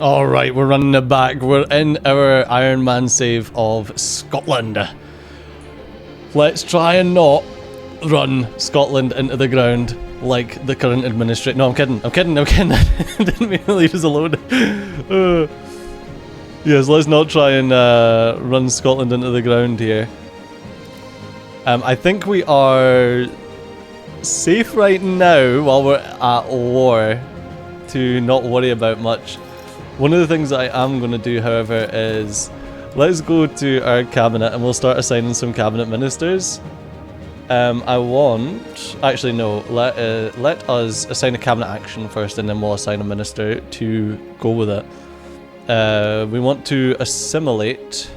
Alright, we're running it back. We're in our Iron Man save of Scotland. Let's try and not run Scotland into the ground like the current administration. No, I'm kidding. I didn't mean to leave us alone. Yes, let's not try and run Scotland into the ground here. I think we are safe right now while we're at war to not worry about much. One of the things that I am going to do, however, is let's go to our cabinet and we'll start assigning some cabinet ministers. Actually no, let us assign a cabinet action first and then we'll assign a minister to go with it. We want to assimilate.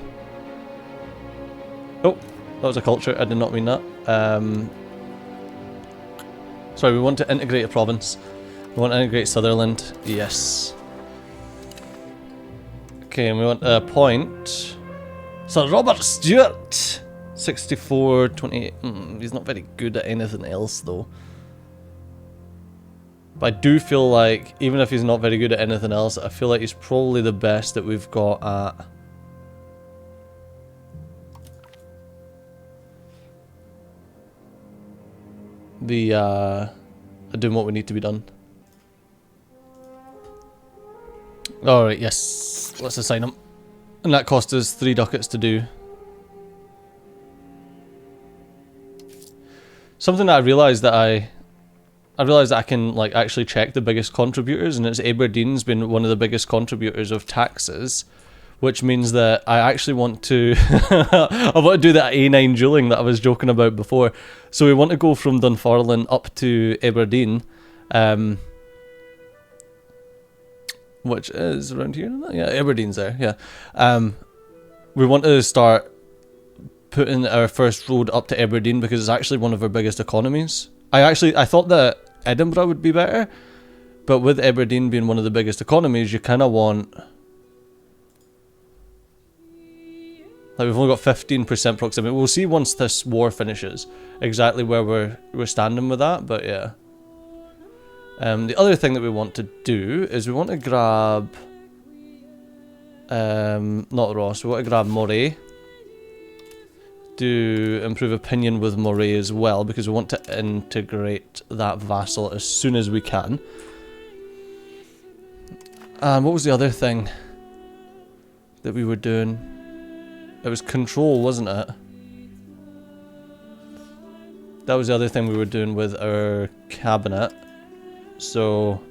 Oh, that was a culture, I did not mean that. Sorry, we want to integrate a province. We want to integrate Sutherland, yes. Okay, and we want to appoint Sir Robert Stewart, 64, 28. He's not very good at anything else though. But I do feel like, even if he's not very good at anything else, I feel like he's probably the best that we've got at doing what we need to be done. Alright, yes. Let's assign him. And that cost us 3 ducats to do. Something that I realised that I can like actually check the biggest contributors, and it's Aberdeen's been one of the biggest contributors of taxes, which means that I actually want to I want to do that A9 dueling that I was joking about before. So we want to go from Dunfermline up to Aberdeen, which is around here. Yeah, Aberdeen's there. Yeah, we want to start putting our first road up to Aberdeen because it's actually one of our biggest economies. I thought that Edinburgh would be better, but with Aberdeen being one of the biggest economies, you kind of want, like, we've only got 15% proximity. We'll see once this war finishes exactly where we're standing with that, but yeah. The other thing that we want to do is we want to grab not Ross, we want to grab Moray. Do improve opinion with Moray as well, because we want to integrate that vassal as soon as we can. And what was the other thing that we were doing? It was control, wasn't it? That was the other thing we were doing with our cabinet. So,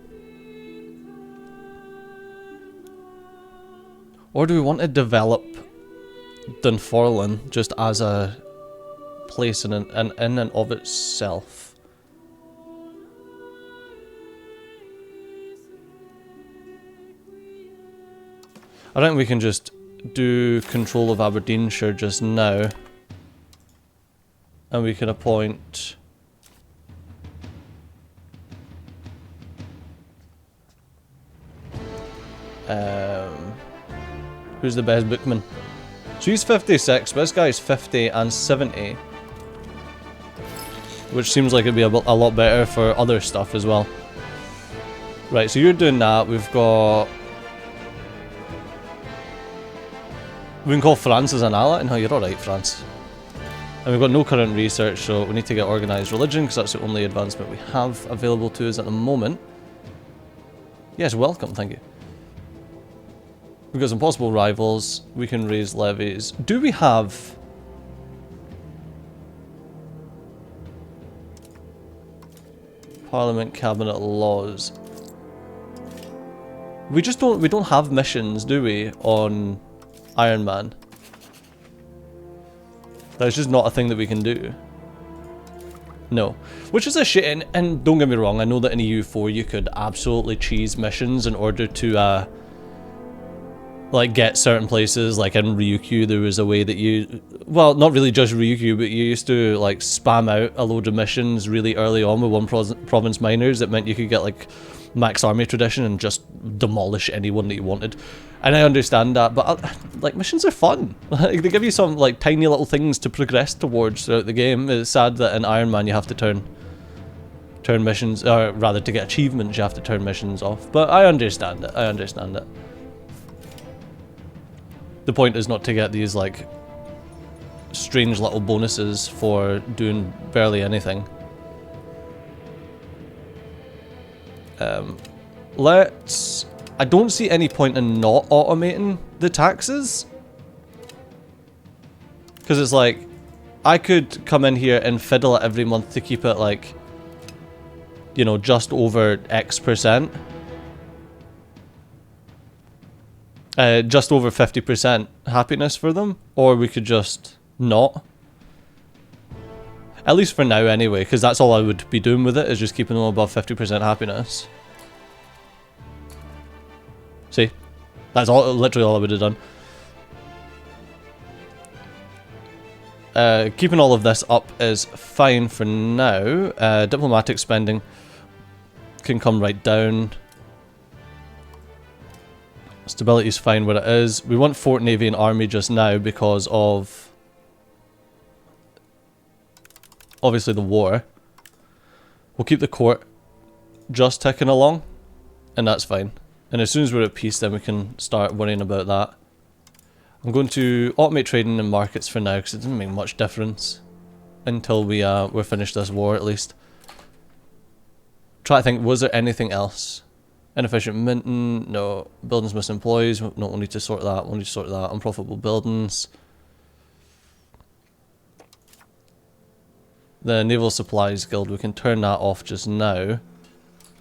or do we want to develop Dunfermline just as a place in and of itself? I think we can just do control of Aberdeenshire just now, and we can appoint who's the best bookman? So he's 56, but this guy's 50 and 70. Which seems like it'd be a lot better for other stuff as well. Right, so you're doing that. We've got... we can call France as an ally. No, you're alright, France. And we've got no current research, so we need to get organised religion, because that's the only advancement we have available to us at the moment. Yes, welcome, thank you. We've got some possible rivals. We can raise levies. Do we have... Parliament, cabinet, laws? We don't have missions, do we, on Iron Man? That's just not a thing that we can do. No. Which is a shit, and don't get me wrong, I know that in EU4 you could absolutely cheese missions in order to, like, get certain places. Like in Ryukyu, there was a way that you, well, not really just Ryukyu, but you used to like spam out a load of missions really early on with one province miners. That meant you could get like max army tradition and just demolish anyone that you wanted. And I understand that, but like, missions are fun. Like, they give you some like tiny little things to progress towards throughout the game. It's sad that in Iron Man you have to turn missions, or rather to get achievements you have to turn missions off. But I understand it. The point is not to get these, like, strange little bonuses for doing barely anything. Let's... I don't see any point in not automating the taxes. Because it's like, I could come in here and fiddle it every month to keep it like, you know, just over X%. Just over 50% happiness for them. Or we could just not. At least for now anyway, because that's all I would be doing with it, is just keeping them above 50% happiness. See? That's all, literally all I would have done. Keeping all of this up is fine for now. Diplomatic spending can come right down. Stability is fine where it is. We want Fort, Navy and Army just now because of... obviously the war. We'll keep the court just ticking along, and that's fine. And as soon as we're at peace, then we can start worrying about that. I'm going to automate trading and markets for now, because it doesn't make much difference until we're finished this war, at least. Try to think, was there anything else? Inefficient minting, no. Buildings missing employees, no, we'll need to sort that, we'll need to sort that. Unprofitable buildings. The Naval Supplies Guild, we can turn that off just now.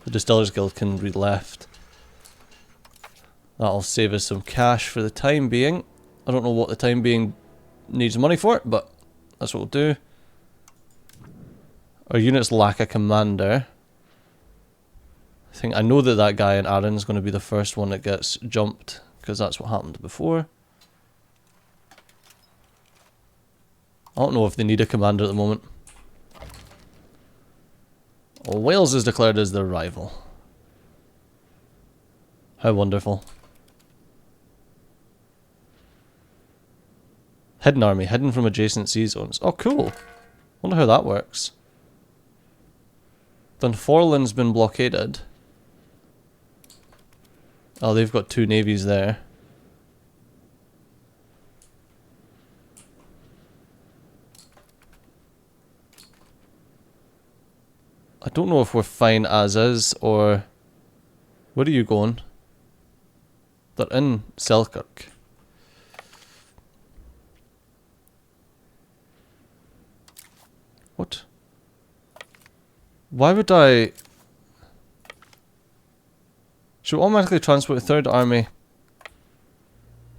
The Distillers Guild can be left. That'll save us some cash for the time being. I don't know what the time being needs money for, but that's what we'll do. Our units lack a commander. I know that that guy in Arran is going to be the first one that gets jumped, because that's what happened before. I don't know if they need a commander at the moment. Well, Wales is declared as their rival. How wonderful. Hidden army, hidden from adjacent sea zones. Oh, cool. Wonder how that works. Dunfermline's been blockaded. Oh, they've got 2 navies there. I don't know if we're fine as is, or... where are you going? They're in Selkirk. What? Why would I... should automatically transport a 3rd army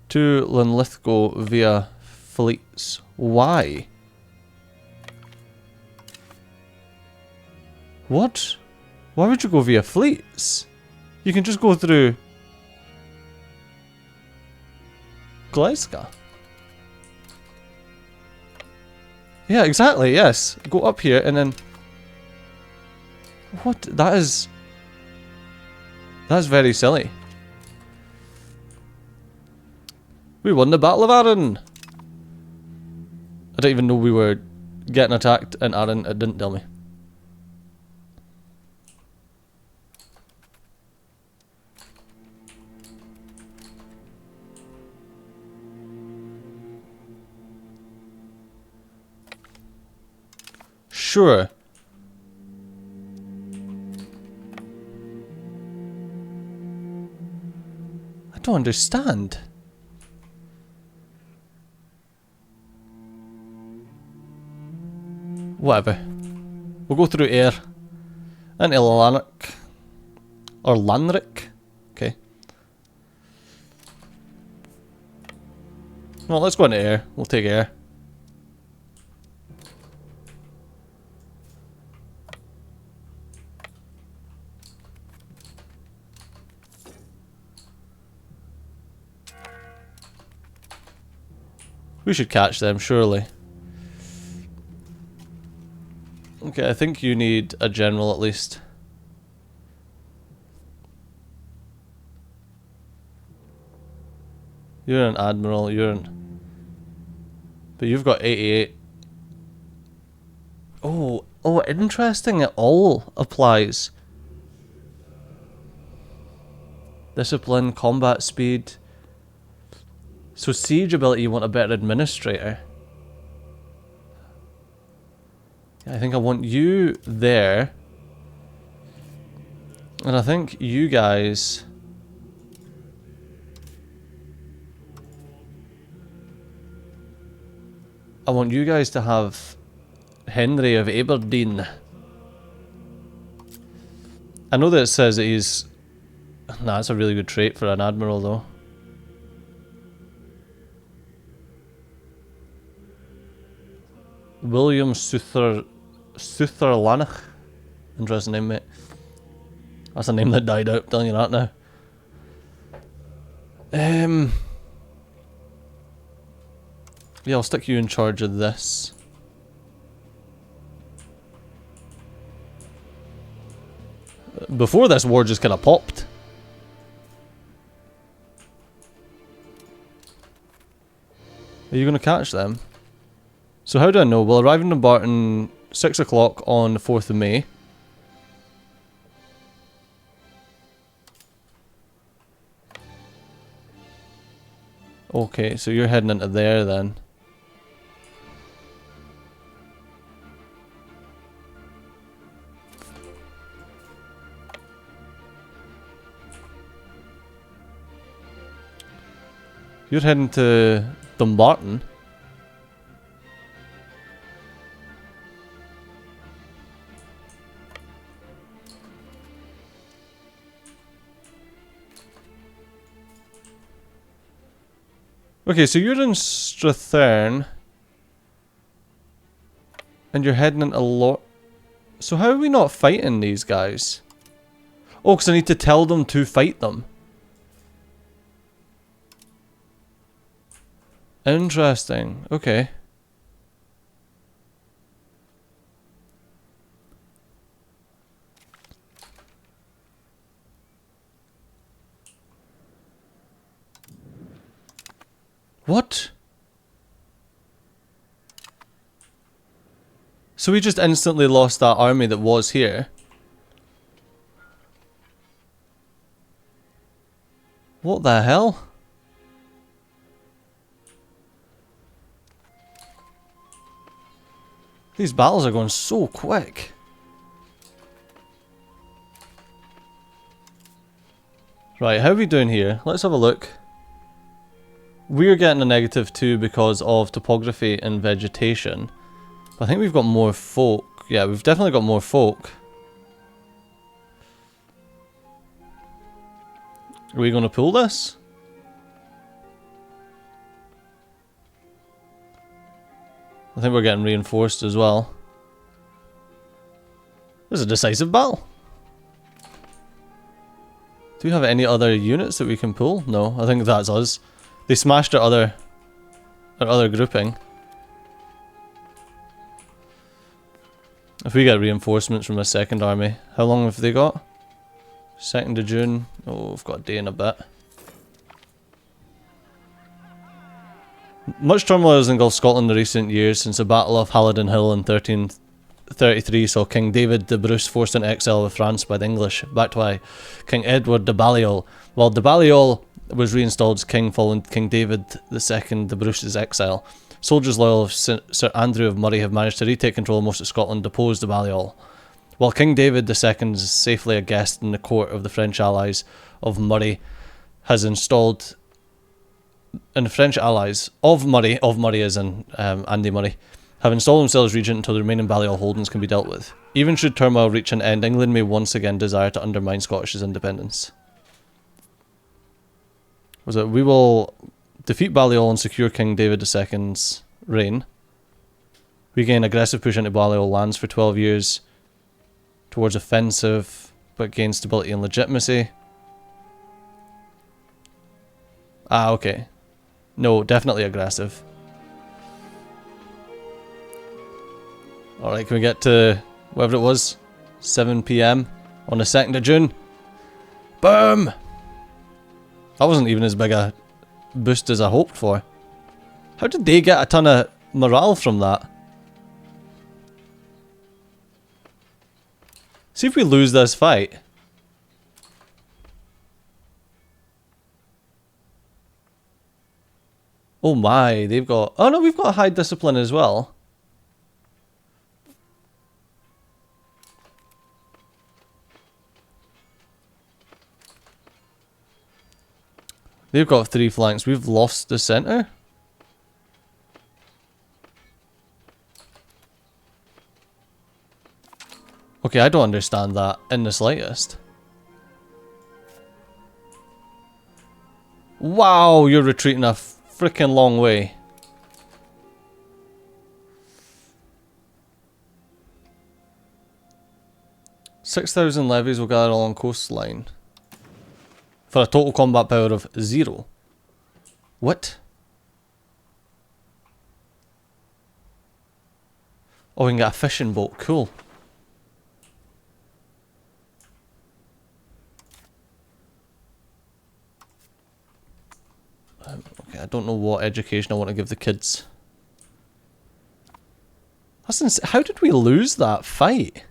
to Linlithgow via fleets. Why? What? Why would you go via fleets? You can just go through Glasgow. Yeah, exactly, yes. Go up here and then... what? That's very silly. We won the Battle of Arran! I didn't even know we were getting attacked in Arran, it didn't tell me. Sure. I don't understand. Whatever. We'll go through air. Into Lanark. Or Lanrick. Okay. Well, let's go into air. We'll take air. We should catch them, surely. Okay, I think you need a general at least. You're an admiral, you're an... but you've got 88. Oh, interesting, it all applies. Discipline, combat speed... So siege ability, you want a better administrator. Yeah, I think I want you there. And I think you guys... I want you guys to have Henry of Aberdeen. I know that it says that he's... Nah, that's a really good trait for an admiral though. William Sutherlanich. Interesting name, mate. That's a name that died out, telling you that now. Yeah, I'll stick you in charge of this. Before this war just kind of popped. Are you going to catch them? So how do I know? We'll arrive in Dumbarton 6 o'clock on the 4th of May. Okay, so you're heading into there then. You're heading to Dumbarton. Okay, so you're in Strathern. And you're heading into So how are we not fighting these guys? Oh, because I need to tell them to fight them. Interesting. Okay. What? So we just instantly lost that army that was here. What the hell? These battles are going so quick. Right, how are we doing here? Let's have a look. We're getting a -2 because of topography and vegetation. But I think we've got more folk. Yeah, we've definitely got more folk. Are we going to pull this? I think we're getting reinforced as well. This is a decisive battle. Do we have any other units that we can pull? No, I think that's us. They smashed our other grouping. If we get reinforcements from a second army, how long have they got? 2nd of June. Oh, we've got a day and a bit. Much turmoil has engulfed Scotland in recent years since the Battle of Halidon Hill in 1333 saw King David de Bruce forced into exile with France by the English, backed by King Edward de Balliol. While de Balliol was reinstalled as king following King David II de Bruce's exile, soldiers loyal of Sir Andrew of Murray have managed to retake control of most of Scotland, deposed de Balliol. While King David II is safely a guest in the court of the French allies of Murray, has installed... And the French allies of Murray as in Andy Murray, have installed themselves regent until the remaining Balliol holdings can be dealt with. Even should turmoil reach an end, England may once again desire to undermine Scottish independence. Was it, we will defeat Balliol and secure King David II's reign. We gain aggressive push into Balliol lands for 12 years towards offensive, but gain stability and legitimacy. Ah, okay. No, definitely aggressive. Alright, can we get to whatever it was? 7 PM on the 2nd of June? Boom! That wasn't even as big a boost as I hoped for. How did they get a ton of morale from that? See if we lose this fight. Oh my, they've got... Oh no, we've got high discipline as well. They've got 3 flanks. We've lost the center. Okay, I don't understand that in the slightest. Wow, you're retreating a freaking long way. "6,000 levies will gather along coastline for a total combat power of 0. What? Oh, we can get a fishing boat. Cool. Okay, I don't know what education I want to give the kids. That's how did we lose that fight?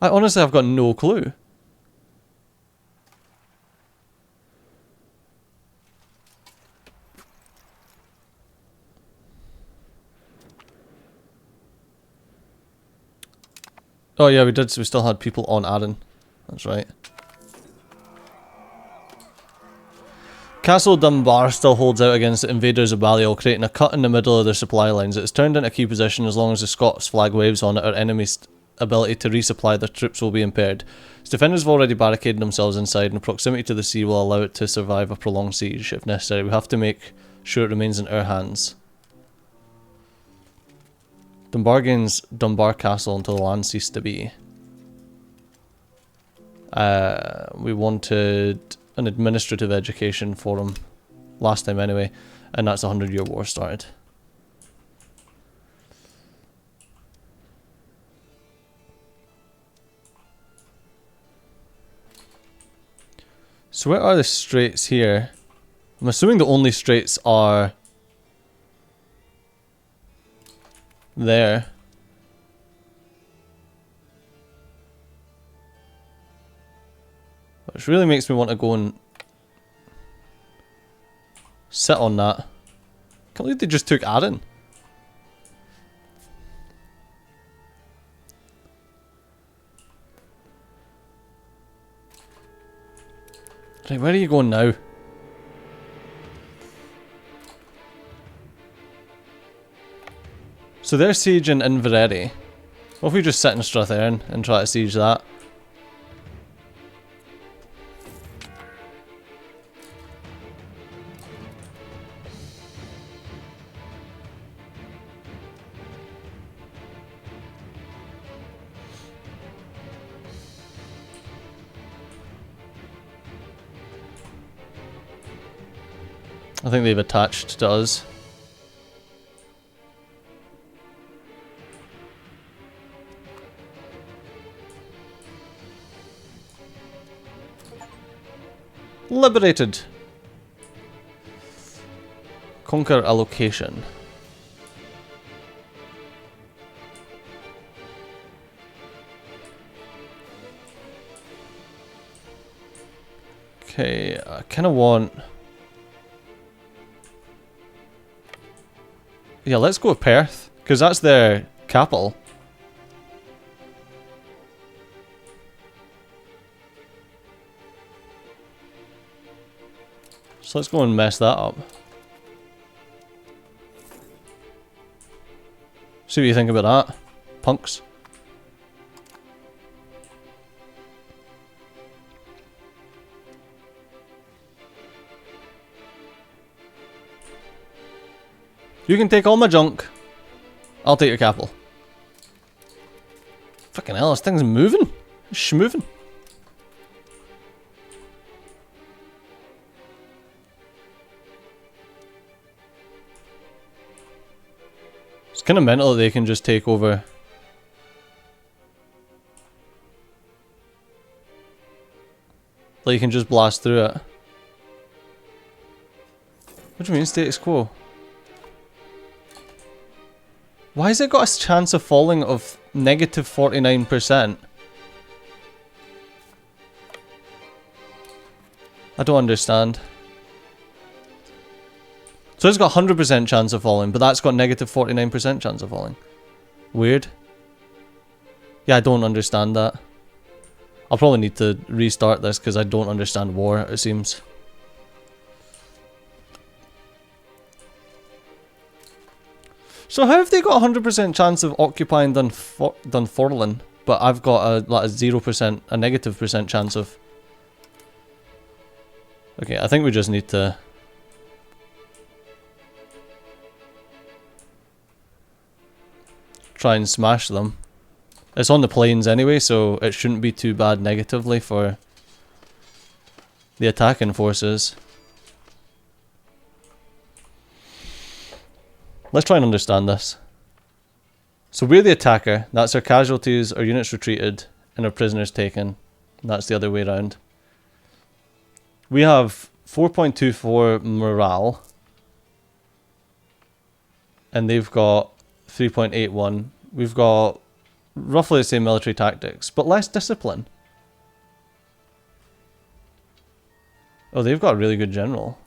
I honestly have got no clue. Oh yeah, we did. So we still had people on Arran. That's right. Castle Dunbar still holds out against the invaders of Balliol, creating a cut in the middle of their supply lines. It is turned into a key position. As long as the Scots flag waves on it, our enemies' ability to resupply their troops will be impaired. Its defenders have already barricaded themselves inside, and proximity to the sea will allow it to survive a prolonged siege if necessary. We have to make sure it remains in our hands. Dunbar gains Dunbar Castle until the land ceased to be. We wanted an administrative education for him last time anyway, and that's the 100-year war started. So where are the straits here? I'm assuming the only straits are there. Which really makes me want to go and sit on that. Can't believe they just took Arran. Right, where are you going now? So they're sieging Inverary. What if we just sit in Strathearn and try to siege that? I think they've attached to us. Liberated. Conquer a location. Okay, I kind of want... Yeah, let's go with Perth, because that's their capital. So let's go and mess that up. See what you think about that, punks. You can take all my junk. I'll take your capital. Fucking hell, this thing's moving. It's schmoving. It's kind of mental that they can just take over. Like you can just blast through it. What do you mean status quo? Why has it got a chance of falling of -49%? I don't understand. So it's got 100% chance of falling, but that's got negative 49% chance of falling. Weird. Yeah, I don't understand that. I'll probably need to restart this because I don't understand war, it seems. So how have they got a 100% chance of occupying Dunfermline, but I've got a 0%, a negative percent chance of... Okay, I think we just need to... try and smash them. It's on the plains anyway, so it shouldn't be too bad negatively for the attacking forces. Let's try and understand this. So we're the attacker, that's our casualties, our units retreated, and our prisoners taken. That's the other way around. We have 4.24 morale, and they've got 3.81. We've got roughly the same military tactics, but less discipline. Oh, they've got a really good general.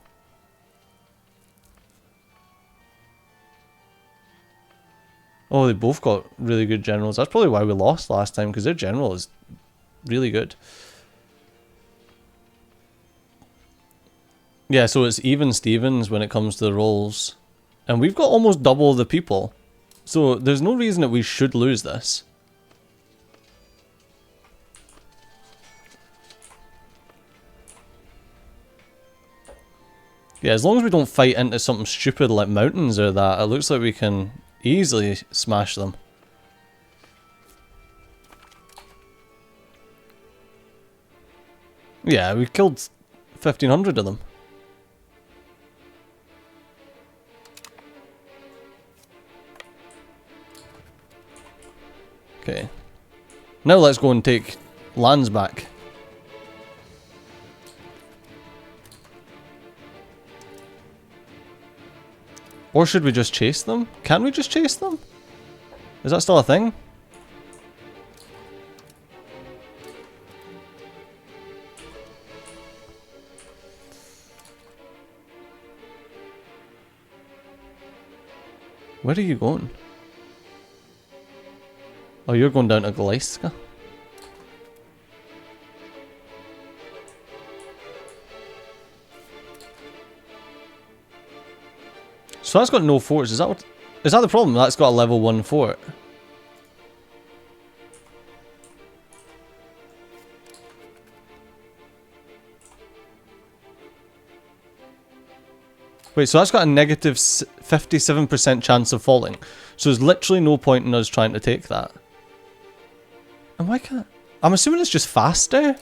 Oh, they both got really good generals. That's probably why we lost last time, because their general is really good. Yeah, so it's even Stevens when it comes to the rolls. And we've got almost double the people. So there's no reason that we should lose this. Yeah, as long as we don't fight into something stupid like mountains or that, it looks like we can easily smash them. Yeah, we killed 1,500 of them. Okay. Now let's go and take lands back. Or should we just chase them? Can we just chase them? Is that still a thing? Where are you going? Oh, you're going down to Gleiska? So that's got no forts. Is that the problem? That's got a level 1 fort. Wait, so that's got a negative 57% chance of falling. So there's literally no point in us trying to take that. And why can't... I'm assuming it's just faster?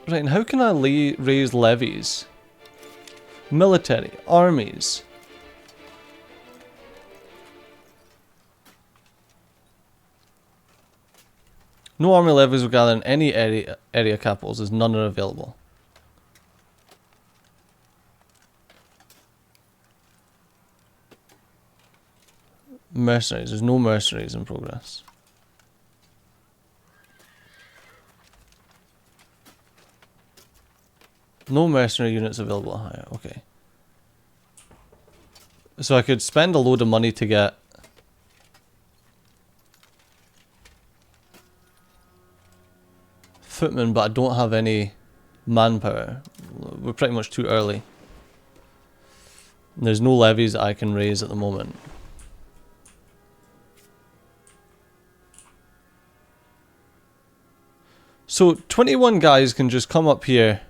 Right, and how can I raise levies? Military, armies. No army levies will gather in any area capitals as none are available. Mercenaries, there's no mercenaries in progress. No mercenary units available at hire, okay. So I could spend a load of money to get footmen, but I don't have any manpower. We're pretty much too early. There's no levies I can raise at the moment. So 21 guys can just come up here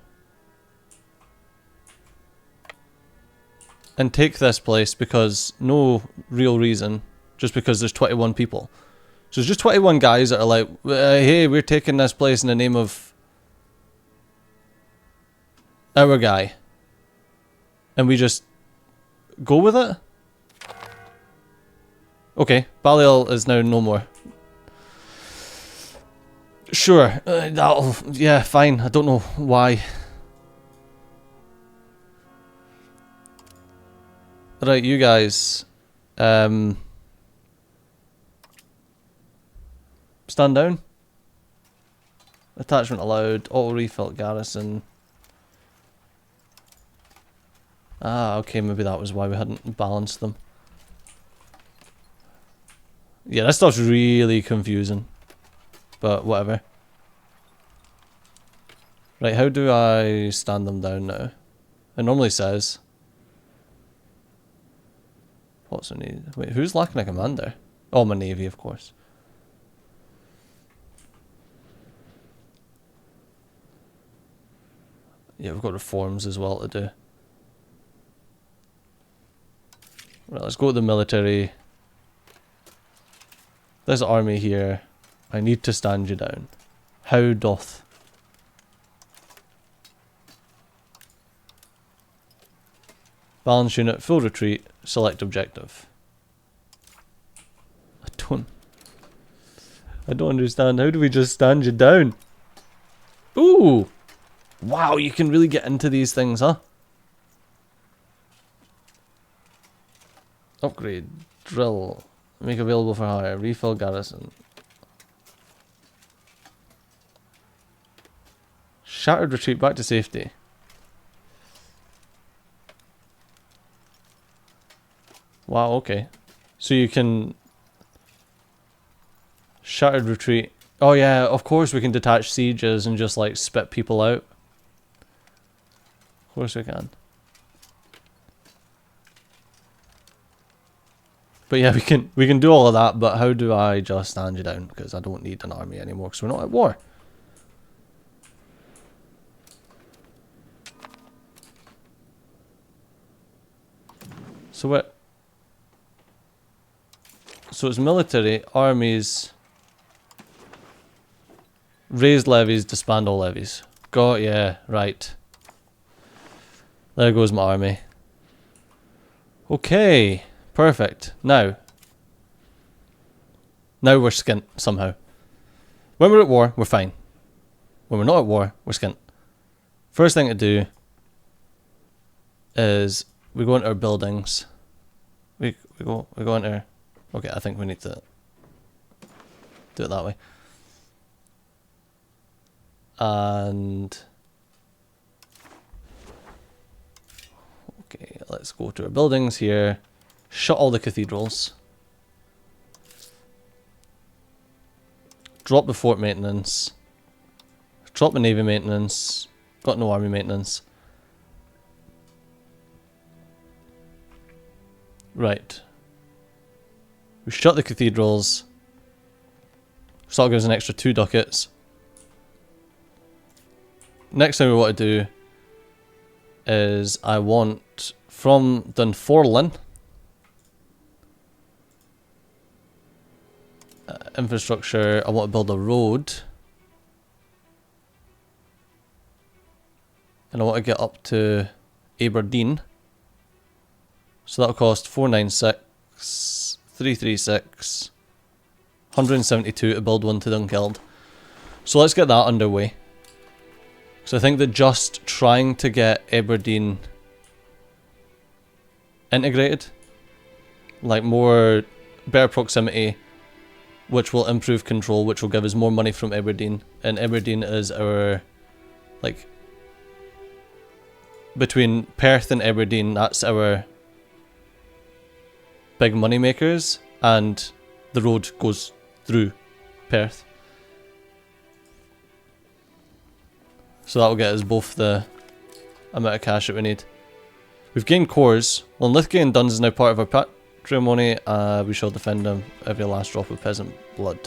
and take this place because no real reason, just because there's 21 people. So it's just 21 guys that are like, hey, we're taking this place in the name of our guy. And we just go with it? Okay, Balial is now no more. Sure, yeah, fine, I don't know why. Right, you guys. Stand down. Attachment allowed. Auto refill garrison. Ah, okay, maybe that was why we hadn't balanced them. Yeah, that stuff's really confusing. But whatever. Right, how do I stand them down now? It normally says. What's the need? Wait, who's lacking a commander? Oh, my navy, of course. Yeah, we've got reforms as well to do. Right, let's go to the military. There's an army here. I need to stand you down. How doth? Balance unit, full retreat, select objective. I don't understand. How do we just stand you down? Ooh! Wow, you can really get into these things, huh? Upgrade. Drill. Make available for hire. Refill garrison. Shattered retreat back to safety. Wow, okay. So you can... Shattered retreat. Oh yeah, of course we can detach sieges and just like spit people out. Of course we can. But yeah, we can do all of that, but how do I just stand you down? Because I don't need an army anymore because we're not at war. So what? So it's military, armies, raised levies, disband all levies. Got, yeah, right. There goes my army. Okay, perfect. Now we're skint somehow. When we're at war, we're fine. When we're not at war, we're skint. First thing to do is we go into our buildings. We go into our... Okay, I think we need to do it that way. And... Okay, let's go to our buildings here. Shut all the cathedrals. Drop the fort maintenance. Drop the navy maintenance. Got no army maintenance. Right. We shut the cathedrals. So that gives an extra 2 ducats. Next thing we want to do is I want from Dunfermline infrastructure, I want to build a road. And I want to get up to Aberdeen. So that'll cost 496, 336, 172 to build one to Dunkeld. So let's get that underway. So I think that just trying to get Aberdeen integrated, like better proximity, which will improve control, which will give us more money from Aberdeen. And Aberdeen is our, like, between Perth and Aberdeen, that's our big money makers, and the road goes through Perth. So that will get us both the amount of cash that we need. We've gained cores. Well, Lithgay and Duns is now part of our patrimony. We shall defend them every last drop of peasant blood.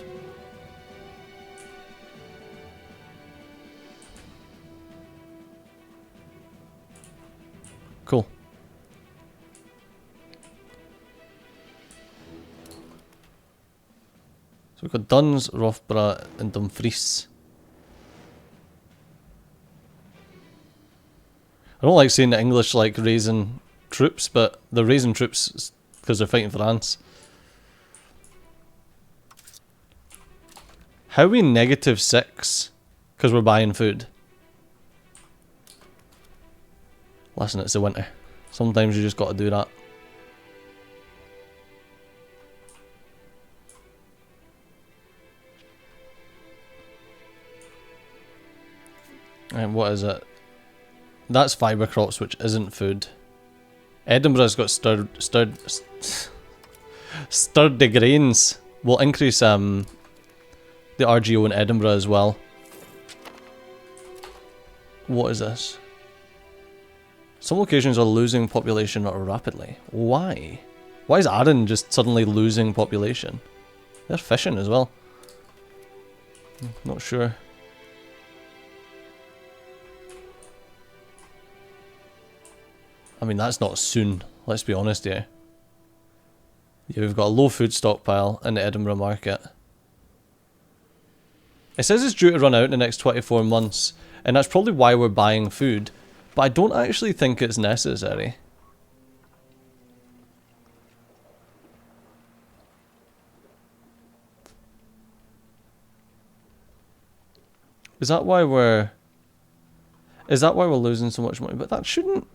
Cool. So we've got Duns, Rothborough and Dumfries. I don't like saying the English like raising troops, but they're raising troops because they're fighting France. How are we -6? Because we're buying food. Listen, it's the winter. Sometimes you just got to do that. And what is it? That's fibre crops, which isn't food. Edinburgh's got sturdy grains. We'll increase the RGO in Edinburgh as well. What is this? Some locations are losing population rapidly. Why? Why is Arran just suddenly losing population? They're fishing as well. Not sure. I mean, that's not soon, let's be honest here. Yeah, we've got a low food stockpile in the Edinburgh market. It says it's due to run out in the next 24 months, and that's probably why we're buying food, but I don't actually think it's necessary. Is that why we're losing so much money? But that shouldn't...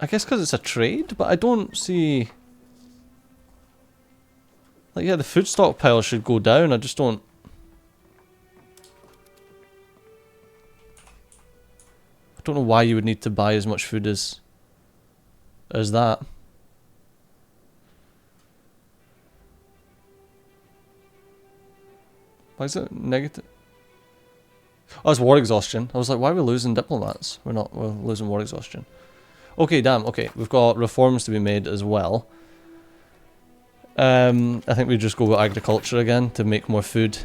I guess because it's a trade, but I don't see... Like, yeah, the food stockpile should go down, I just don't... I don't know why you would need to buy as much food as that. Why is it negative? Oh, it's war exhaustion. I was like, why are we losing diplomats? We're losing war exhaustion. Okay, damn, okay. We've got reforms to be made as well. I think we just go with agriculture again to make more food.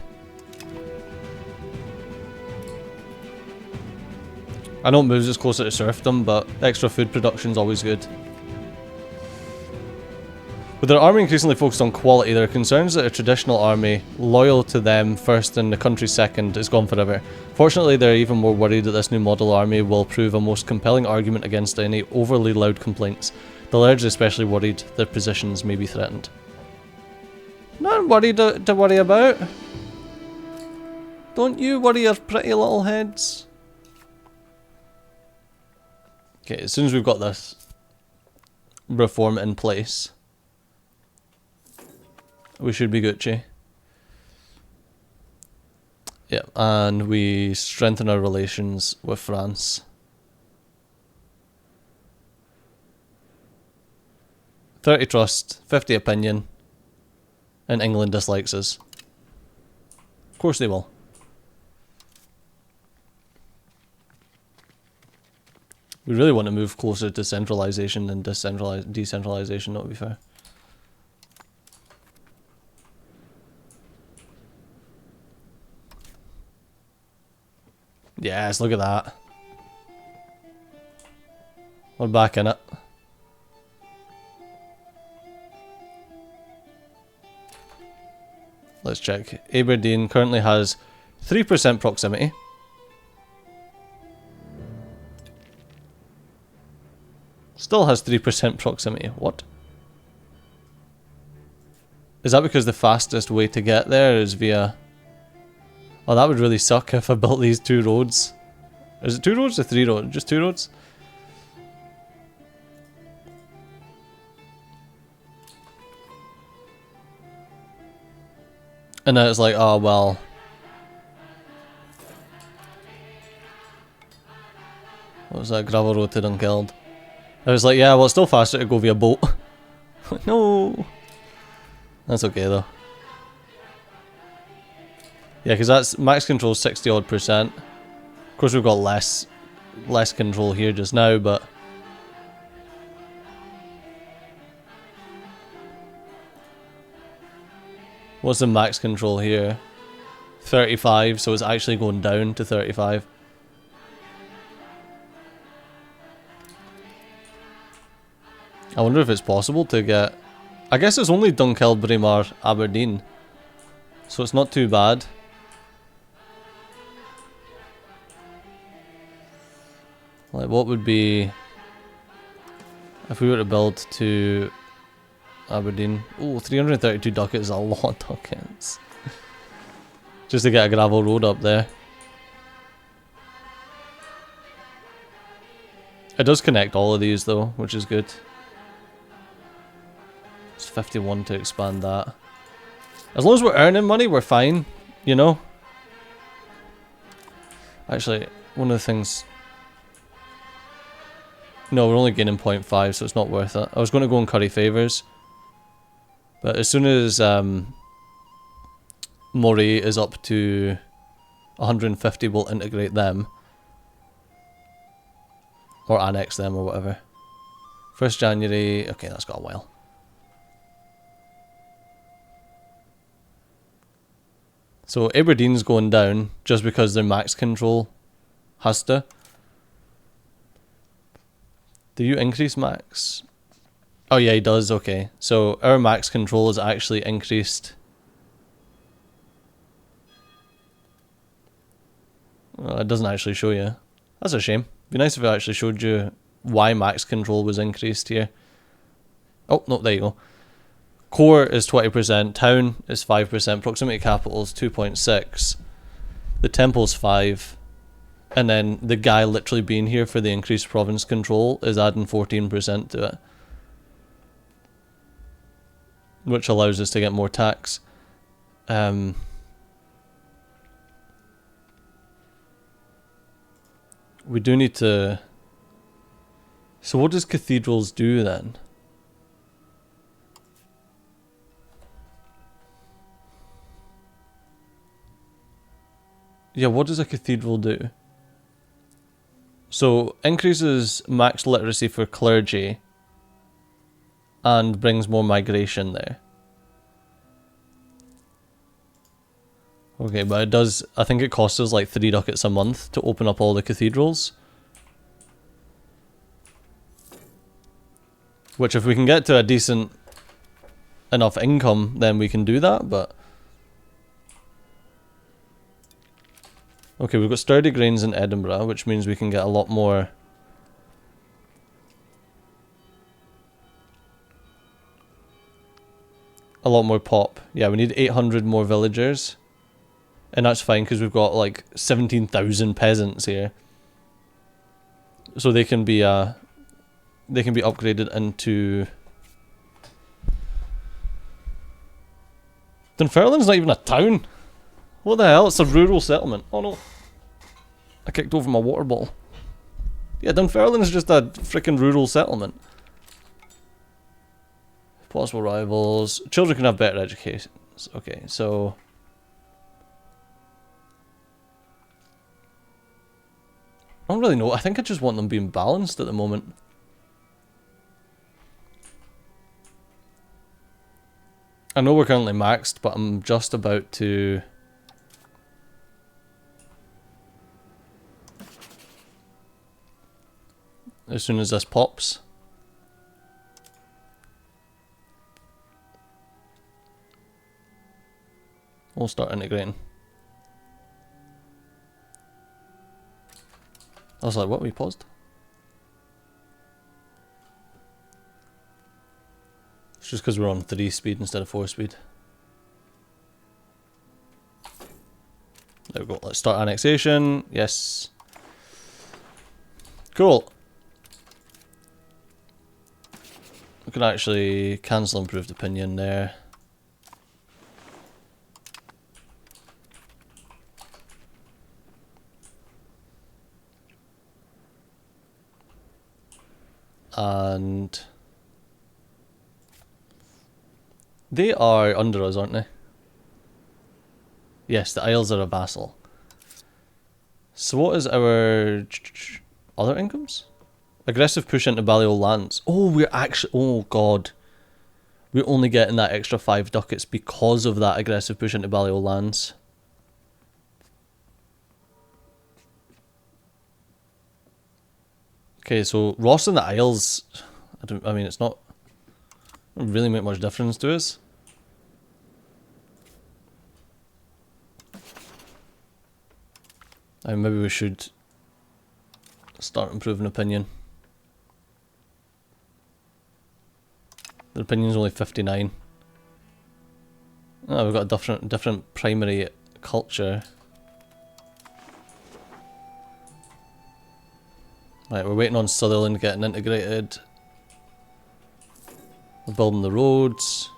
I know it moves us closer to serfdom, but extra food production is always good. With their army increasingly focused on quality, there are concerns that a traditional army, loyal to them first and the country second, is gone forever. Fortunately, they're even more worried that this new model army will prove a most compelling argument against any overly loud complaints. The lairds are especially worried their positions may be threatened. Not worried to worry about. Don't you worry your pretty little heads. Okay, as soon as we've got this reform in place, we should be Gucci. Yeah, and we strengthen our relations with France. 30 trust, 50 opinion, and England dislikes us. Of course they will. We really want to move closer to centralization than decentralization, that would be fair. Yes, look at that. We're back in it. Let's check. Aberdeen currently has 3% proximity. Still has 3% proximity. What? Is that because the fastest way to get there is via... Oh, that would really suck if I built these 2 roads. Is it 2 roads or 3 roads? Just 2 roads? And now it's like, oh well. What was that? Gravel road to Dunkeld. I was like, yeah, well it's still faster to go via boat. No! That's okay though. Yeah, because that's max control 60 odd %. Of course we've got less control here just now, but... What's the max control here? 35, so it's actually going down to 35. I wonder if it's possible to get... I guess it's only Dunkeld, Braemar, Aberdeen. So it's not too bad. Like, what would be... If we were to build to Aberdeen... Oh, 332 ducats is a lot of ducats. Just to get a gravel road up there. It does connect all of these though, which is good. It's 51 to expand that. As long as we're earning money, we're fine, you know? Actually, one of the things... No, we're only gaining 0.5, so it's not worth it. I was going to go and curry favours. But as soon as Moray is up to 150, we'll integrate them. Or annex them or whatever. 1st January, okay, that's got a while. So Aberdeen's going down just because their max control has to. Do you increase max? Oh yeah, he does, okay. So our max control is actually increased. Well, it doesn't actually show you. That's a shame. It'd be nice if it actually showed you why max control was increased here. Oh, no, there you go. Core is 20%, town is 5%, proximity capital is 2.6, the temple's 5, and then the guy literally being here for the increased province control is adding 14% to it. Which allows us to get more tax. We do need to... So what does cathedrals do then? Yeah, what does a cathedral do? So, increases max literacy for clergy and brings more migration there. Okay, but it does, I think it costs us like 3 ducats a month to open up all the cathedrals. Which if we can get to a decent enough income, then we can do that, but... Okay, we've got sturdy grains in Edinburgh, which means we can get a lot more... A lot more pop. Yeah, we need 800 more villagers. And that's fine, because we've got like 17,000 peasants here. So they can be upgraded into... Dunfermline's not even a town! What the hell? It's a rural settlement. Oh no. I kicked over my water bottle. Yeah, Dunfermline's just a freaking rural settlement. Possible rivals. Children can have better education. Okay, so... I don't really know. I think I just want them being balanced at the moment. I know we're currently maxed, but I'm just about to... As soon as this pops. We'll start integrating. I was like, what, we paused? It's just because we're on 3 speed instead of 4 speed. There we go, let's start annexation. Yes. Cool. We can actually cancel improved opinion there. And they are under us, aren't they? Yes, the Isles are a vassal. So what is our other incomes? Aggressive push into Balliol lands. Oh, we're actually... Oh, God. We're only getting that extra 5 ducats because of that aggressive push into Balliol lands. Okay, so Ross and the Isles... I mean, it's not... It doesn't really make much difference to us. I mean, maybe we should start improving opinion. The opinion's only 59. Oh, we've got a different primary culture. Right, we're waiting on Sutherland getting integrated. We're building the roads.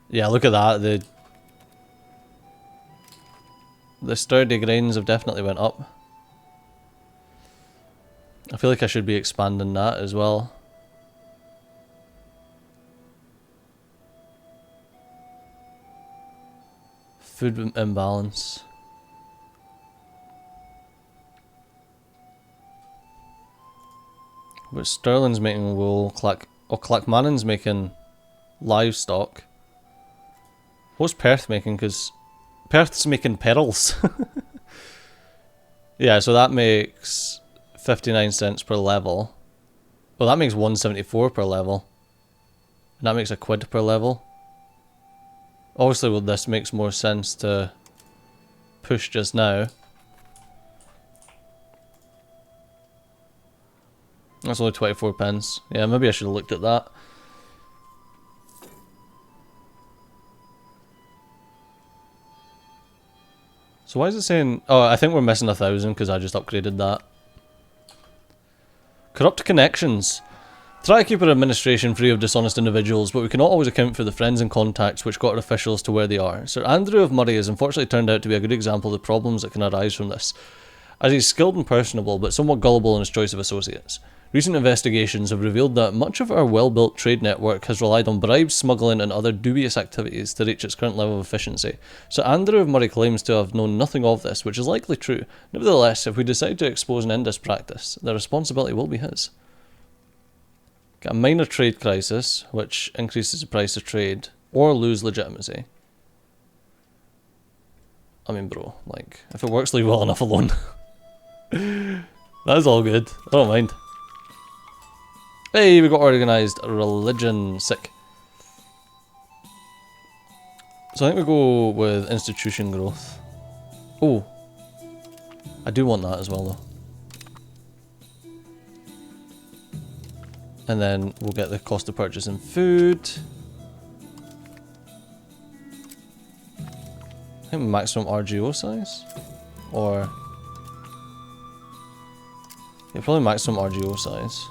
Yeah, look at that. The sturdy grains have definitely went up. I feel like I should be expanding that as well. Food imbalance. But Sterling's making wool, Clackmannan's making livestock. What's Perth making? Because Perth's making pearls. Yeah, so that makes 59 cents per level. Well, that makes 174 per level. And that makes a quid per level. Obviously, well, this makes more sense to push just now. That's only 24 pence. Yeah, maybe I should have looked at that. So why is it saying... Oh, I think we're missing 1,000 because I just upgraded that. Corrupt connections. Try to keep our administration free of dishonest individuals, but we cannot always account for the friends and contacts which got our officials to where they are. Sir Andrew of Murray has unfortunately turned out to be a good example of the problems that can arise from this, as he's skilled and personable, but somewhat gullible in his choice of associates. Recent investigations have revealed that much of our well-built trade network has relied on bribes, smuggling and other dubious activities to reach its current level of efficiency. Sir Andrew of Murray claims to have known nothing of this, which is likely true. Nevertheless, if we decide to expose and end this practice, the responsibility will be his. Get a minor trade crisis, which increases the price of trade, or lose legitimacy. I mean, bro, like, if it works, leave well enough alone. That's all good. I don't mind. Hey, we got organised religion. Sick. So I think we go with institution growth. Oh. I do want that as well, though. And then we'll get the cost of purchasing food. I think maximum RGO size? Or... yeah, probably maximum RGO size.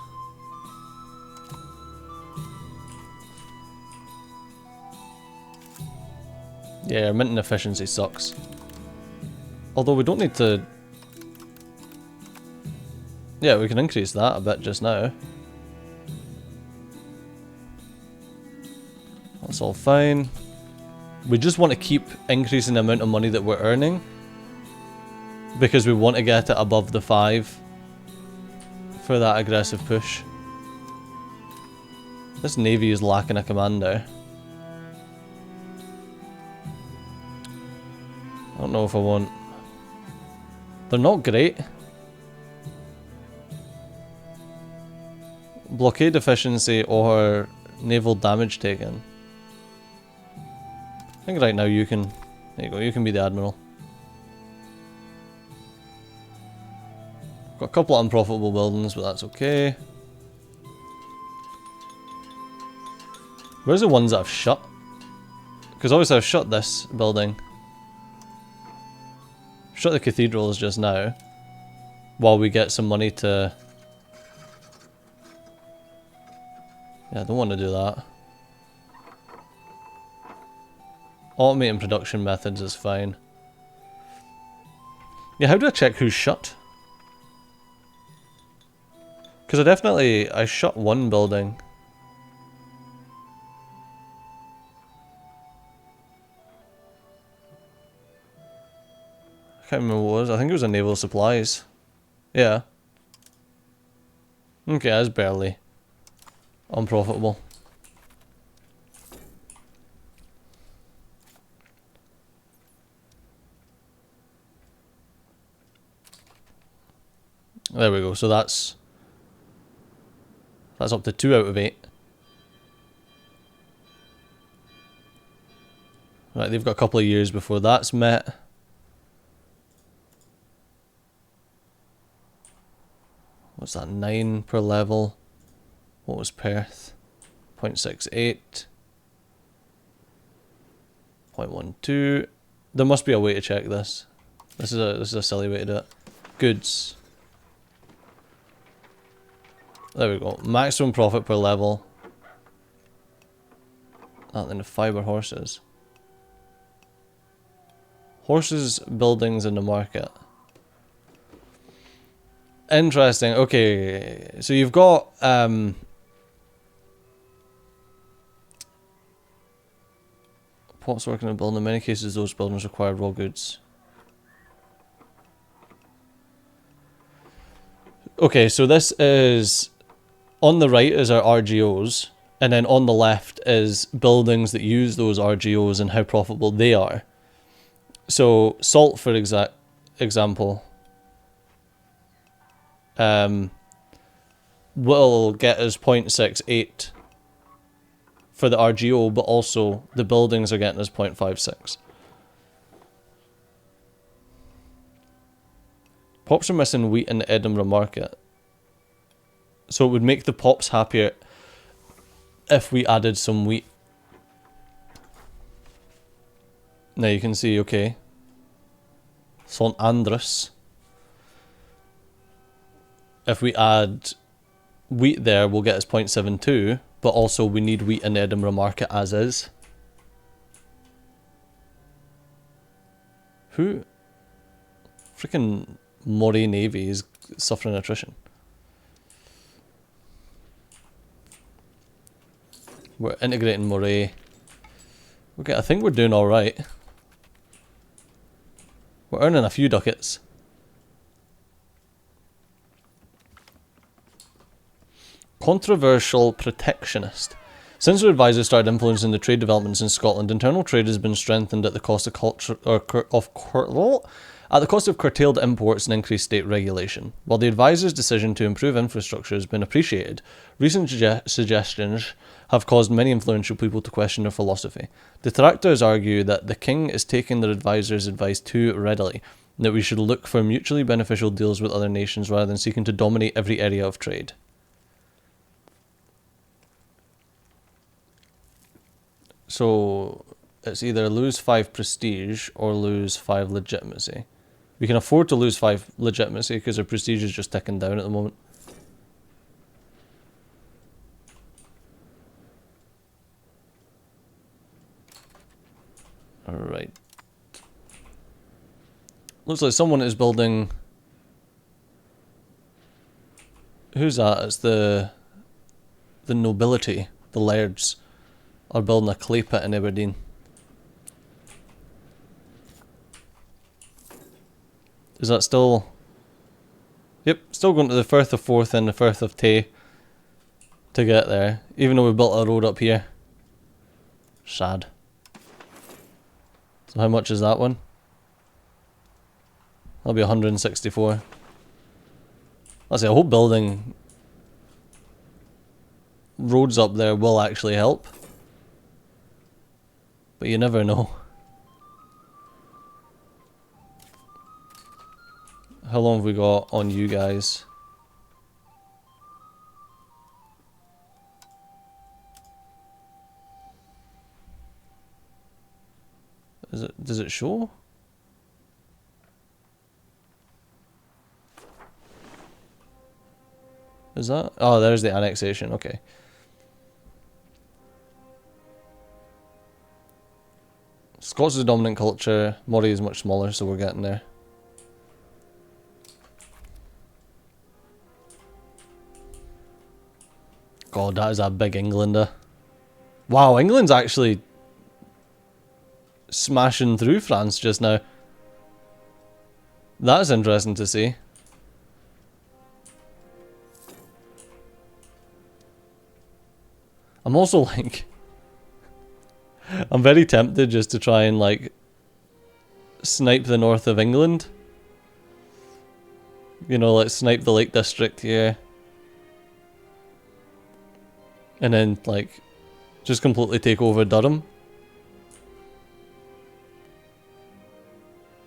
Yeah, minting efficiency sucks. Although we don't need to... yeah, we can increase that a bit just now. That's all fine. We just want to keep increasing the amount of money that we're earning, because we want to get it above the 5 for that aggressive push. This navy is lacking a commander. I don't know if I want... they're not great. Blockade efficiency or naval damage taken. I think right now you can... there you go, you can be the admiral. Got a couple of unprofitable buildings, but that's okay. Where's the ones that I've shut? Because obviously I've shut this building. Shut the cathedrals just now, while we get some money to... yeah, I don't want to do that. Automating production methods is fine. Yeah, how do I check who's shut? Because I shut one building. I can't remember what it was. I think it was a naval supplies. Yeah. Okay, that's barely unprofitable. There we go. So that's up to 2 out of 8. Right, they've got a couple of years before that's met. What's that? 9 per level. What was Perth? 0.68. 0.12. There must be a way to check this. This is a silly way to do it. Goods. There we go. Maximum profit per level. And then the fiber horses. Horses, buildings, and the market. Interesting. Okay, so you've got pots working in a building. In many cases, those buildings require raw goods. Okay, so this is on the right is our RGOs, and then on the left is buildings that use those RGOs and how profitable they are. So salt, for example, will get us 0.68 for the RGO, but also the buildings are getting us 0.56. Pops are missing wheat in the Edinburgh market. So it would make the pops happier if we added some wheat. Now you can see, okay, St Andrews. If we add wheat there, we'll get us 0.72, but also we need wheat in the Edinburgh market as is. Who? Freaking Moray Navy is suffering attrition. We're integrating Moray. Okay, I think we're doing alright. We're earning a few ducats. Controversial protectionist. Since our advisors started influencing the trade developments in Scotland, internal trade has been strengthened at the cost of curtailed imports and increased state regulation. While the advisors' decision to improve infrastructure has been appreciated, recent suggestions have caused many influential people to question their philosophy. Detractors argue that the king is taking their advisors' advice too readily, and that we should look for mutually beneficial deals with other nations rather than seeking to dominate every area of trade. So it's either lose 5 prestige or lose 5 legitimacy. We can afford to lose 5 legitimacy because our prestige is just ticking down at the moment. Alright. Looks like someone is building... Who's that? It's the nobility, the lairds, are building a clay pit in Aberdeen. Is that still... Yep, still going to the Firth of Forth and the Firth of Tay to get there, even though we built a road up here. Sad. So how much is that one? That'll be 164. I'll say a whole building roads up there will actually help. But you never know. How long have we got on you guys? Does it show? Is that? Oh, there's the annexation, okay. Scots is a dominant culture, Moray is much smaller, so we're getting there. God, that is a big Englander. Wow, England's actually smashing through France just now. That's interesting to see. I'm also like... I'm very tempted just to try and like snipe the north of England. You know, like snipe the Lake District here. And then like just completely take over Durham.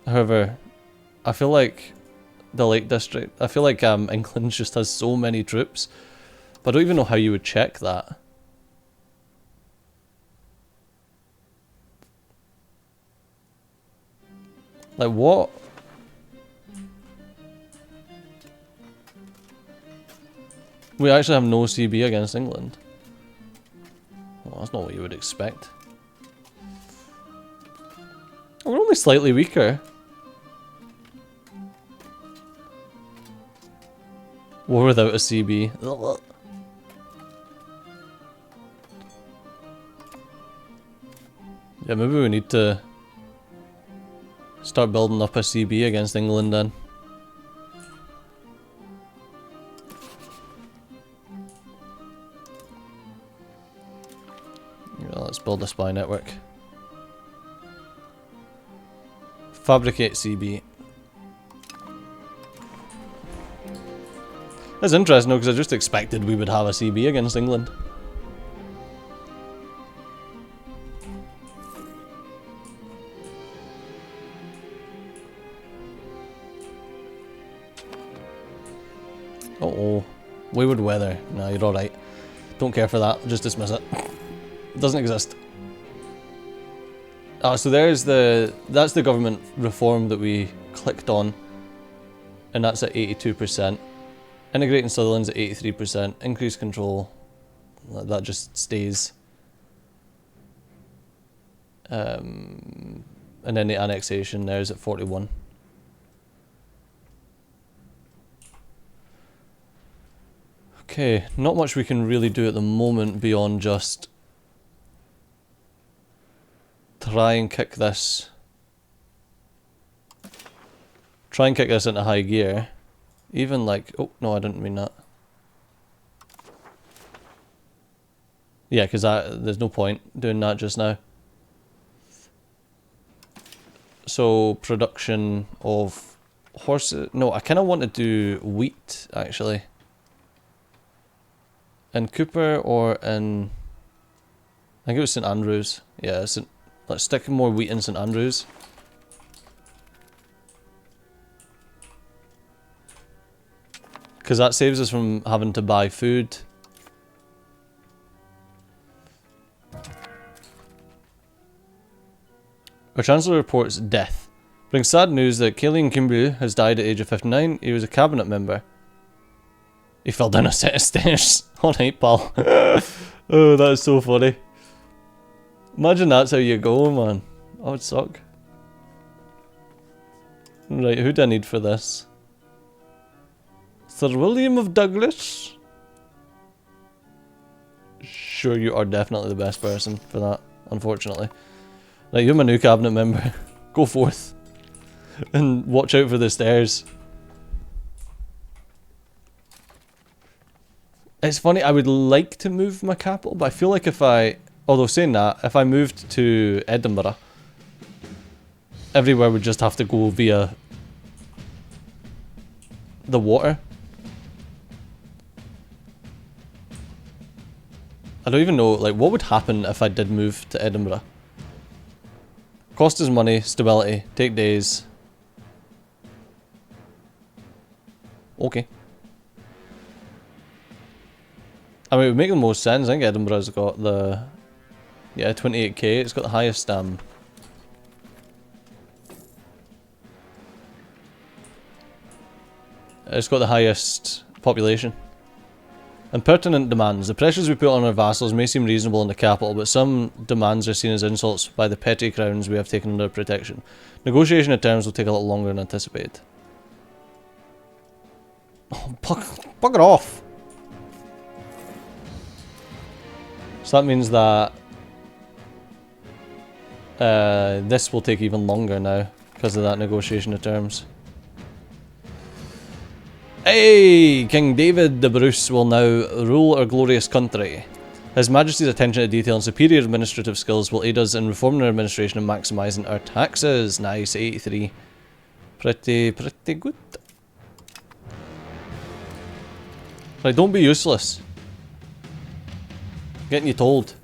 However, I feel like the Lake District, I feel like England just has so many troops. But I don't even know how you would check that. Like what? We actually have no CB against England. Well, that's not what you would expect. Oh, we're only slightly weaker. War without a CB. Ugh. Yeah, maybe we need to start building up a CB against England then. Yeah, let's build a spy network. Fabricate CB. That's interesting though, because I just expected we would have a CB against England. Uh-oh. Wayward weather. No, you're alright. Don't care for that. Just dismiss it. It doesn't exist. Ah, so there's that's the government reform that we clicked on. And that's at 82%. Integrating Sutherland's at 83%. Increased control. That just stays. And then the annexation there's at 41. Okay, not much we can really do at the moment beyond just try and kick this. Try and kick this into high gear. Even like, oh no, I didn't mean that. Yeah, because there's no point doing that just now. So production of horses. No, I kind of want to do wheat actually. In Cooper or in, I think it was St Andrews. Yeah, let's stick more wheat in St Andrews. Because that saves us from having to buy food. Our Chancellor reports death. Brings sad news that Killian Kimbu has died at the age of 59. He was a cabinet member. He fell down a set of stairs. Alright, pal. Oh, that is so funny. Imagine that's how you go, man. That would suck. Right, who do I need for this? Sir William of Douglas? Sure, you are definitely the best person for that, unfortunately. Right, you're my new cabinet member. Go forth. And watch out for the stairs. It's funny, I would like to move my capital, but I feel like if I... Although saying that, if I moved to Edinburgh, everywhere would just have to go via the water. I don't even know, like, what would happen if I did move to Edinburgh? Cost is money, stability, take days. Okay. I mean, it would make the most sense. I think Edinburgh's got the... Yeah, 28k. It's got the highest, It's got the highest population. Impertinent demands. The pressures we put on our vassals may seem reasonable in the capital, but some demands are seen as insults by the petty crowns we have taken under protection. Negotiation of terms will take a little longer than anticipated. Oh, bugger off! So that means that this will take even longer now because of that negotiation of terms. Hey! King David the Bruce will now rule our glorious country. His Majesty's attention to detail and superior administrative skills will aid us in reforming our administration and maximising our taxes. Nice, 83. Pretty good. Right, don't be useless. Getting you told.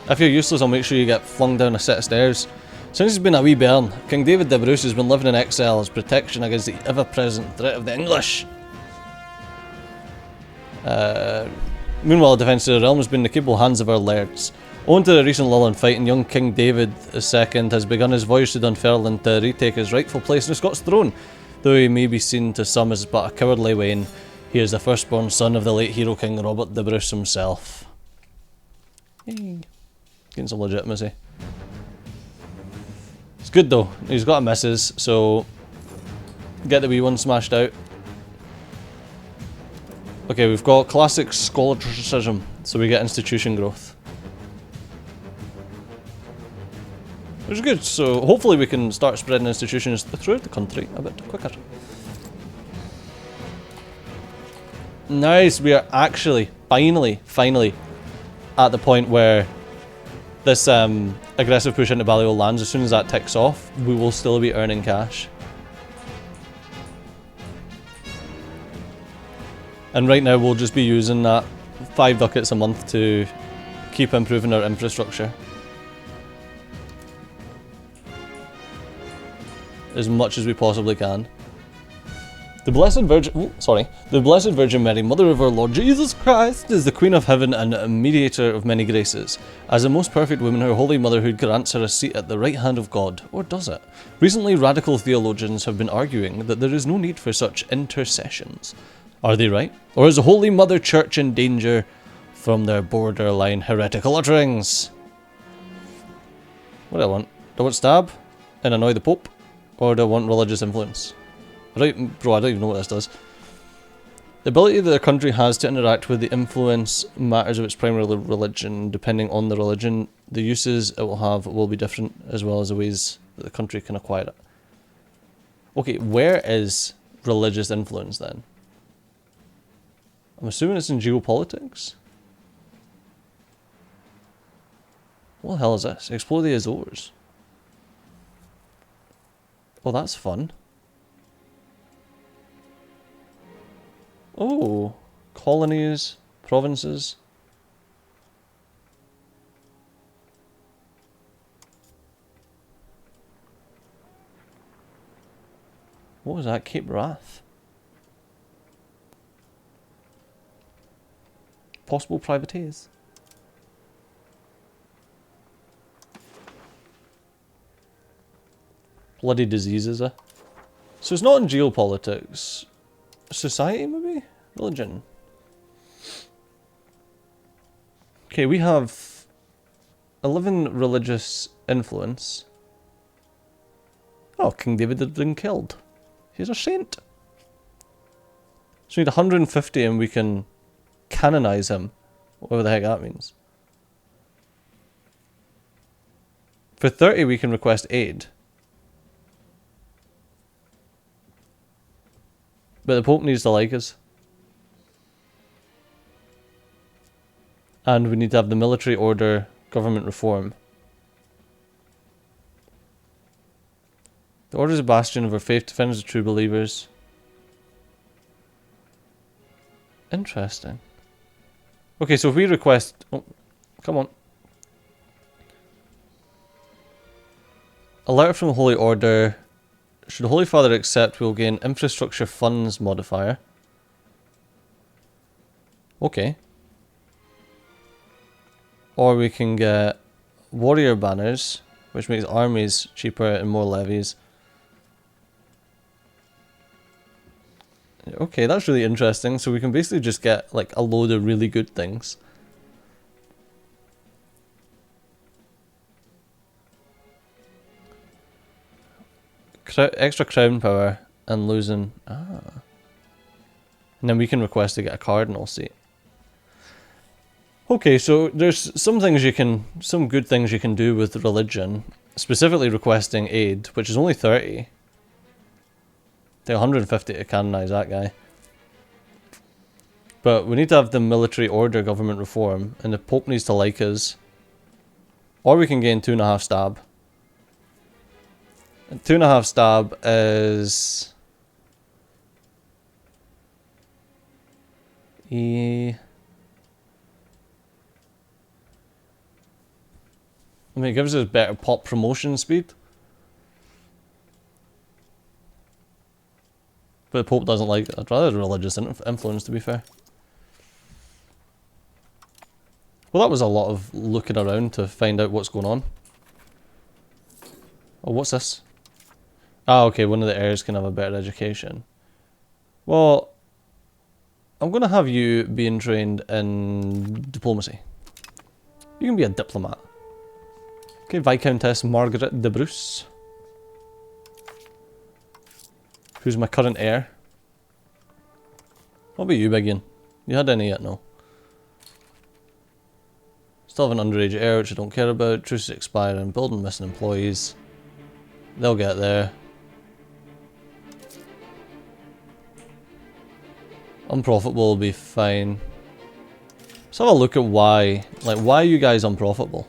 If you're useless, I'll make sure you get flung down a set of stairs. Since he's been a wee bairn, King David the Bruce has been living in exile as protection against the ever-present threat of the English. Meanwhile, the defence of the realm has been in the capable hands of our lairds. Owing to the recent lull in fighting, young King David II has begun his voyage to Dunfermline to retake his rightful place in the Scots throne. Though he may be seen to some as but a cowardly Wayne, he is the firstborn son of the late hero King Robert the Bruce himself. Yay. Getting some legitimacy. Let's Good though. He's got a missus, so get the wee one smashed out. Okay, we've got classic scholasticism, so we get institution growth. Which is good, so hopefully we can start spreading institutions throughout the country a bit quicker. Nice, we are actually, finally, at the point where this aggressive push into Balliol lands. As soon as that ticks off, we will still be earning cash. And right now we'll just be using that 5 ducats a month to keep improving our infrastructure. As much as we possibly can. The Blessed Virgin Mary, Mother of our Lord Jesus Christ, is the Queen of Heaven and mediator of many graces. As a most perfect woman, her holy motherhood grants her a seat at the right hand of God. Or does it? Recently, radical theologians have been arguing that there is no need for such intercessions. Are they right? Or is the Holy Mother Church in danger from their borderline heretical utterings? What do I want? Do I want stab and annoy the Pope? Or do I want religious influence? Bro, I don't even know what this does. The ability that a country has to interact with the influence matters of its primary religion. Depending on the religion, the uses it will have will be different, as well as the ways that the country can acquire it. Okay, where is religious influence then? I'm assuming it's in geopolitics? What the hell is this? Explore the Azores. Oh, that's fun. Oh, colonies, provinces. What was that? Cape Wrath? Possible privateers. Bloody diseases, eh? So it's not in geopolitics. Society, maybe? Religion. Okay, we have 11 religious influence. Oh, King David had been killed. He's a saint. So we need 150 and we can canonize him. Whatever the heck that means. For 30 we can request aid. But the Pope needs to like us. And we need to have the military order, government reform. The order is a bastion of our faith, defenders of true believers. Interesting. Okay, so if we request... Oh, come on. A letter from the Holy Order... Should the Holy Father accept, we will gain infrastructure funds modifier. Okay. Or we can get warrior banners, which makes armies cheaper and more levies. Okay, that's really interesting. So we can basically just get like a load of really good things. Extra crown power and losing... Ah. And then we can request to get a cardinal seat. Okay, so there's some things you can... Some good things you can do with religion. Specifically requesting aid, which is only 30. Take 150 to canonize that guy. But we need to have the military order government reform. And the Pope needs to like us. Or we can gain 2.5 stab. 2.5 stab is... I mean, it gives us better pop promotion speed. But the Pope doesn't like it. I'd rather religious influence, to be fair. Well, that was a lot of looking around to find out what's going on. Oh, what's this? Ah, okay, one of the heirs can have a better education. Well, I'm going to have you being trained in diplomacy. You can be a diplomat. Okay, Viscountess Margaret de Bruce. Who's my current heir? What about you, Biggin? You had any yet? No. Still have an underage heir, which I don't care about. Truce is expiring. Building missing employees. They'll get there. Unprofitable will be fine. Let's have a look at why. Like, why are you guys unprofitable?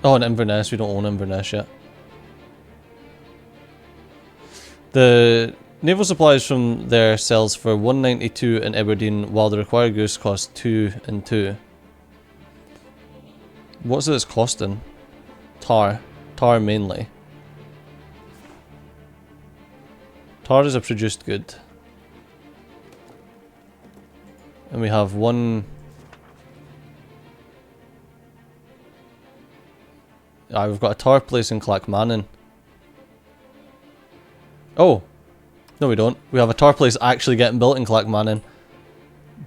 Oh, and Inverness. We don't own Inverness yet. The naval supplies from there sells for 192 in Aberdeen, while the required goods cost 2 and 2. What's this costing? Tar. Tar mainly. Tar is a produced good. And we have one... we've got a tar place in Clackmannan. Oh! No we don't. We have a tar place actually getting built in Clackmannan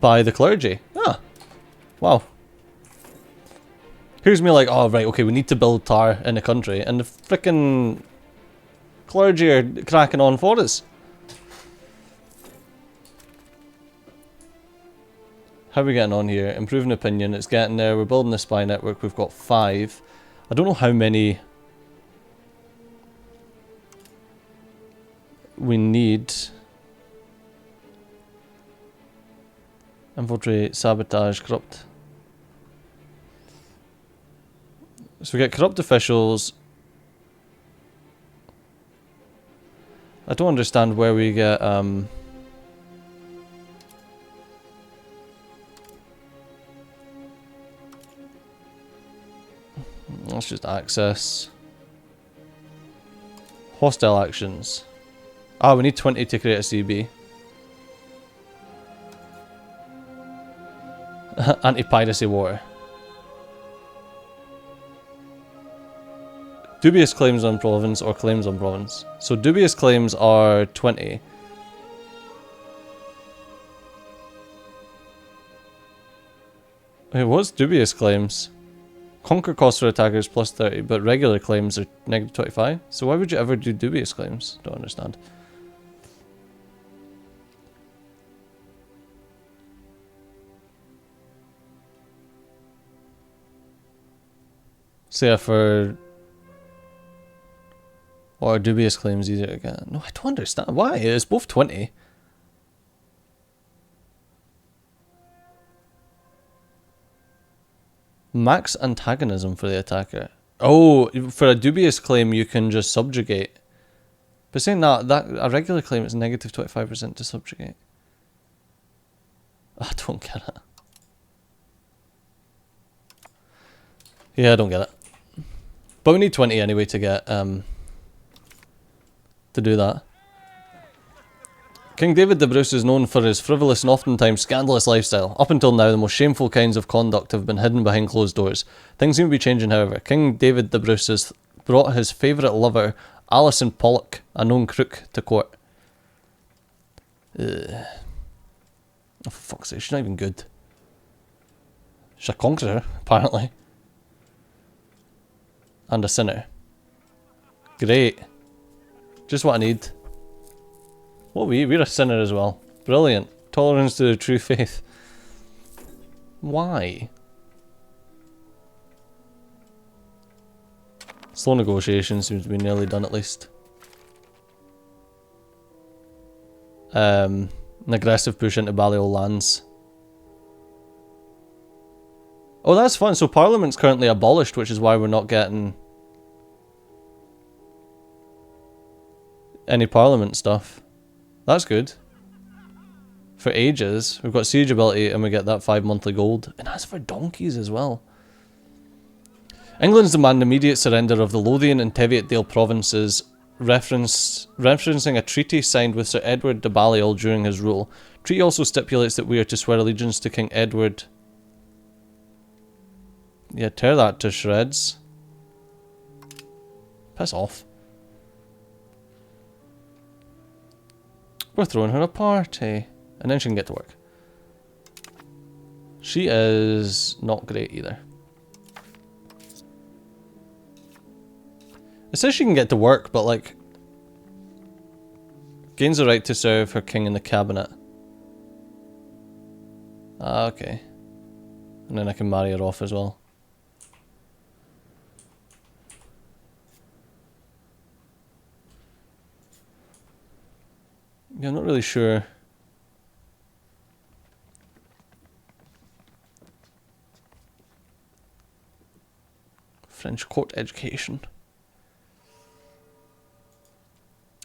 by the clergy. Ah! Wow. Here's me like, oh right, okay, we need to build tar in the country, and the frickin' clergy are cracking on for us. How are we getting on here? Improving opinion, it's getting there. We're building the spy network, we've got 5. I don't know how many we need. Infiltrate, sabotage, corrupt. So we get corrupt officials. I don't understand where we get let's just access. Hostile actions. Ah, we need 20 to create a CB. Anti-piracy war. Dubious claims on province or claims on province. So dubious claims are 20. Wait, what's dubious claims? Conquer cost for attackers plus 30, but regular claims are negative 25. So why would you ever do dubious claims? Don't understand. So yeah, for... Or dubious claims easier to get. No, I don't understand. Why? It's both 20. Max antagonism for the attacker. Oh, for a dubious claim you can just subjugate. But saying that a regular claim is negative 25% to subjugate. I don't get it. Yeah, I don't get it. But we need 20 anyway to get to do that. King David the Bruce is known for his frivolous and oftentimes scandalous lifestyle. Up until now, the most shameful kinds of conduct have been hidden behind closed doors. Things seem to be changing, however. King David the Bruce has brought his favourite lover, Alison Pollock, a known crook, to court. Oh, for fuck's sake, she's not even good. She's a conqueror, apparently. And a sinner. Great. Just what I need. What we're a sinner as well. Brilliant. Tolerance to the true faith. Why? Slow negotiation seems to be nearly done at least. An aggressive push into Balliol lands. Oh, that's fun. So Parliament's currently abolished, which is why we're not getting any Parliament stuff. That's good. For ages, we've got siege ability and we get that 5 monthly gold. And that's for donkeys as well. England's demand immediate surrender of the Lothian and Teviotdale provinces, referencing a treaty signed with Sir Edward de Balliol during his rule. Treaty also stipulates that we are to swear allegiance to King Edward. Yeah, tear that to shreds. Piss off. We're throwing her a party. And then she can get to work. She is not great either. It says she can get to work, but like... Gains the right to serve her king in the cabinet. Ah, okay. And then I can marry her off as well. Yeah, I'm not really sure. French court education.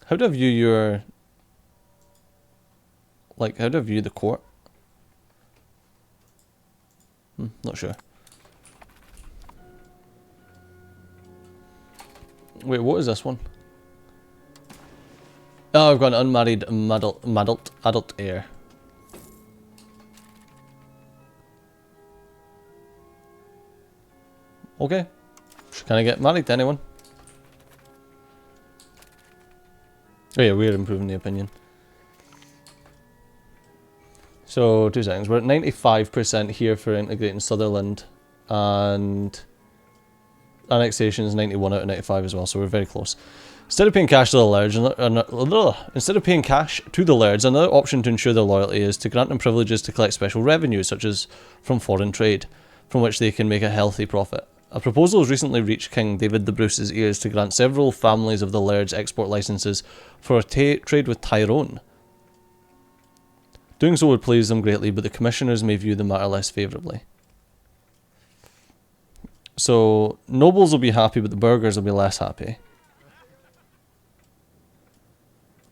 How do I view your... Like, how do I view the court? Not sure. Wait, what is this one? Oh, I've got an unmarried adult heir. Okay. Can I get married to anyone? Oh yeah, we're improving the opinion. So, 2 seconds. We're at 95% here for integrating Sutherland. And annexation is 91 out of 95 as well, so we're very close. Instead of paying cash to the lairds, another option to ensure their loyalty is to grant them privileges to collect special revenues, such as from foreign trade, from which they can make a healthy profit. A proposal has recently reached King David the Bruce's ears to grant several families of the lairds export licenses for a trade with Tyrone. Doing so would please them greatly, but the commissioners may view the matter less favourably. So, nobles will be happy, but the burghers will be less happy.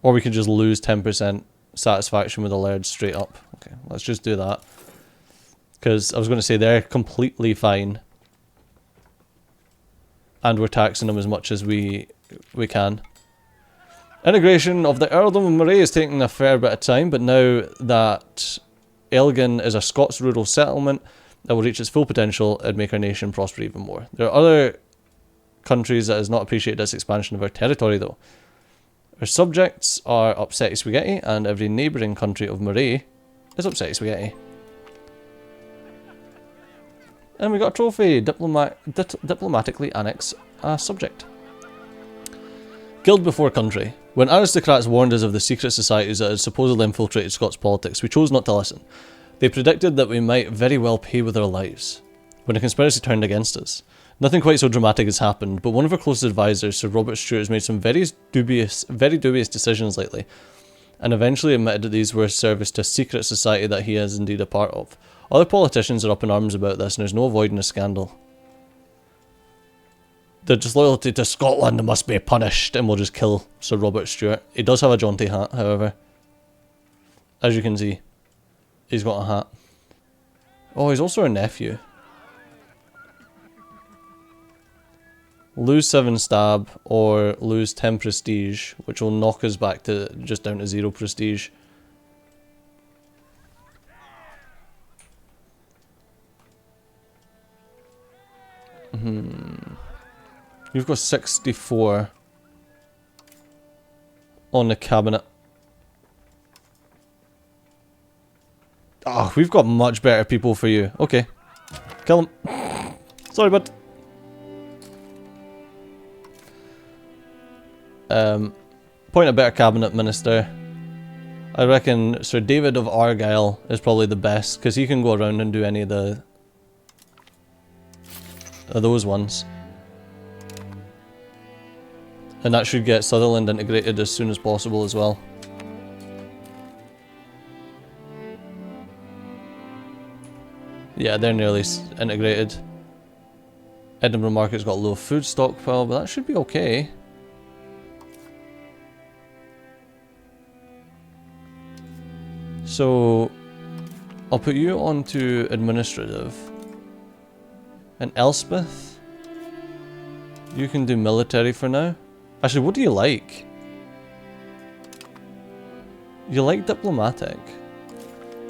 Or we could just lose 10% satisfaction with the lairds straight up. Okay, let's just do that. Because I was going to say they're completely fine. And we're taxing them as much as we can. Integration of the Earldom of Moray is taking a fair bit of time, but now that Elgin is a Scots rural settlement that will reach its full potential, it'd make our nation prosper even more. There are other countries that has not appreciated this expansion of our territory though. Our subjects are upsetty spaghetti, and every neighbouring country of Moray is upsetty spaghetti. And we got a trophy, diplomatically annex a subject. Guild before country. When aristocrats warned us of the secret societies that had supposedly infiltrated Scots politics, we chose not to listen. They predicted that we might very well pay with our lives, when a conspiracy turned against us. Nothing quite so dramatic has happened, but one of our closest advisors, Sir Robert Stewart, has made some very dubious decisions lately, and eventually admitted that these were service to a secret society that he is indeed a part of. Other politicians are up in arms about this, and there's no avoiding a scandal. Their disloyalty to Scotland must be punished, and we'll just kill Sir Robert Stewart. He does have a jaunty hat, however. As you can see, he's got a hat. Oh, he's also a nephew. Lose 7 stab, or lose 10 prestige, which will knock us back to just down to 0 prestige. You've got 64 on the cabinet. Oh, we've got much better people for you. Okay. Kill him. Sorry, bud. Point a better cabinet minister. I reckon Sir David of Argyle is probably the best, because he can go around and do any of those ones. And that should get Sutherland integrated as soon as possible as well. Yeah, they're nearly integrated. Edinburgh Market's got a low food stockpile, but that should be okay. So, I'll put you onto administrative. And Elspeth, you can do military for now. Actually, what do you like? You like diplomatic.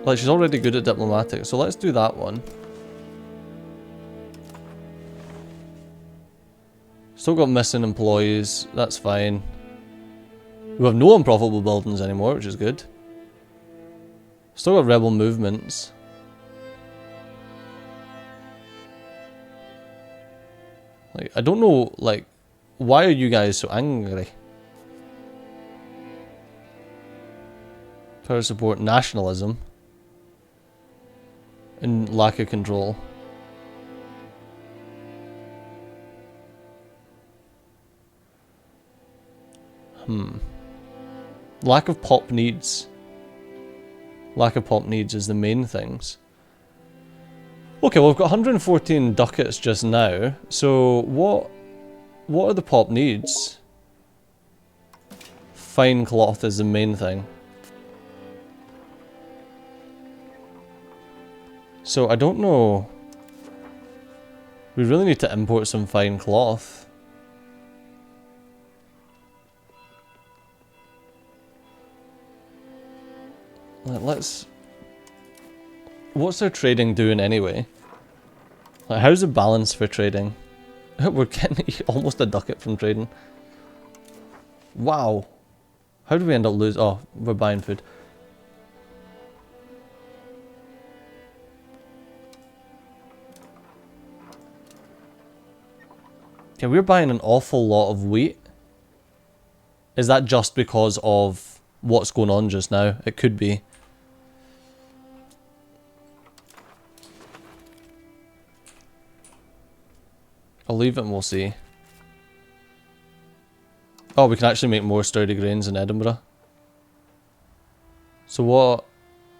Like, she's already good at diplomatic, so let's do that one. Still got missing employees, that's fine. We have no unprofitable buildings anymore, which is good. Still got rebel movements. Like, I don't know, like, Why are you guys so angry? Power support, nationalism, and lack of control. Lack of pop needs. Lack of pop needs is the main things. Okay, well, we've got 114 ducats just now. So what are the pop needs? Fine cloth is the main thing. So I don't know. We really need to import some fine cloth. Let's... What's their trading doing anyway? Like, how's the balance for trading? We're getting almost a ducat from trading. Wow. How did we end up losing? Oh, we're buying food. Okay, we're buying an awful lot of wheat. Is that just because of what's going on just now? It could be. I'll leave it and we'll see. Oh, we can actually make more sturdy grains in Edinburgh. So what?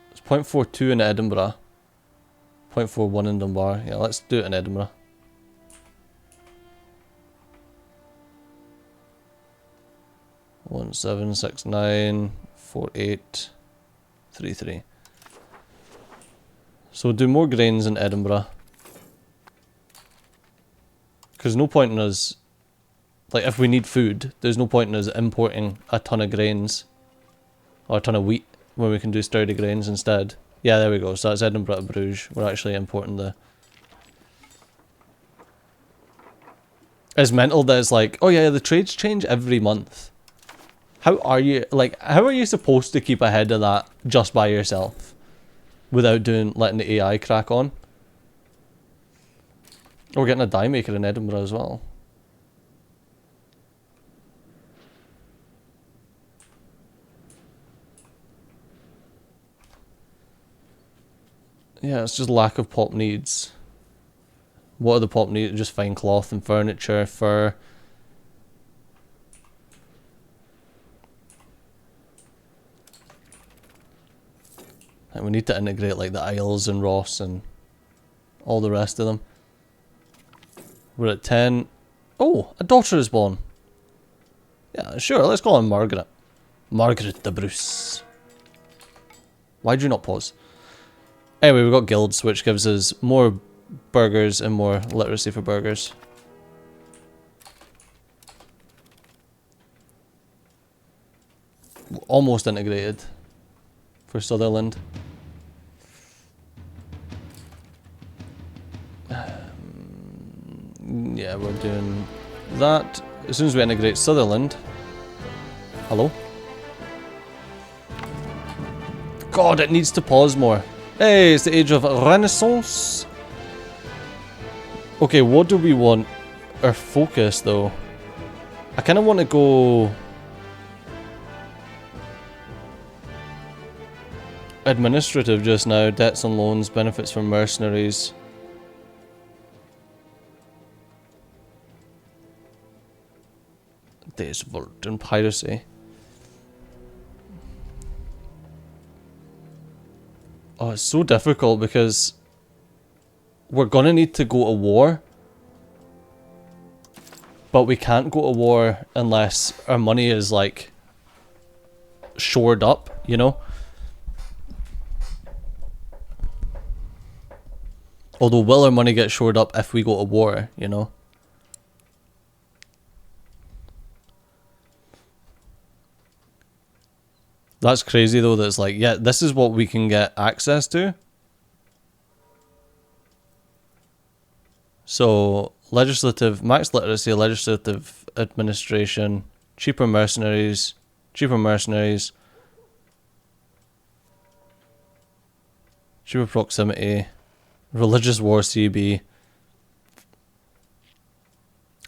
It's 0.42 in Edinburgh. 0.41 in Dunbar. Yeah, let's do it in Edinburgh. One 769 48 33. So we'll do more grains in Edinburgh. Because no point in us, like if we need food, there's no point in us importing a ton of grains or a ton of wheat when we can do sturdy grains instead. Yeah, there we go. So that's Edinburgh to Bruges. We're actually importing the... It's mental that it's like, oh yeah, the trades change every month. How are you, like, how are you supposed to keep ahead of that just by yourself? Without letting the AI crack on? We're getting a dye maker in Edinburgh as well. Yeah, it's just lack of pop needs. What are the pop needs? Just fine cloth and furniture, fur. And we need to integrate like the Isles and Ross and all the rest of them. We're at 10. Oh, a daughter is born. Yeah, sure, let's call her Margaret. Margaret de Bruce. Why do you not pause? Anyway, we've got guilds, which gives us more burgers and more literacy for burgers. Almost integrated for Sutherland. Yeah, we're doing that. As soon as we integrate Sutherland. Hello? God, it needs to pause more. Hey, it's the age of Renaissance. Okay, what do we want? Our focus, though. I kind of want to go... administrative just now. Debts and loans, benefits from mercenaries. Days worked in piracy. Oh, it's so difficult because we're gonna need to go to war, but we can't go to war unless our money is like shored up, you know? Although will our money get shored up if we go to war, you know? That's crazy though, that it's like, yeah, this is what we can get access to. So, legislative, max literacy, legislative administration, cheaper mercenaries, cheaper proximity, religious war CB.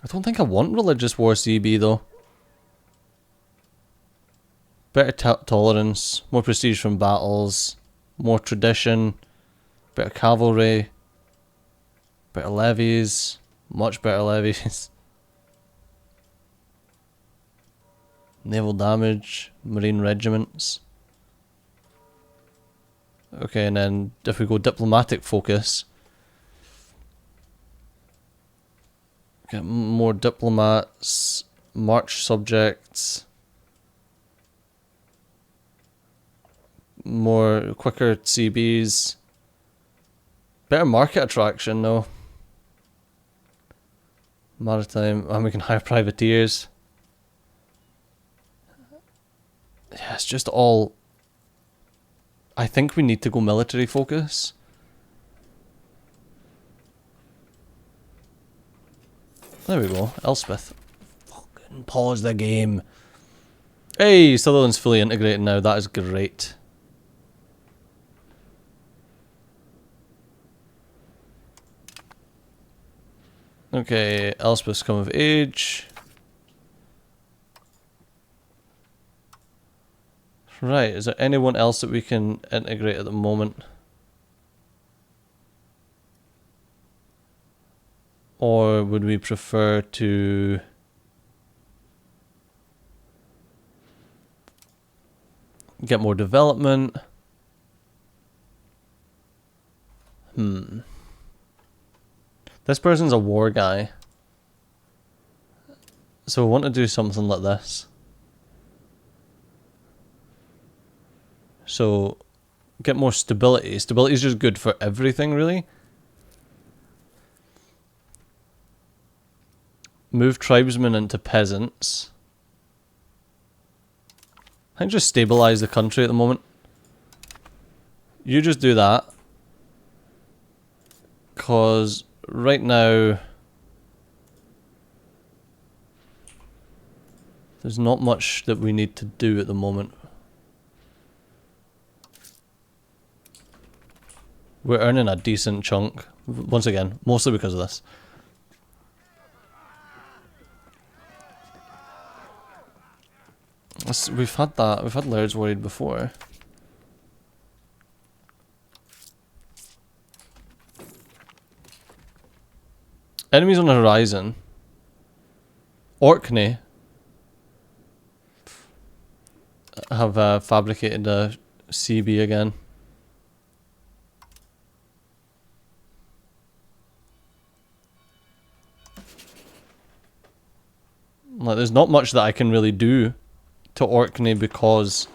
I don't think I want religious war CB though. Better tolerance, more prestige from battles, more tradition, better cavalry, better levies, much better levies. Naval damage, marine regiments. Okay, and then if we go diplomatic focus, get more diplomats, march subjects, more quicker CBs, better market attraction though. Maritime, and we can hire privateers. Yeah, it's just all... I think we need to go military focus. There we go, Elspeth. Fucking pause the game. Hey, Sutherland's fully integrated now, that is great. Okay, Elspeth's come of age. Right, is there anyone else that we can integrate at the moment? Or would we prefer to... get more development? This person's a war guy. So we want to do something like this. So, get more stability. Stability is just good for everything, really. Move tribesmen into peasants. I think just stabilize the country at the moment. You just do that. Because right now, there's not much that we need to do at the moment. We're earning a decent chunk. Once again, mostly because of this. We've had that. We've had Laird's worried before. Enemies on the horizon. Orkney have fabricated a CB again. Like, there's not much that I can really do to Orkney because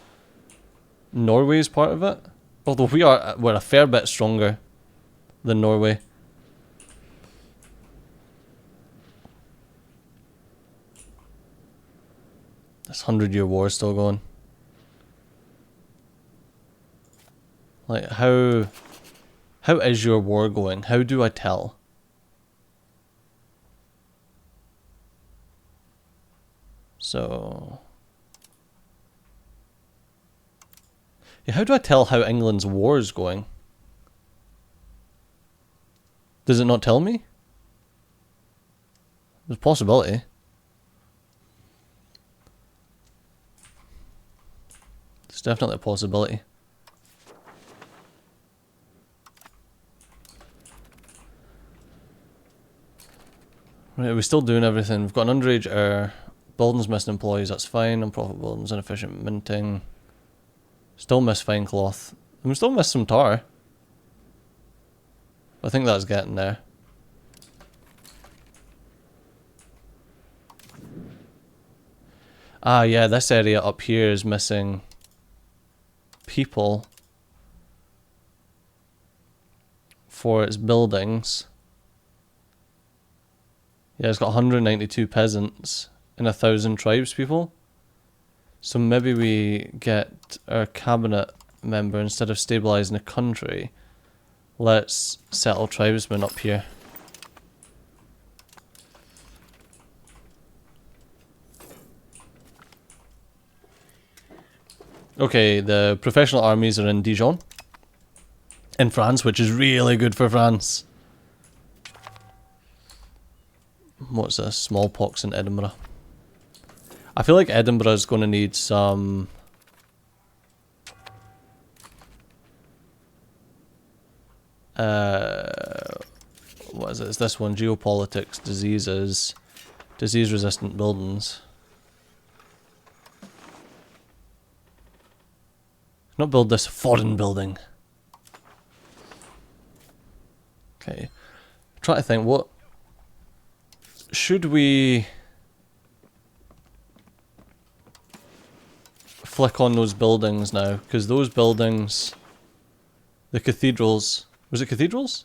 Norway is part of it. Although we're a fair bit stronger than Norway. This 100-year war is still going. Like, how is your war going? How do I tell? So... yeah, how do I tell how England's war is going? Does it not tell me? There's a possibility. There's definitely a possibility. Right, are we still doing everything? We've got an underage heir. Buildings missing employees, that's fine. Unprofitable buildings, inefficient minting. Still miss fine cloth. And we still miss some tar. I think that's getting there. Ah, yeah, this area up here is missing people for its buildings. Yeah, it's got 192 peasants and 1,000 tribespeople. So maybe we get our cabinet member, instead of stabilising a country, let's settle tribesmen up here. Okay, the professional armies are in Dijon. In France, which is really good for France. What's this? Smallpox in Edinburgh. I feel like Edinburgh is going to need some... what is it? It's this one. Geopolitics, diseases, disease-resistant buildings. Not build this foreign building. Okay. Try to think, what... Should we... flick on those buildings now? Because those buildings... The cathedrals... Was it cathedrals?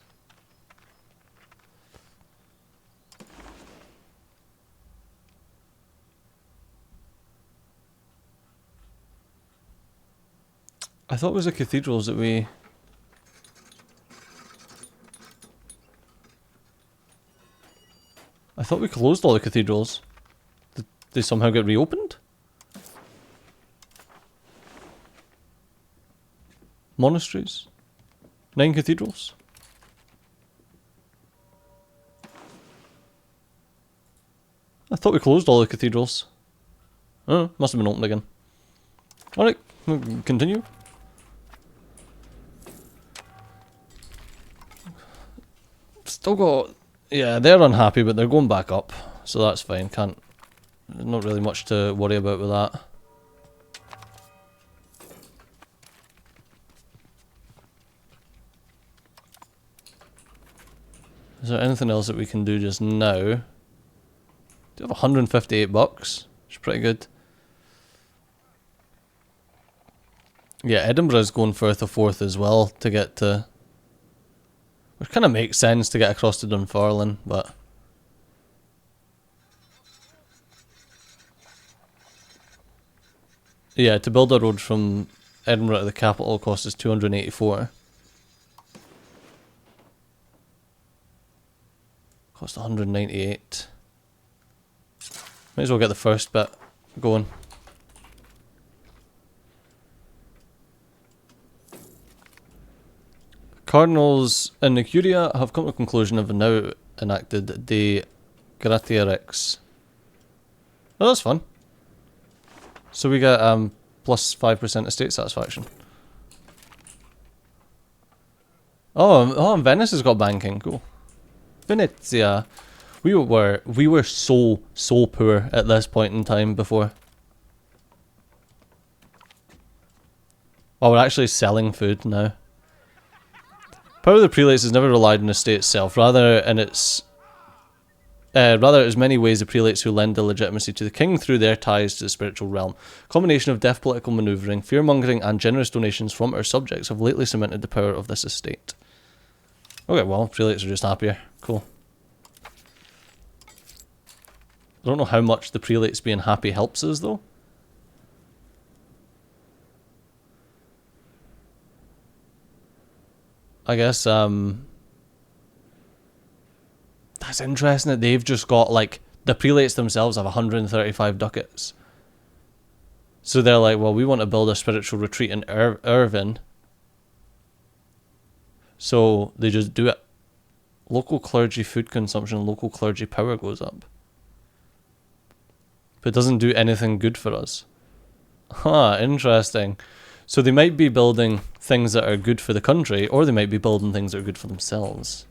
I thought it was the cathedrals that we... I thought we closed all the cathedrals. Did they somehow get reopened? Monasteries? 9 cathedrals? I thought we closed all the cathedrals. Oh, must have been opened again. Alright, we'll continue. Still got... Yeah, they're unhappy, but they're going back up. So that's fine, can't... There's not really much to worry about with that. Is there anything else that we can do just now? Do you have 158 bucks? Which is pretty good. Yeah, Edinburgh's going for the 4th as well to get to... Which kind of makes sense to get across to Dunfermline, but... Yeah, to build a road from Edinburgh to the capital cost us 284. Cost 198. Might as well get the first bit going. Cardinals in the Curia have come to the conclusion of now enacted De Gratiarex. Oh, that's fun. So we get plus 5% estate satisfaction. Oh, and Venice has got banking. Cool. Venezia. We were so poor at this point in time before. Oh, we're actually selling food now. Power of the prelates has never relied on the state itself, rather as many ways the prelates who lend the legitimacy to the king through their ties to the spiritual realm. A combination of deft political manoeuvring, fear-mongering, and generous donations from our subjects have lately cemented the power of this estate. Okay, well, prelates are just happier. Cool. I don't know how much the prelates being happy helps us, though. I guess, that's interesting that they've just got, like, the prelates themselves have 135 ducats. So they're like, well, we want to build a spiritual retreat in Irvine. So they just do it. Local clergy food consumption, local clergy power goes up. But it doesn't do anything good for us. Huh, interesting. So they might be building things that are good for the country, or they might be building things that are good for themselves.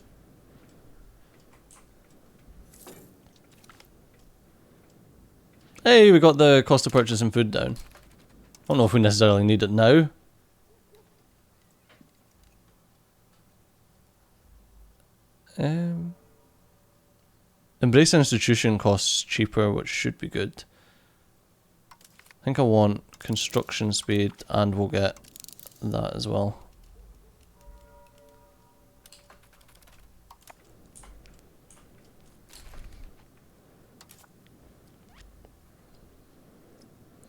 Hey, we got the cost of purchasing food down. I don't know if we necessarily need it now. Embrace institution costs cheaper, which should be good. I think I want construction speed, and we'll get that as well.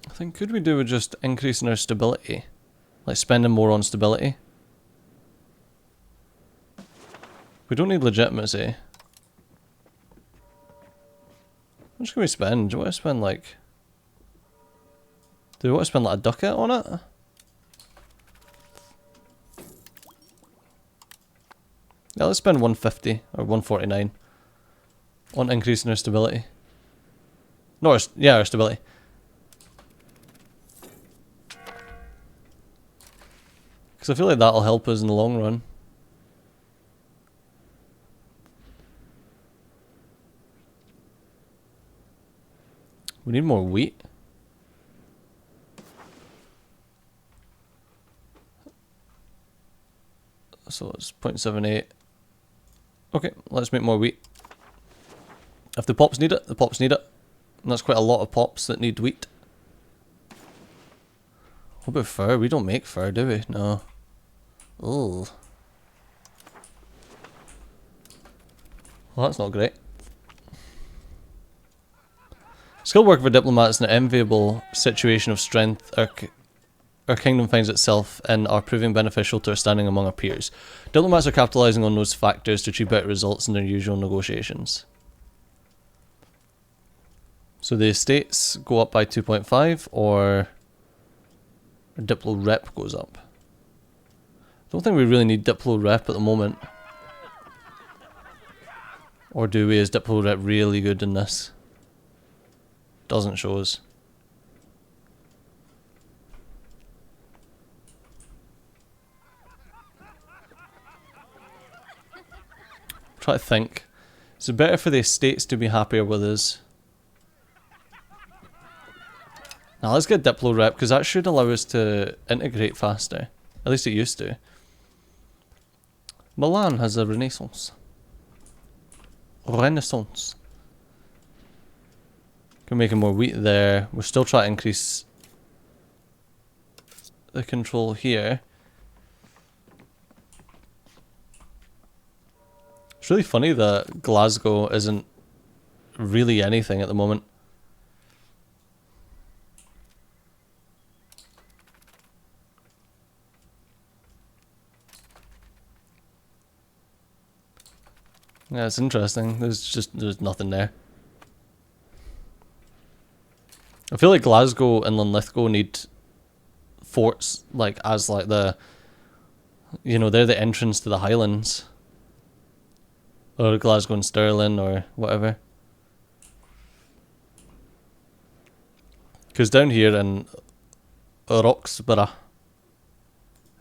I think, could we do with just increasing our stability? Like spending more on stability? We don't need legitimacy. How much can we spend? Do you want to spend like... Do we want to spend like a ducat on it? Yeah, let's spend 150 or 149. On increasing our stability. No, yeah, our stability. Because I feel like that'll help us in the long run. We need more wheat. So it's 0.78. Okay, let's make more wheat. If the pops need it, the pops need it. And that's quite a lot of pops that need wheat. What about fur? We don't make fur, do we? No. Ugh. Well, that's not great. Skilled work of a diplomat is an enviable situation of strength our kingdom finds itself in are proving beneficial to our standing among our peers. Diplomats are capitalising on those factors to achieve better results in their usual negotiations. So the estates go up by 2.5 or Diplo rep goes up. I don't think we really need Diplo rep at the moment. Or do we? Is Diplo rep really good in this? Doesn't show us. Try to think. Is it better for the estates to be happier with us? Now let's get Diplo rep because that should allow us to integrate faster. At least it used to. Milan has a renaissance. Renaissance. Can make more wheat there. We're still trying to increase the control here. It's really funny that Glasgow isn't really anything at the moment. Yeah, it's interesting. There's nothing there. I feel like Glasgow and Linlithgow need forts like as like the, you know, they're the entrance to the Highlands. Or Glasgow and Stirling or whatever. Because down here in Roxburgh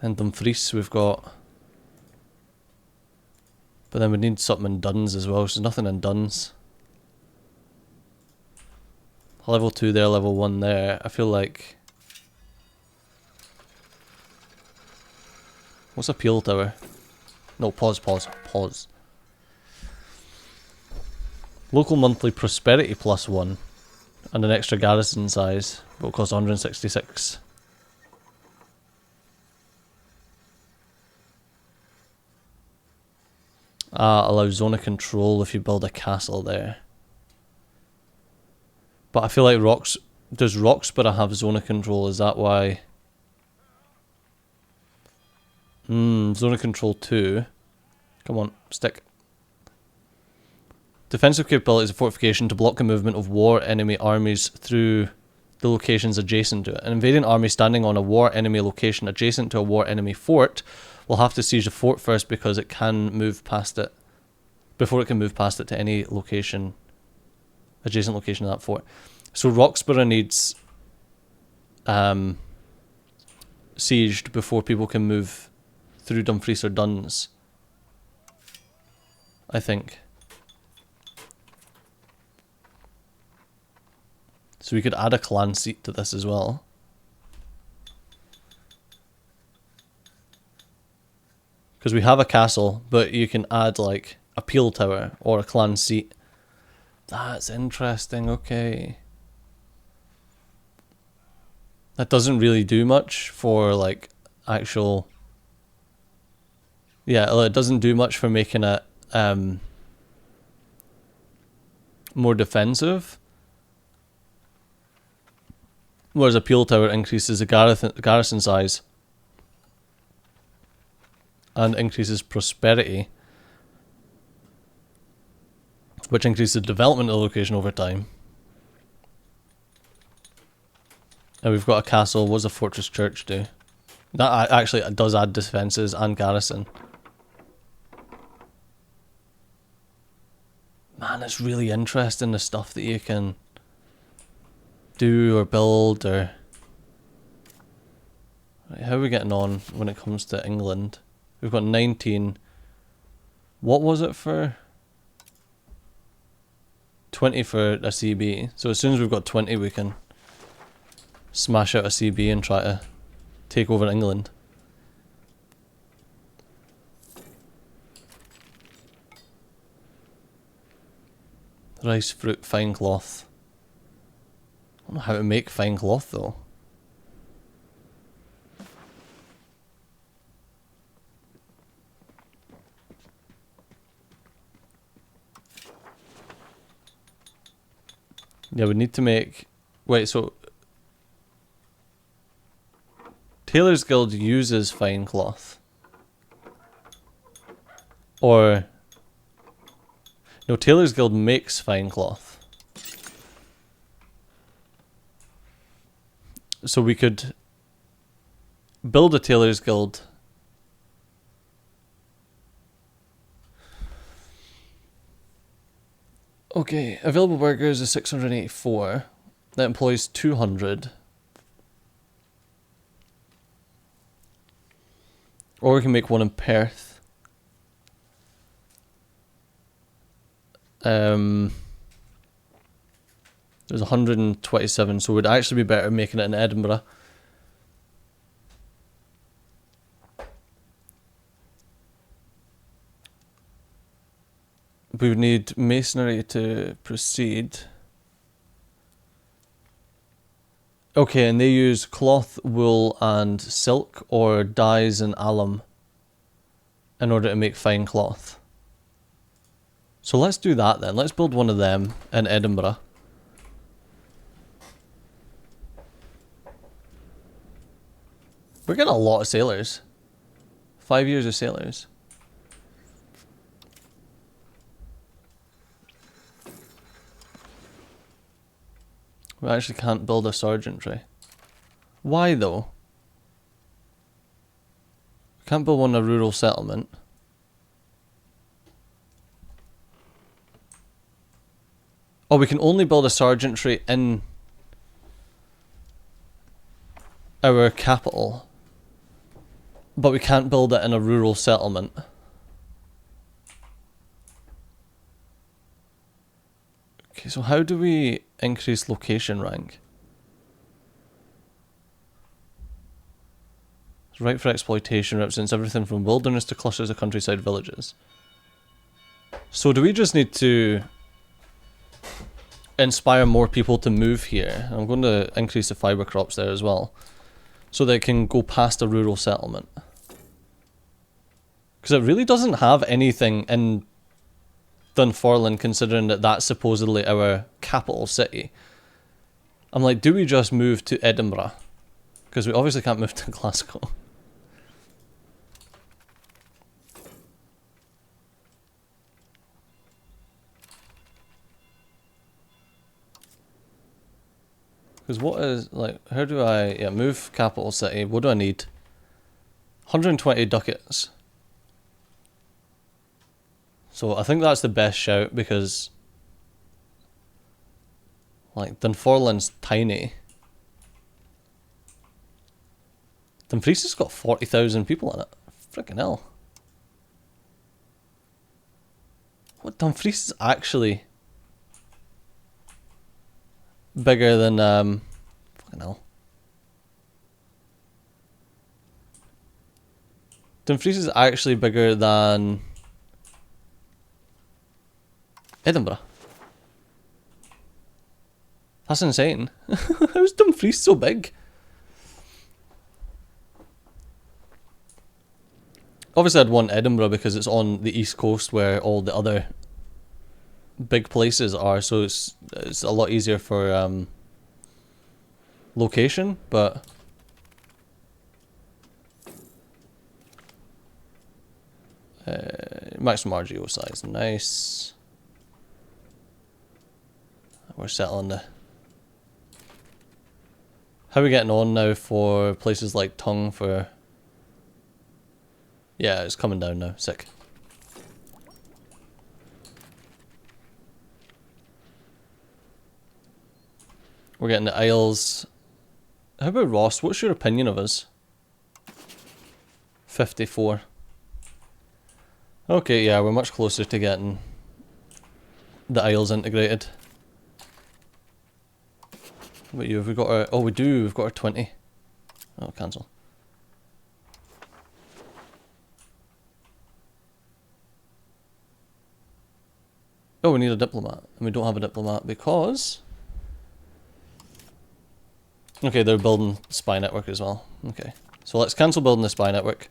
and Dumfries we've got, but then we need something in Duns as well, so there's nothing in Duns. Level 2 there, level 1 there. I feel like... What's a peel tower? No, pause. Local monthly prosperity +1 and an extra garrison size will cost 166. Allows zone of control if you build a castle there. But I feel like does Roxburgh have zone of control? Is that why? Zone of control 2. Come on, stick. Defensive capability is a fortification to block the movement of war enemy armies through the locations adjacent to it. An invading army standing on a war enemy location adjacent to a war enemy fort will have to siege the fort first because it can move past it. Before it can move past it to any location, adjacent location of that fort. So Roxburgh needs sieged before people can move through Dumfries or Duns, I think. So we could add a clan seat to this as well. Because we have a castle, but you can add like a peel tower or a clan seat. That's interesting, okay. That doesn't really do much for like actual... Yeah, it doesn't do much for making it more defensive. Whereas a peel tower increases the garrison size and increases prosperity, which increases the development of the location over time. And we've got a castle. What does a fortress church do? That actually does add defences and garrison. Man, it's really interesting, the stuff that you can do or build. Or right, how are we getting on when it comes to England? We've got 19. What was it for? 20 for a CB. So as soon as we've got 20, we can smash out a CB and try to take over England. Rice, fruit, fine cloth. I don't know how to make fine cloth though. Yeah, we need to make... Wait, so... Tailor's Guild uses fine cloth. Or... No, Tailor's Guild makes fine cloth. So we could build a Tailor's Guild. Okay, available workers is 684. That employs 200. Or we can make one in Perth. There's 127, so it would actually be better making it in Edinburgh. We would need masonry to proceed. Okay, and they use cloth, wool, and silk, or dyes and alum in order to make fine cloth. So let's do that then. Let's build one of them in Edinburgh. We're getting a lot of sailors. 5 years of sailors. We actually can't build a sergeantry. Why though? We can't build one in a rural settlement. Oh, we can only build a sergeantry in our capital. But we can't build it in a rural settlement. Okay, so how do we increase location rank? Right for exploitation represents everything from wilderness to clusters of countryside villages. So do we just need to inspire more people to move here? I'm going to increase the fibre crops there as well, so they can go past a rural settlement. Because it really doesn't have anything in Dunfermline, considering that that's supposedly our capital city. I'm like, do we just move to Edinburgh? Because we obviously can't move to Glasgow. Because what is, like, how do I, yeah, move capital city, what do I need? 120 ducats. So I think that's the best shout, because like Dunfermline's tiny. Dumfries has got 40,000 people in it. Freaking hell. What, Dumfries is actually bigger than fucking hell. Dumfries is actually bigger than Edinburgh. That's insane. How is Dumfries so big? Obviously I'd want Edinburgh because it's on the east coast where all the other big places are, so it's a lot easier for location, but maximum RGO size, nice. We're settling the... How are we getting on now for places like Tongue for... Yeah, it's coming down now, sick. We're getting the Isles. How about Ross? What's your opinion of us? 54. Okay, yeah, we're much closer to getting the Isles integrated. What about you? Have we got our... Oh, we do. We've got our 20. Oh, cancel. Oh, we need a diplomat. And we don't have a diplomat because... Okay, they're building spy network as well. Okay. So let's cancel building the spy network.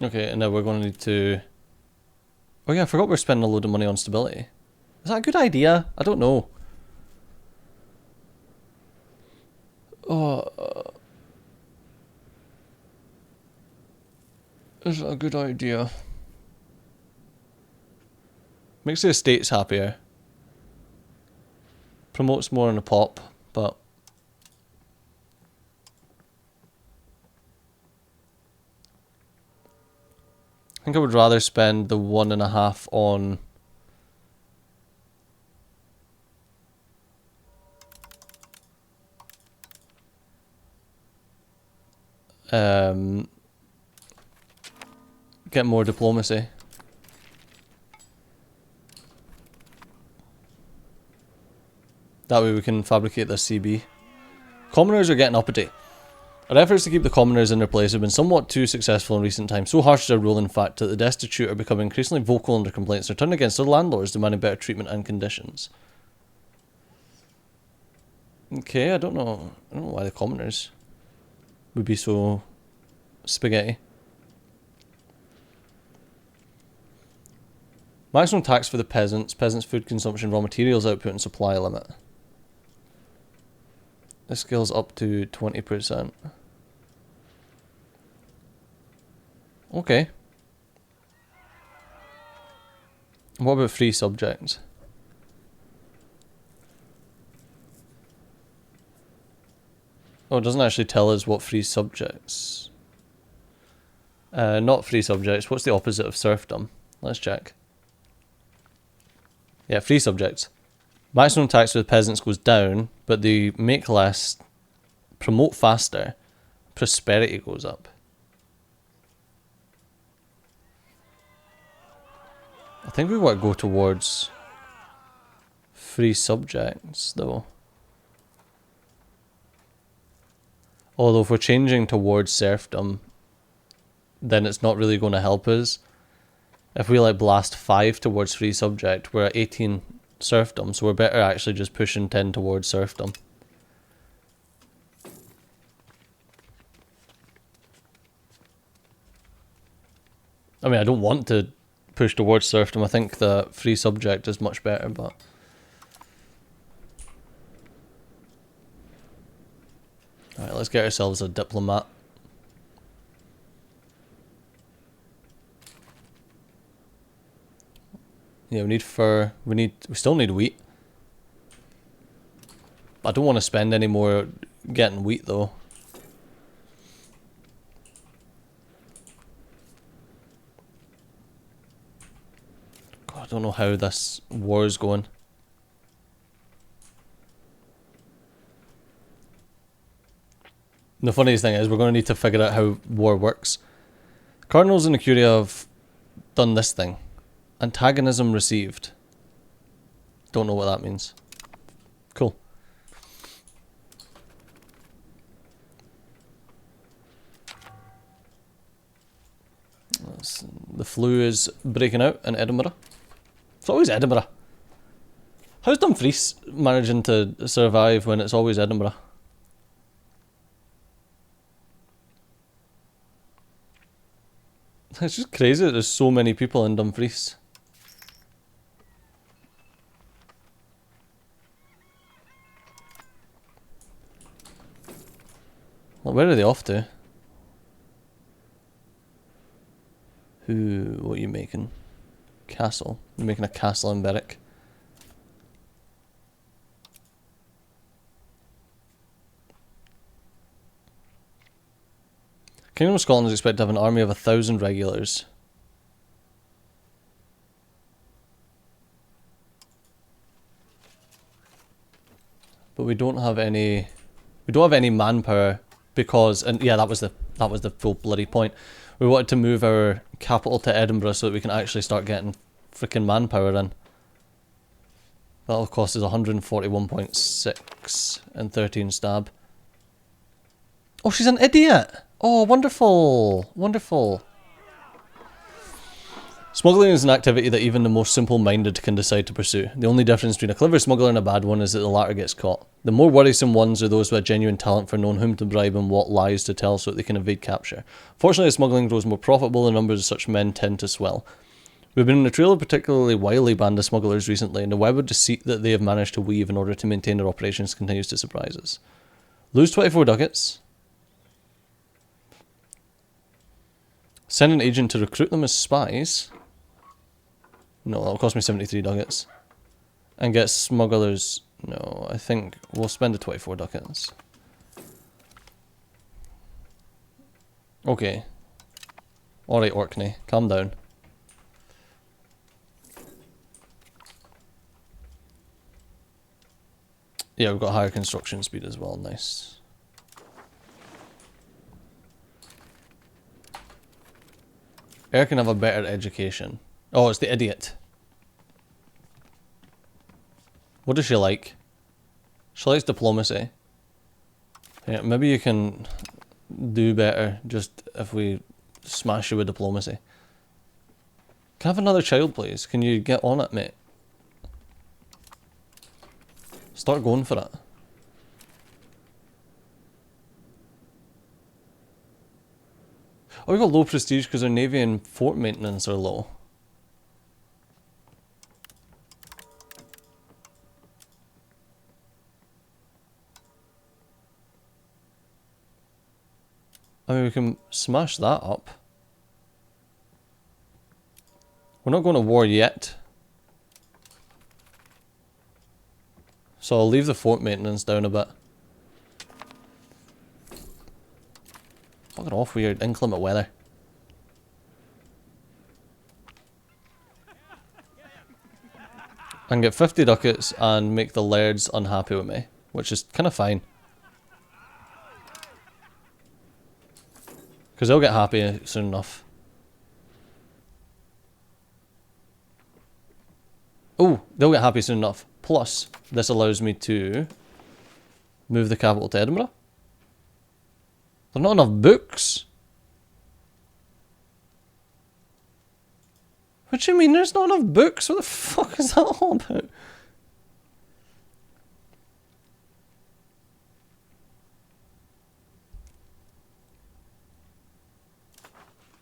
Okay, and now we're going to need to... Oh yeah, I forgot we're spending a load of money on stability. Is that a good idea? I don't know. Oh... Is it a good idea? Makes the estates happier. Promotes more on the pop, but... I think I would rather spend the 1.5 on... get more diplomacy. That way we can fabricate this CB. Commoners are getting uppity. Our efforts to keep the commoners in their place have been somewhat too successful in recent times. So harsh is our rule, in fact, that the destitute are becoming increasingly vocal in their complaints. They're turning against their landlords, demanding better treatment and conditions. Okay, I don't know why the commoners would be so spaghetti. Maximum tax for the peasants, food consumption, raw materials output and supply limit. This scales up to 20%. Okay. What about free subjects? Oh, it doesn't actually tell us what free subjects. Not free subjects. What's the opposite of serfdom? Let's check. Yeah, free subjects. Maximum tax for the peasants goes down, but they make less, promote faster, prosperity goes up. I think we want to go towards free subjects, though. Although if we're changing towards serfdom, then it's not really going to help us. If we like blast 5 towards free subject, we're at 18 serfdom, so we're better actually just pushing 10 towards serfdom. I mean, I don't want to push towards serfdom. I think the free subject is much better, but... Alright, let's get ourselves a diplomat. Yeah, we need fur. We still need wheat. I don't want to spend any more getting wheat though. God, I don't know how this war is going. The funniest thing is we're going to need to figure out how war works. Cardinals and the Curia have done this thing. Antagonism received. Don't know what that means. Cool. The flu is breaking out in Edinburgh. It's always Edinburgh. How's Dumfries managing to survive when it's always Edinburgh? It's just crazy that there's so many people in Dumfries. Well, where are they off to? What are you making? Castle. You're making a castle in Berwick. Kingdom of Scotland is expected to have an army of 1,000 regulars. but we don't have any. We don't have any manpower because, and yeah, that was the full bloody point. We wanted to move our capital to Edinburgh so that we can actually start getting freaking manpower in. That'll cost us 141.6 and 13 stab. Oh, she's an idiot! Oh, wonderful! Wonderful. Smuggling is an activity that even the most simple-minded can decide to pursue. The only difference between a clever smuggler and a bad one is that the latter gets caught. The more worrisome ones are those with a genuine talent for knowing whom to bribe and what lies to tell so that they can evade capture. Fortunately, as smuggling grows more profitable, the numbers of such men tend to swell. We've been in a trail of a particularly wily band of smugglers recently, and the web of deceit that they have managed to weave in order to maintain their operations continues to surprise us. Lose 24 ducats. Send an agent to recruit them as spies. No, that'll cost me 73 ducats. And get smugglers. No, I think we'll spend the 24 ducats. Okay. Alright, Orkney, calm down. Yeah, we've got higher construction speed as well, nice. Air can have a better education. Oh, it's the idiot. What does she like? She likes diplomacy. Yeah, maybe you can do better just if we smash you with diplomacy. Can I have another child, please? Can you get on it, mate? Start going for it. Oh, we got low prestige because our navy and fort maintenance are low. I mean, we can smash that up. We're not going to war yet. So I'll leave the fort maintenance down a bit. Fucking off, weird inclement weather. I can get 50 ducats and make the lairds unhappy with me, which is kind of fine. Because they'll get happy soon enough. Oh, they'll get happy soon enough. Plus, this allows me to move the capital to Edinburgh. There are not enough books. What do you mean there's not enough books? What the fuck is that all about?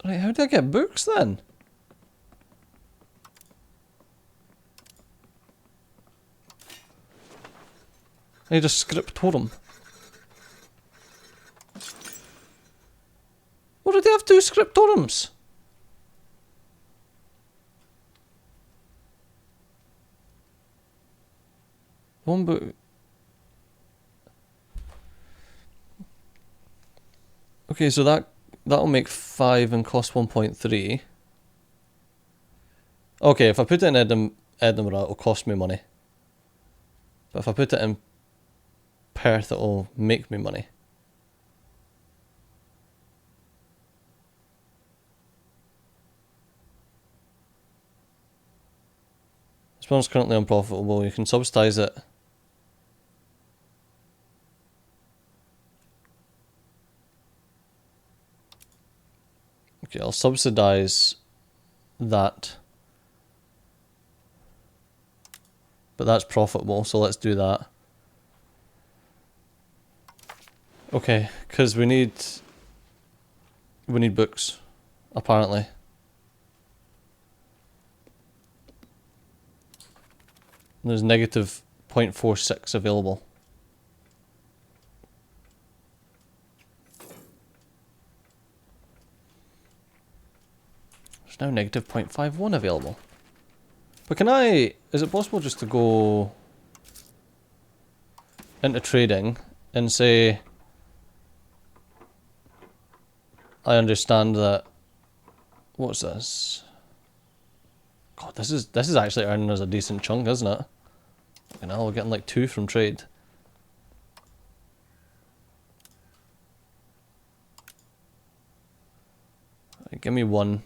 Right, how do I get books then? I need a scriptorum. What do they have 2 scriptorums? One book. Okay, so that'll make 5 and cost 1.3. Okay, if I put it in Edinburgh, it'll cost me money. But if I put it in Perth, it'll make me money. This one's currently unprofitable. You can subsidize it. Okay, I'll subsidize that. But that's profitable, so let's do that. Okay, because we need books, apparently. There's negative 0.46 available. There's now negative 0.51 available. But can I, is it possible just to go into trading and say, I understand that, what's this? God, this is actually earning us a decent chunk, isn't it? You know, we're getting like 2 from trade. Right, give me one.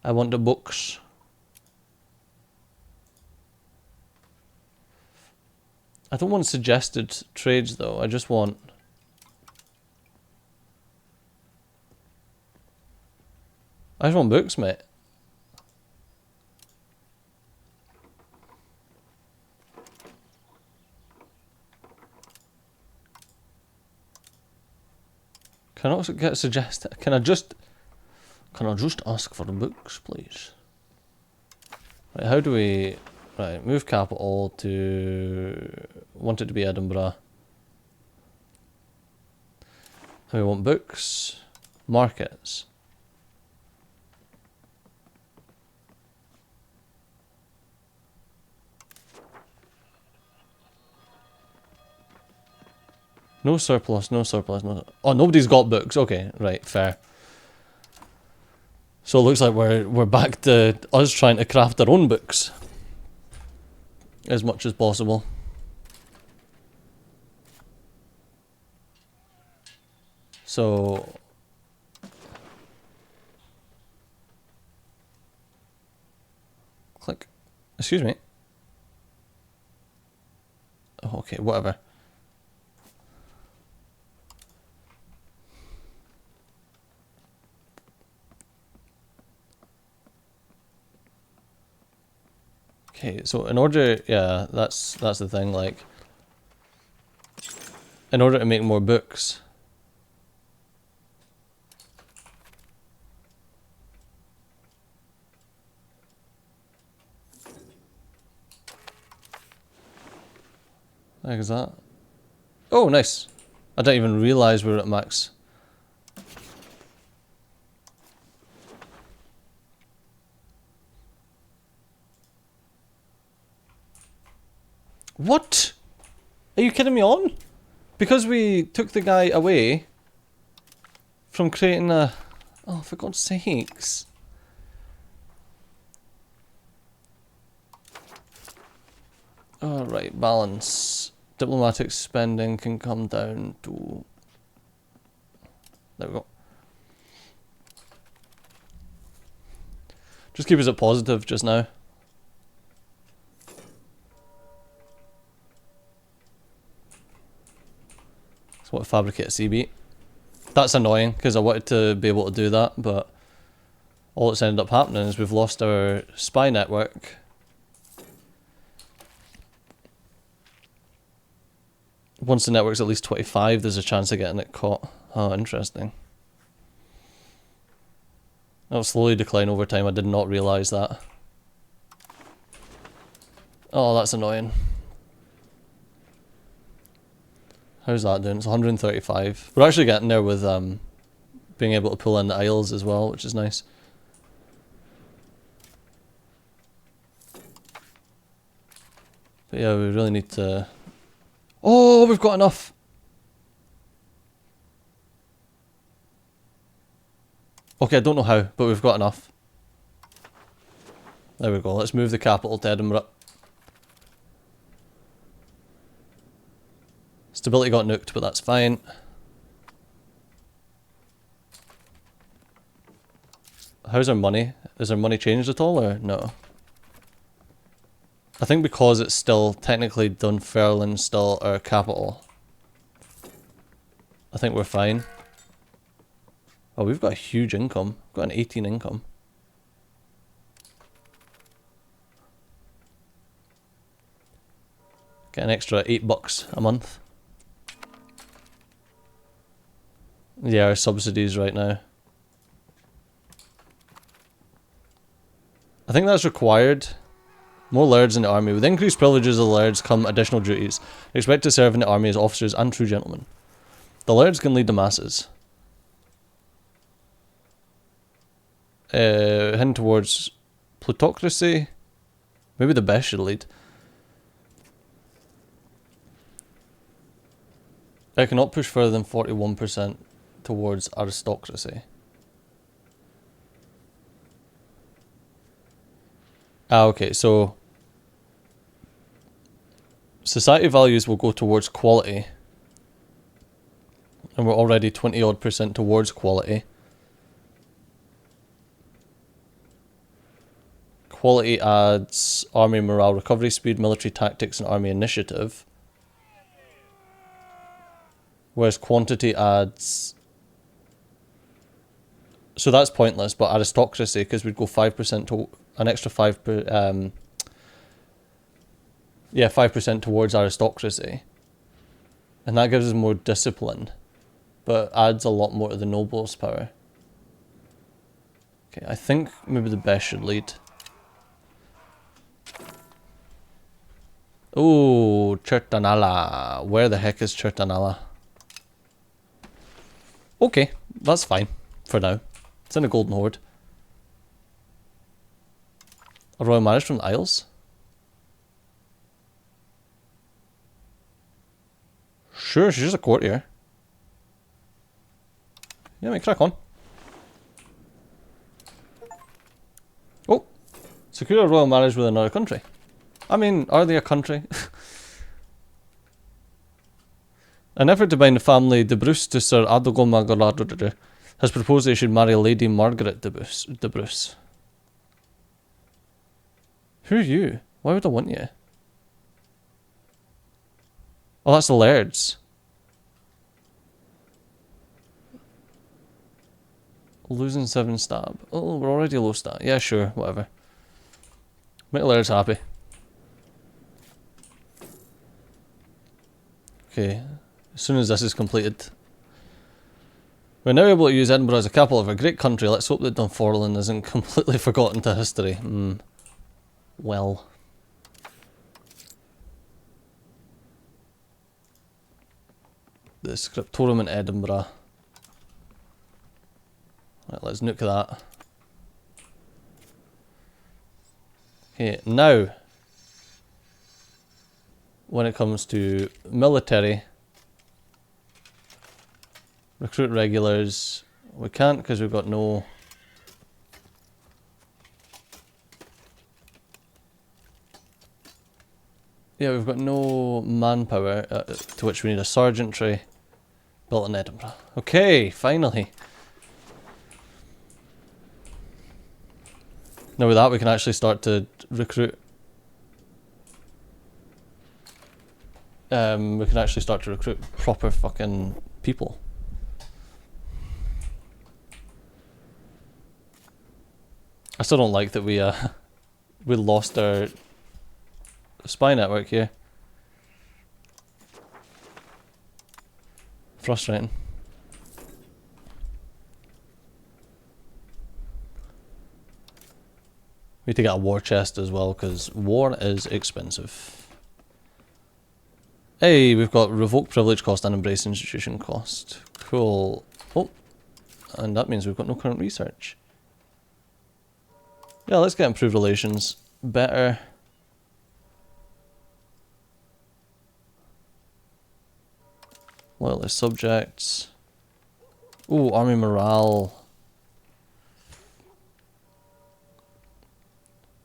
I want the books. I don't want suggested trades though, I just want... I just want books, mate. Can I also get suggested? Can I just ask for the books, please? Right, how do we... Right, move capital to... Want it to be Edinburgh. And we want books. Markets. No surplus, no surplus, no... Oh, nobody's got books. Okay, right, fair. So it looks like we're back to us trying to craft our own books. As much as possible. So... Click. Excuse me. Oh, okay, whatever. Okay, so in order, yeah, that's the thing, like, in order to make more books, like is that? Oh, nice. I didn't even realize we were at max. What? Are you kidding me on? Because we took the guy away from creating a... Oh, for God's sakes. Alright, balance. Diplomatic spending can come down to... There we go. Just keep us at positive just now. So what, fabricate a CB? That's annoying because I wanted to be able to do that, but all that's ended up happening is we've lost our spy network. Once the network's at least 25, there's a chance of getting it caught. Oh, interesting. That'll slowly decline over time, I did not realise that. Oh, that's annoying. How's that doing? It's 135. We're actually getting there with being able to pull in the aisles as well, which is nice. But yeah, we really need to... Oh, we've got enough! Okay, I don't know how, but we've got enough. There we go, let's move the capital to Edinburgh. Stability got nuked, but that's fine. How's our money? Is our money changed at all, or no? I think because it's still technically Dunfermline's still our capital. I think we're fine. Oh, we've got a huge income. We've got an 18 income. Get an extra $8 a month. Yeah, our subsidies right now. I think that's required. More lairds in the army. With increased privileges of the lairds come additional duties. They expect to serve in the army as officers and true gentlemen. The lairds can lead the masses. Heading towards plutocracy. Maybe the best should lead. I cannot push further than 41% towards aristocracy. Ah, okay, so society values will go towards quality. And we're already 20 odd % towards quality. Quality adds army morale, recovery speed, military tactics, and army initiative. Whereas quantity adds... So that's pointless, but aristocracy, because we'd go 5% to... An extra 5%... yeah, 5% towards aristocracy. And that gives us more discipline. But adds a lot more to the nobles' power. Okay, I think maybe the best should lead. Oh, Chertanala. Where the heck is Chertanala? Okay, that's fine for now. It's in the Golden Horde. A royal marriage from the Isles? Sure, she's just a courtier. Yeah, mate, crack on. Oh, secure a royal marriage with another country. I mean, are they a country? An effort to bind the family de Bruce to Sir Adogon Magaladr has proposed they should marry Lady Margaret de Bruce. Who are you? Why would I want you? Oh, that's the Lairds. Losing 7 stab. Oh, we're already low stat. Yeah, sure, whatever. Make the Lairds happy. Okay, as soon as this is completed. We're now able to use Edinburgh as a capital of a great country. Let's hope that Dunfermline isn't completely forgotten to history. Well. The scriptorium in Edinburgh. Right, let's nuke that. Okay, now, when it comes to military, recruit regulars, we can't because we've got no... Yeah, we've got no manpower, to which we need a sergeantry built in Edinburgh. Okay, finally. Now with that we can actually start to recruit. We can actually start to recruit proper fucking people. I still don't like that we lost our spy network here. Frustrating. We need to get a war chest as well, because war is expensive. Hey, we've got revoke privilege cost and embrace institution cost. Cool. Oh, and that means we've got no current research. Yeah, let's get improved relations. Better. Loyalist subjects. Ooh, army morale.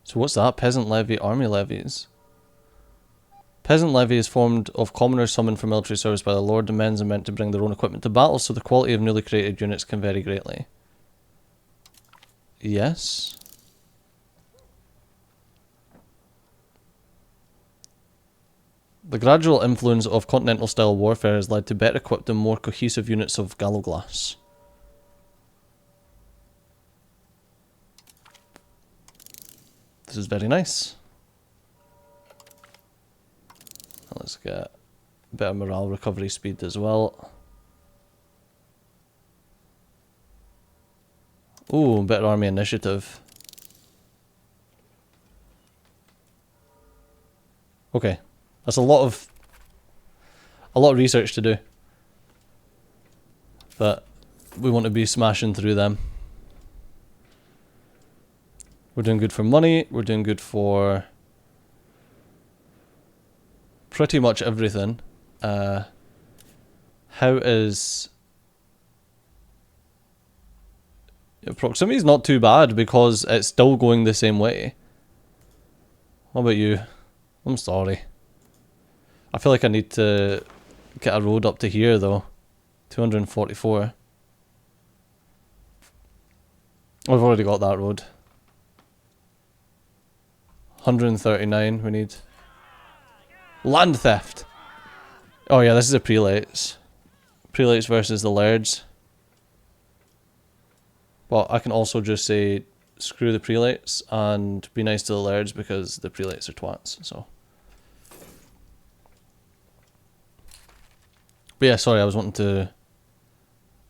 So what's that? Peasant levy, army levies. Peasant levy is formed of commoners summoned for military service by the Lord. The men are meant to bring their own equipment to battle, so the quality of newly created units can vary greatly. Yes. The gradual influence of continental-style warfare has led to better equipped and more cohesive units of Galloglass. This is very nice. Let's get better morale recovery speed as well. Ooh, better army initiative. Okay, that's a lot of research to do, but we want to be smashing through them. We're doing good for money, we're doing good for pretty much everything. How is... Proximity is not too bad because it's still going the same way. What about you? I'm sorry. I feel like I need to get a road up to here though, 244. We've already got that road. 139 we need. Land theft! Oh yeah, this is the prelates. Prelates versus the lairds. Well, I can also just say screw the prelates and be nice to the lairds because the prelates are twats, so. But yeah, sorry, I was wanting to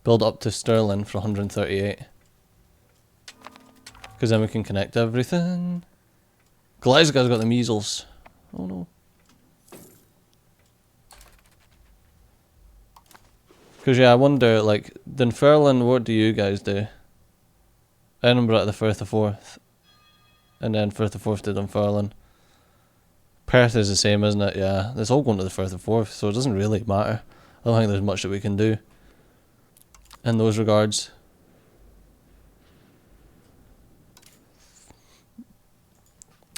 build up to Stirling for 138. Because then we can connect everything. Glasgow's got the measles. Oh no. Because yeah, I wonder, like, Dunfermline, what do you guys do? Edinburgh at the Firth of Forth. And then Firth of Forth to Dunfermline. Perth is the same, isn't it? Yeah, it's all going to the Firth of Forth, so it doesn't really matter. I don't think there's much that we can do in those regards.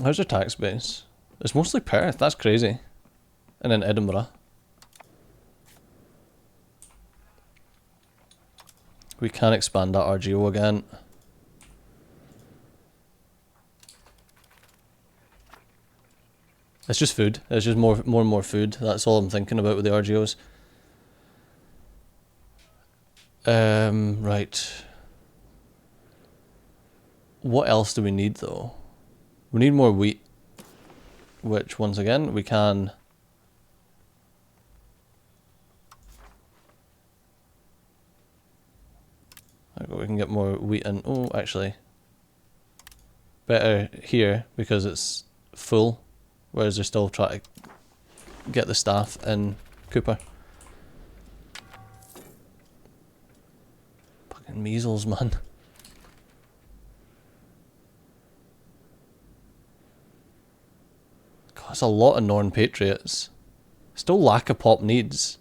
How's your tax base? It's mostly Perth, that's crazy. And then Edinburgh. We can expand that RGO again. It's just food. It's just more and more food. That's all I'm thinking about with the RGOs. Right. What else do we need though? We need more wheat. Which, once again, we can... There we go, we can get more wheat in. Oh, actually. Better here, because it's full. Whereas they're still trying to get the staff in Cooper. Fucking measles, man. God, that's a lot of non-patriots. Still lack of pop needs.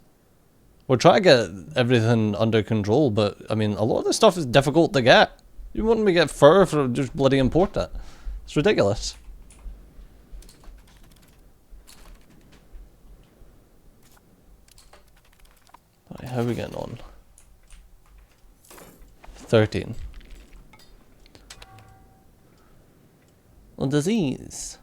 We're trying to get everything under control, but I mean, a lot of this stuff is difficult to get. You want me to get fur for just bloody import it? It's ridiculous. Right, how are we getting on? 13. A disease.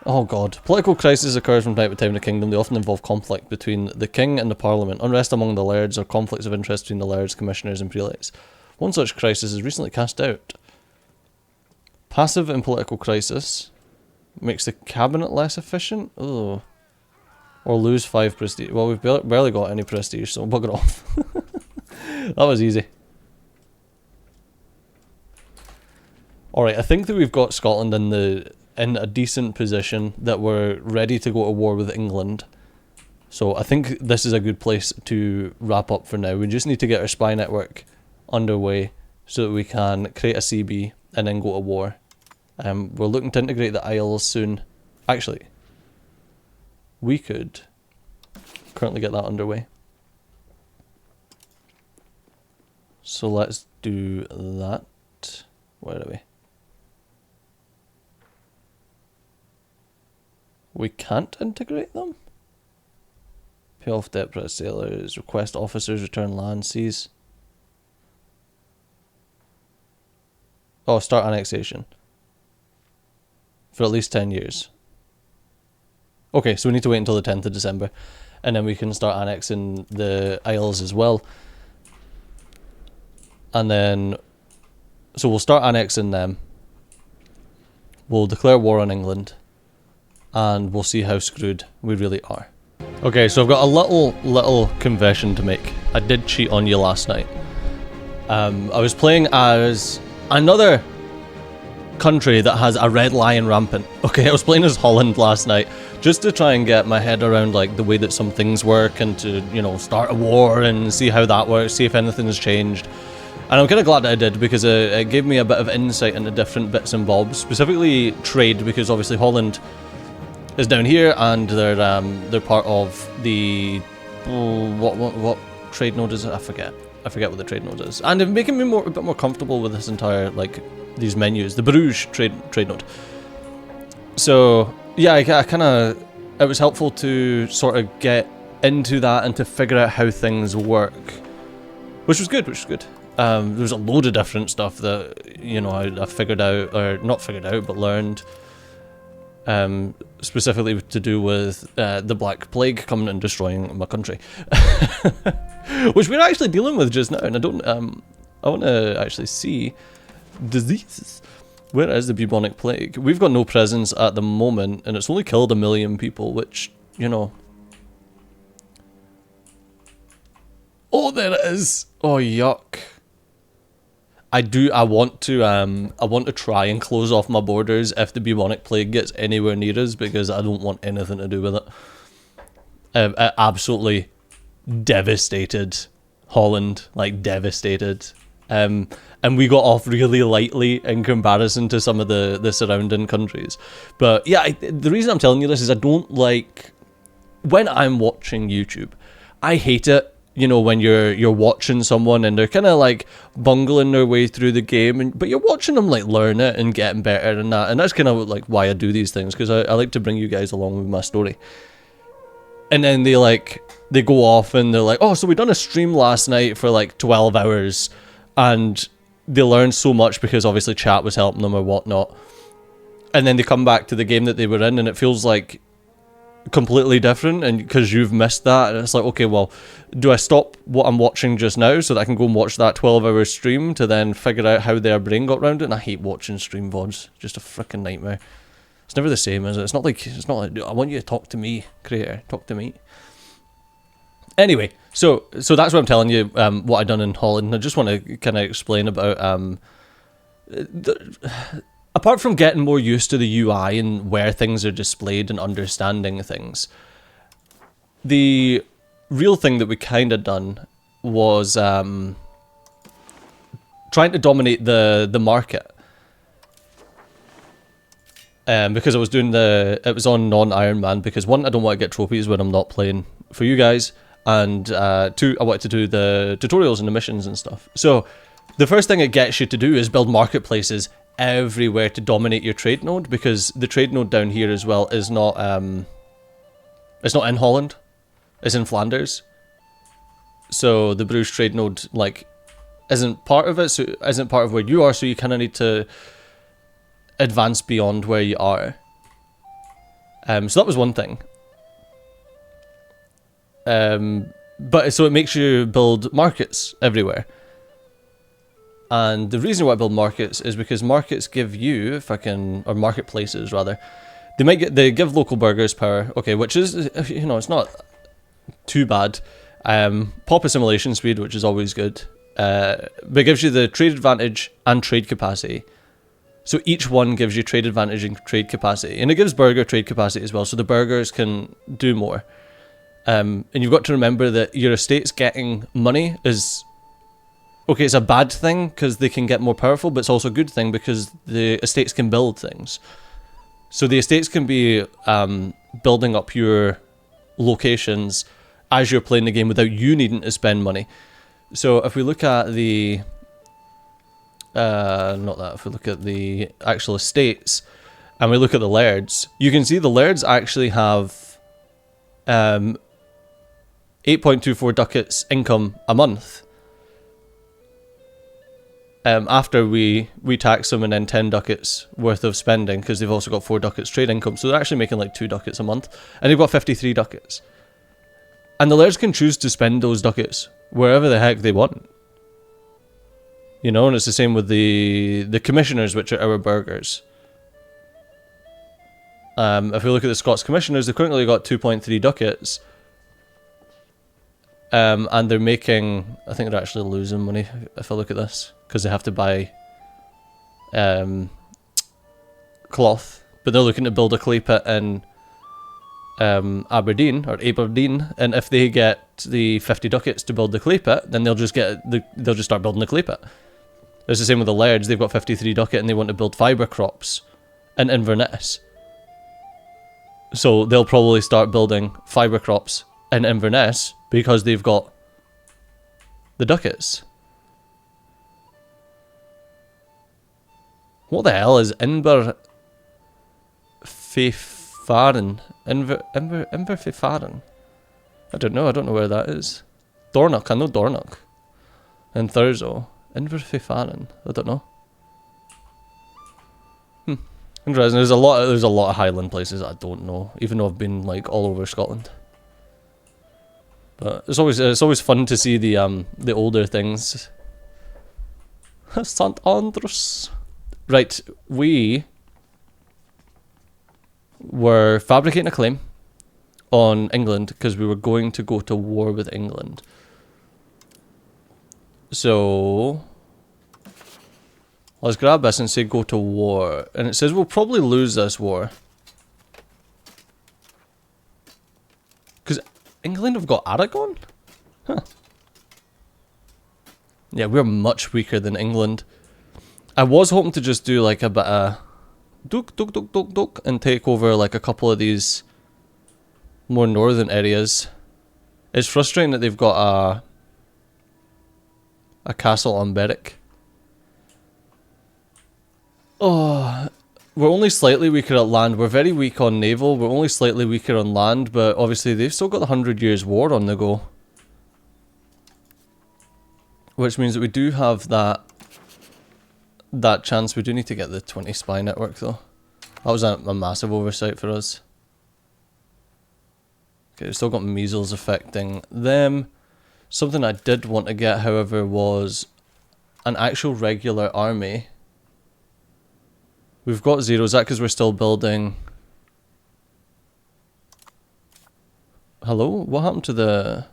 Oh god. Political crisis occurs from time to time in the kingdom. They often involve conflict between the king and the parliament, unrest among the lairds, or conflicts of interest between the lairds, commissioners and prelates. One such crisis is recently cast out. Passive in political crisis makes the cabinet less efficient? Oh. Or lose 5 prestige. Well, we've barely got any prestige, so bugger off. That was easy. Alright, I think that we've got Scotland in a decent position that we're ready to go to war with England. So I think this is a good place to wrap up for now. We just need to get our spy network underway so that we can create a CB and then go to war. We're looking to integrate the Isles soon. Actually, we could currently get that underway. So let's do that. Where are we? We can't integrate them? Pay off debt press sailors, request officers, return land, seize. Oh, start annexation. For at least 10 years. Okay, so we need to wait until the 10th of December. And then we can start annexing the Isles as well. And then... So we'll start annexing them. We'll declare war on England. And we'll see how screwed we really are. Okay, so I've got a little confession to make. I did cheat on you last night. I was playing as another country that has a red lion rampant. Okay, I was playing as Holland last night just to try and get my head around like the way that some things work and to, you know, start a war and see how that works, see if anything has changed. And I'm kind of glad that I did because it gave me a bit of insight into different bits and bobs, specifically trade, because obviously Holland is down here and they're part of the what trade node is it? I forget what the trade node is, and it's making me a bit more comfortable with this entire like these menus, the Bruges trade node. So yeah, I kind of, it was helpful to sort of get into that and to figure out how things work, which was good. There was a load of different stuff that, you know, I figured out, or not figured out, but learned, specifically to do with the Black Plague coming and destroying my country, which we're actually dealing with just now. And I want to actually see diseases. Where is the bubonic plague? We've got no presence at the moment, and it's only killed 1 million people, which, you know. Oh, there it is. Oh, yuck. I want to try and close off my borders if the bubonic plague gets anywhere near us, because I don't want anything to do with it. It absolutely devastated Holland, like devastated. And we got off really lightly in comparison to some of the surrounding countries. But yeah, the reason I'm telling you this is I don't like, when I'm watching YouTube, I hate it. You know, when you're watching someone and they're kind of like bungling their way through the game, but you're watching them like learn it and getting better and that. And that's kind of like why I do these things, because I like to bring you guys along with my story. And then they go off and they're like, oh, so we done a stream last night for like 12 hours. And they learned so much because obviously chat was helping them or whatnot. And then they come back to the game that they were in and it feels like completely different, and because you've missed that, and it's like, okay, well, do I stop what I'm watching just now so that I can go and watch that 12-hour stream to then figure out how their brain got around it? And I hate watching stream VODs. Just a freaking nightmare. It's never the same, is it? It's not like I want you to talk to me, creator. Talk to me. Anyway, so that's what I'm telling you, what I done in Holland. I just want to kind of explain about apart from getting more used to the UI and where things are displayed and understanding things, the real thing that we kind of done was trying to dominate the market. Because I was doing it was on non-Iron Man, because one, I don't want to get trophies when I'm not playing for you guys, and two, I wanted to do the tutorials and the missions and stuff. So the first thing it gets you to do is build marketplaces everywhere to dominate your trade node, because the trade node down here as well is not it's not in Holland, it's in Flanders. So the Bruges trade node like isn't part of it, so isn't part of where you are, so you kind of need to advance beyond where you are. So that was one thing. But so it makes you build markets everywhere. And the reason why I build markets is because markets give you, or marketplaces rather, they give local burgers power, okay, which is, you know, it's not too bad. Pop assimilation speed, which is always good, but it gives you the trade advantage and trade capacity. So each one gives you trade advantage and trade capacity, and it gives burger trade capacity as well, so the burgers can do more. And you've got to remember that your estates getting money is, okay, it's a bad thing because they can get more powerful, but it's also a good thing because the estates can build things. So the estates can be building up your locations as you're playing the game without you needing to spend money. So if we look at the, if we look at the actual estates and we look at the lairds, you can see the lairds actually have 8.24 ducats income a month. After we tax them, and then 10 ducats worth of spending, because they've also got 4 ducats trade income, so they're actually making like 2 ducats a month, and they've got 53 ducats. And the lairds can choose to spend those ducats wherever the heck they want. You know, and it's the same with the commissioners, which are our burgers. If we look at the Scots commissioners, they've currently got 2.3 ducats. And they're making, I think they're actually losing money if I look at this, because they have to buy cloth, but they're looking to build a clay pit in Aberdeen, and if they get the 50 ducats to build the clay pit, then they'll just start building the clay pit. It's the same with the lairds. They've got 53 ducat and they want to build fibre crops in Inverness, so they'll probably start building fibre crops in Inverness because they've got the ducats. What the hell is Inverfifaren? Inverfifaren? I don't know where that is. Dornoch, I know Dornoch. And Thurso. Inverfifaran, I don't know. Interesting. There's a lot of Highland places I don't know, even though I've been like all over Scotland. But it's always fun to see the older things. St Andrews. Right, we were fabricating a claim on England because we were going to go to war with England. So let's grab this and say go to war. And it says we'll probably lose this war. Because England have got Aragon? Huh. Yeah, we're much weaker than England. I was hoping to just do like a bit of duk and take over like a couple of these more northern areas. It's frustrating that they've got a castle on Berwick. Oh, we're only slightly weaker at land. We're very weak on naval. We're only slightly weaker on land, but obviously they've still got the 100 Years' War on the go. Which means that we do have that chance. We do need to get the 20 spy network though. That was a massive oversight for us. Okay, we've still got measles affecting them. Something I did want to get, however, was an actual regular army. We've got 0. Is that because we're still building? Hello? What happened to the...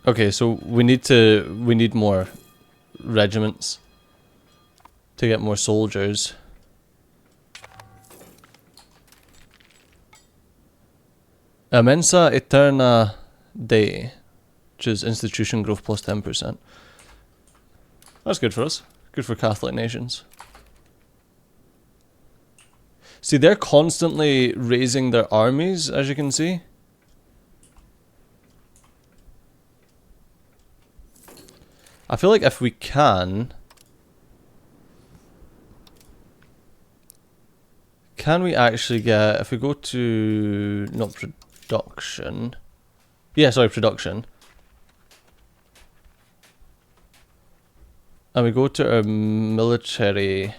Okay, so we need more regiments to get more soldiers. Mensa Eterna Dei, which is institution growth plus 10%. That's good for us. Good for Catholic nations. See, they're constantly raising their armies, as you can see. I feel like if we can we actually get, if we go to, not production, yeah, sorry, production, and we go to our military,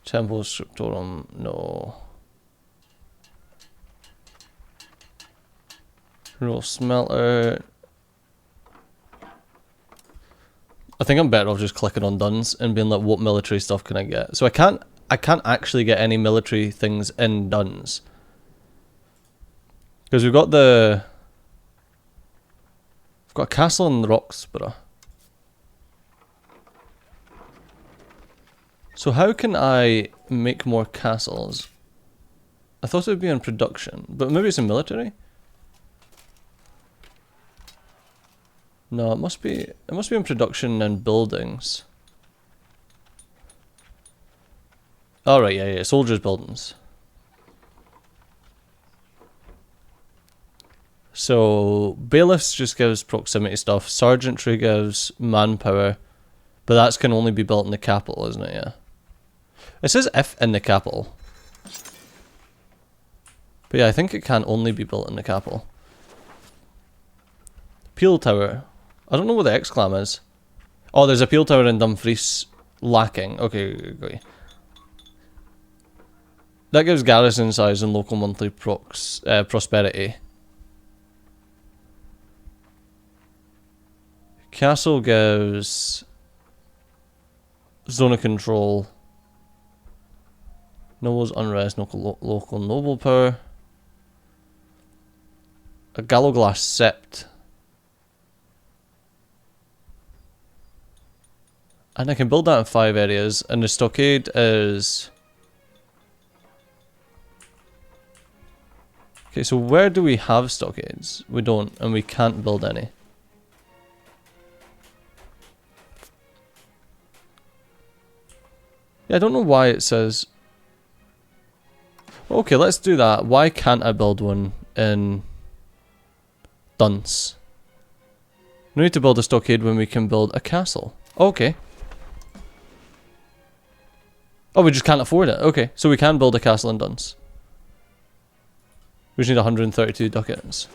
temple scriptorum, no, roll smelter. I think I'm better off just clicking on Duns and being like, what military stuff can I get? So I can't actually get any military things in Duns. Because we've got a castle in Roxburgh. So how can I make more castles? I thought it would be in production, but maybe it's in military? No, it must be in production and buildings. Alright, yeah, soldiers' buildings. So, bailiffs just gives proximity stuff, sergeantry gives manpower, but that can only be built in the capital, isn't it, yeah? It says if in the capital. But yeah, I think it can only be built in the capital. Peel Tower. I don't know what the exclam is. Oh, there's a peel tower in Dumfries lacking. Okay. That gives garrison size and local monthly prosperity. Castle gives zone of control. Nobles unrest, local noble power. A Galloglass Sept. And I can build that in 5 areas, and the stockade is... Okay, so where do we have stockades? We don't, and we can't build any. Yeah, I don't know why it says... Okay, let's do that. Why can't I build one in Dunce? We need to build a stockade when we can build a castle. Okay. Oh, we just can't afford it. Okay, so we can build a castle in Duns. We just need 132 ducats.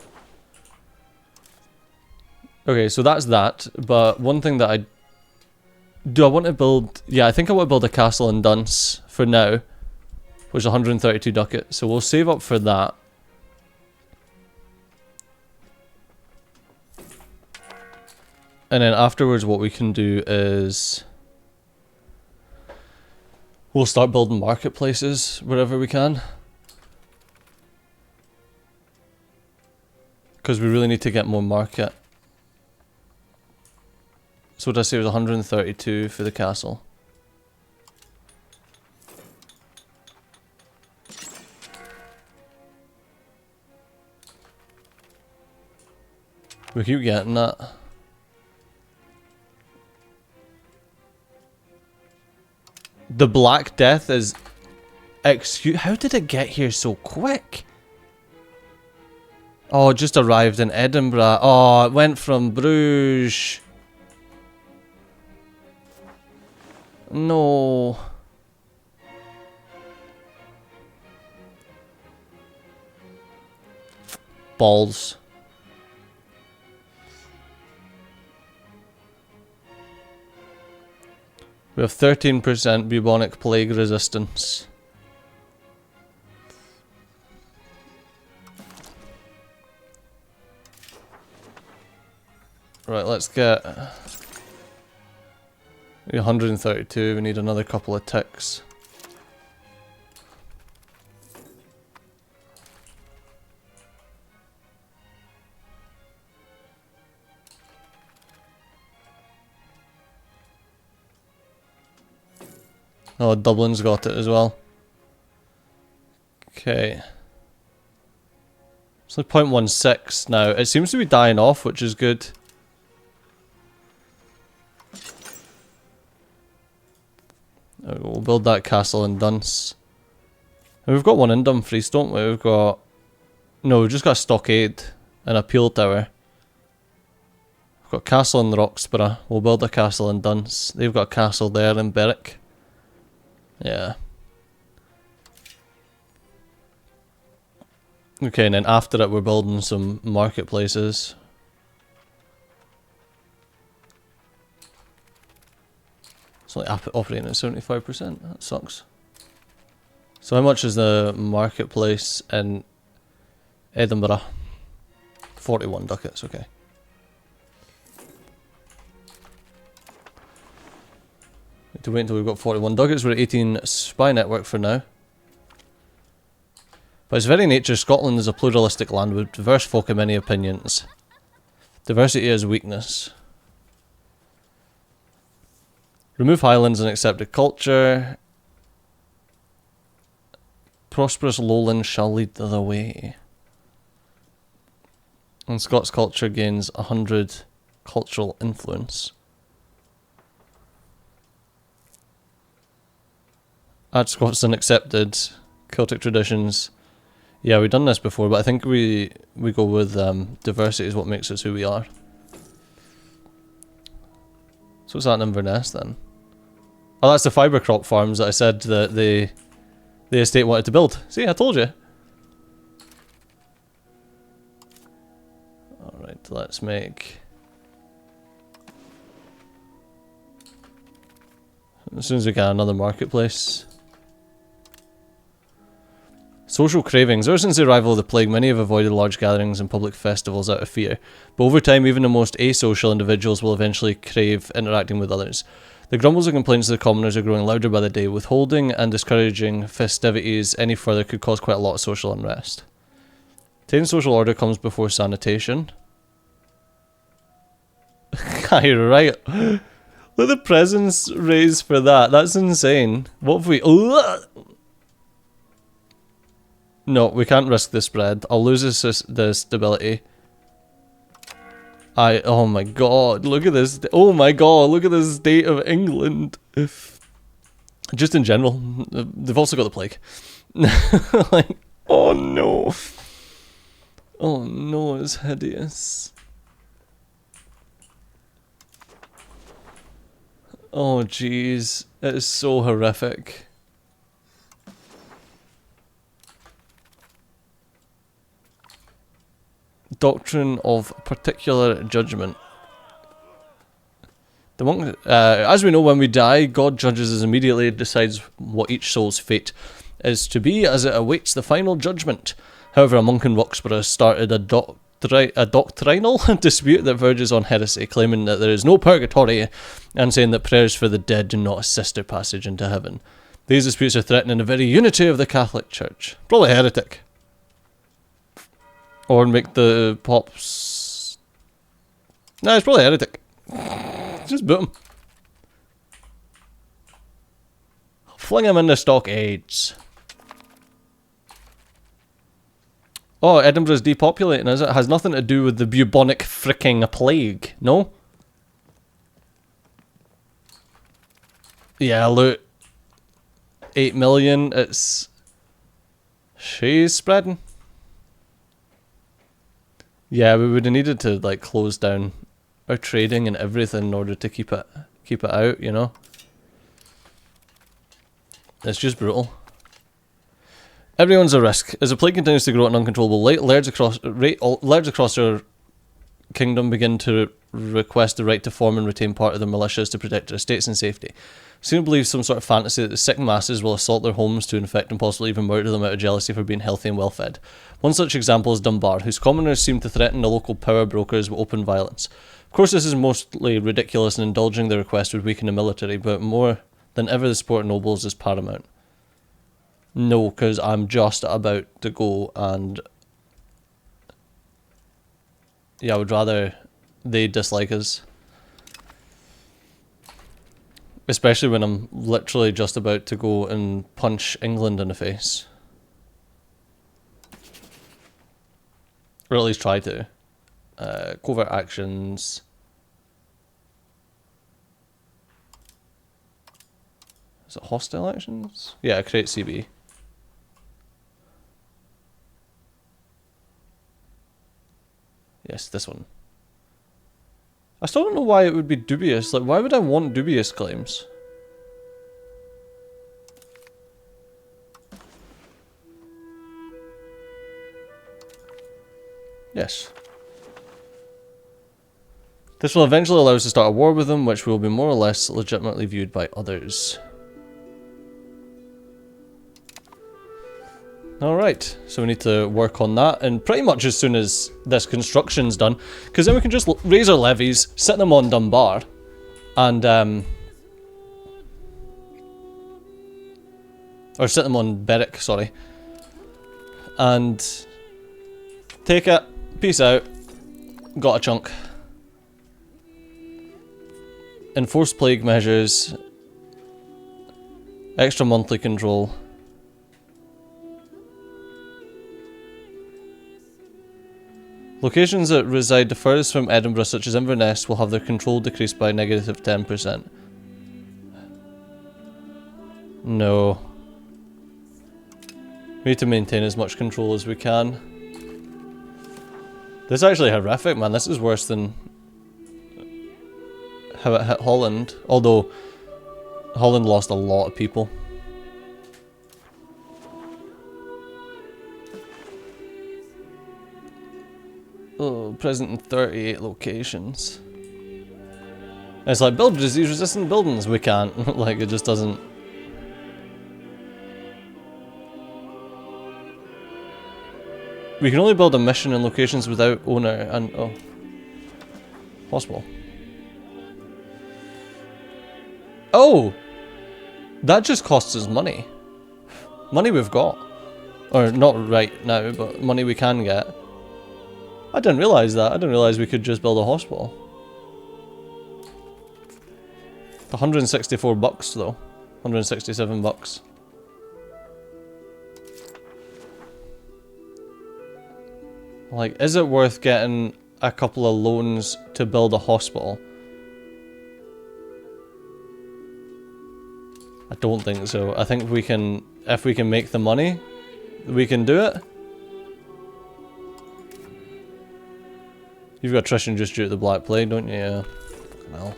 Okay, so that's that. But one thing that I... Do I want to build... Yeah, I think I want to build a castle in Duns for now. Which is 132 ducats. So we'll save up for that. And then afterwards what we can do is... We'll start building marketplaces wherever we can. Because we really need to get more market. So what did I say, it was 132 for the castle. We keep getting that. The Black Death is... Excuse... How did it get here so quick? Oh, it just arrived in Edinburgh. Oh, it went from Bruges. No. Balls. We have 13% bubonic plague resistance. Right, let's get 132. We need another couple of ticks. Oh, Dublin's got it as well. Okay. It's like 0.16 now. It seems to be dying off, which is good. We'll build that castle in Dunce. And we've got one in Dumfries, don't we? We've got... No, we've just got a stockade and a peel tower. We've got a castle in Roxburgh. We'll build a castle in Dunce. They've got a castle there in Berwick. Yeah. Okay, and then after it we're building some marketplaces. It's only operating at 75%. That sucks. So how much is the marketplace in Edinburgh? 41 ducats, okay. Need to wait until we've got 41 ducats. We're at 18 spy network for now. By its very nature, Scotland is a pluralistic land with diverse folk and many opinions. Diversity is weakness. Remove highlands and accepted culture. Prosperous lowlands shall lead the way. And Scots culture gains 100 cultural influence. Add Scots and accepted Celtic traditions. Yeah, we've done this before, but I think we go with diversity is what makes us who we are. So what's that in Inverness then? Oh, that's the fibre crop farms that I said that the estate wanted to build. See, I told you. Alright, let's make... As soon as we get another marketplace. Social cravings. Ever since the arrival of the plague, many have avoided large gatherings and public festivals out of fear. But over time, even the most asocial individuals will eventually crave interacting with others. The grumbles and complaints of the commoners are growing louder by the day. Withholding and discouraging festivities any further could cause quite a lot of social unrest. Taking social order comes before sanitation. You're right. Look at the presence raised for that. That's insane. What if we... No, we can't risk the spread. I'll lose the stability. Oh my god, look at this. Oh my god, look at the state of England. Just in general. They've also got the plague. Like, oh no. Oh no, it's hideous. Oh jeez, it is so horrific. Doctrine of particular judgment. The monk, as we know, when we die, God judges us immediately and decides what each soul's fate is to be as it awaits the final judgment. However, a monk in Roxburgh started a doctrinal dispute that verges on heresy, claiming that there is no purgatory and saying that prayers for the dead do not assist their passage into heaven. These disputes are threatening the very unity of the Catholic Church. Probably heretic. Or make the pops... No, it's probably heretic. Just boot him. Fling him into stockades. Oh, Edinburgh's depopulating, is it? It has nothing to do with the bubonic fricking plague, no? Yeah, look. 8 million, it's... She's spreading. Yeah, we would have needed to, like, close down our trading and everything in order to keep it out, you know? It's just brutal. Everyone's a risk. As the plague continues to grow at an uncontrollable rate, lairds across our kingdom begin to request the right to form and retain part of their militias to protect their estates and safety. Soon believes some sort of fantasy that the sick masses will assault their homes to infect and possibly even murder them out of jealousy for being healthy and well-fed. One such example is Dunbar, whose commoners seem to threaten the local power brokers with open violence. Of course, this is mostly ridiculous, and indulging the request would weaken the military, but more than ever the support of nobles is paramount. No, because I'm just about to go and... Yeah, I would rather they dislike us. Especially when I'm literally just about to go and punch England in the face. Or at least try to. Covert actions. Is it hostile actions? Yeah, create CB. Yes, this one. I still don't know why it would be dubious. Like, why would I want dubious claims? Yes. This will eventually allow us to start a war with them, which will be more or less legitimately viewed by others. Alright, so we need to work on that, and pretty much as soon as this construction's done, because then we can just raise our levies, set them on Dunbar, and, or set them on Berwick, sorry, and take it, peace out, got a chunk. Enforce plague measures, extra monthly control. Locations that reside the furthest from Edinburgh, such as Inverness, will have their control decreased by negative 10%. No. We need to maintain as much control as we can. This is actually horrific, man. This is worse than how it hit Holland. Although, Holland lost a lot of people. Oh, present in 38 locations. It's like, build disease-resistant buildings. We can't. Like, it just doesn't... We can only build a mission in locations without owner and... Oh. Hospital. Oh! That just costs us money. Money we've got. Or not right now, but money we can get. I didn't realise that. I didn't realise we could just build a hospital. 164 bucks though. 167 bucks. Like, is it worth getting a couple of loans to build a hospital? I don't think so. I think we can, if we can make the money, we can do it. You've got attrition just due to the Black Plague, don't you? Yeah. Fucking hell.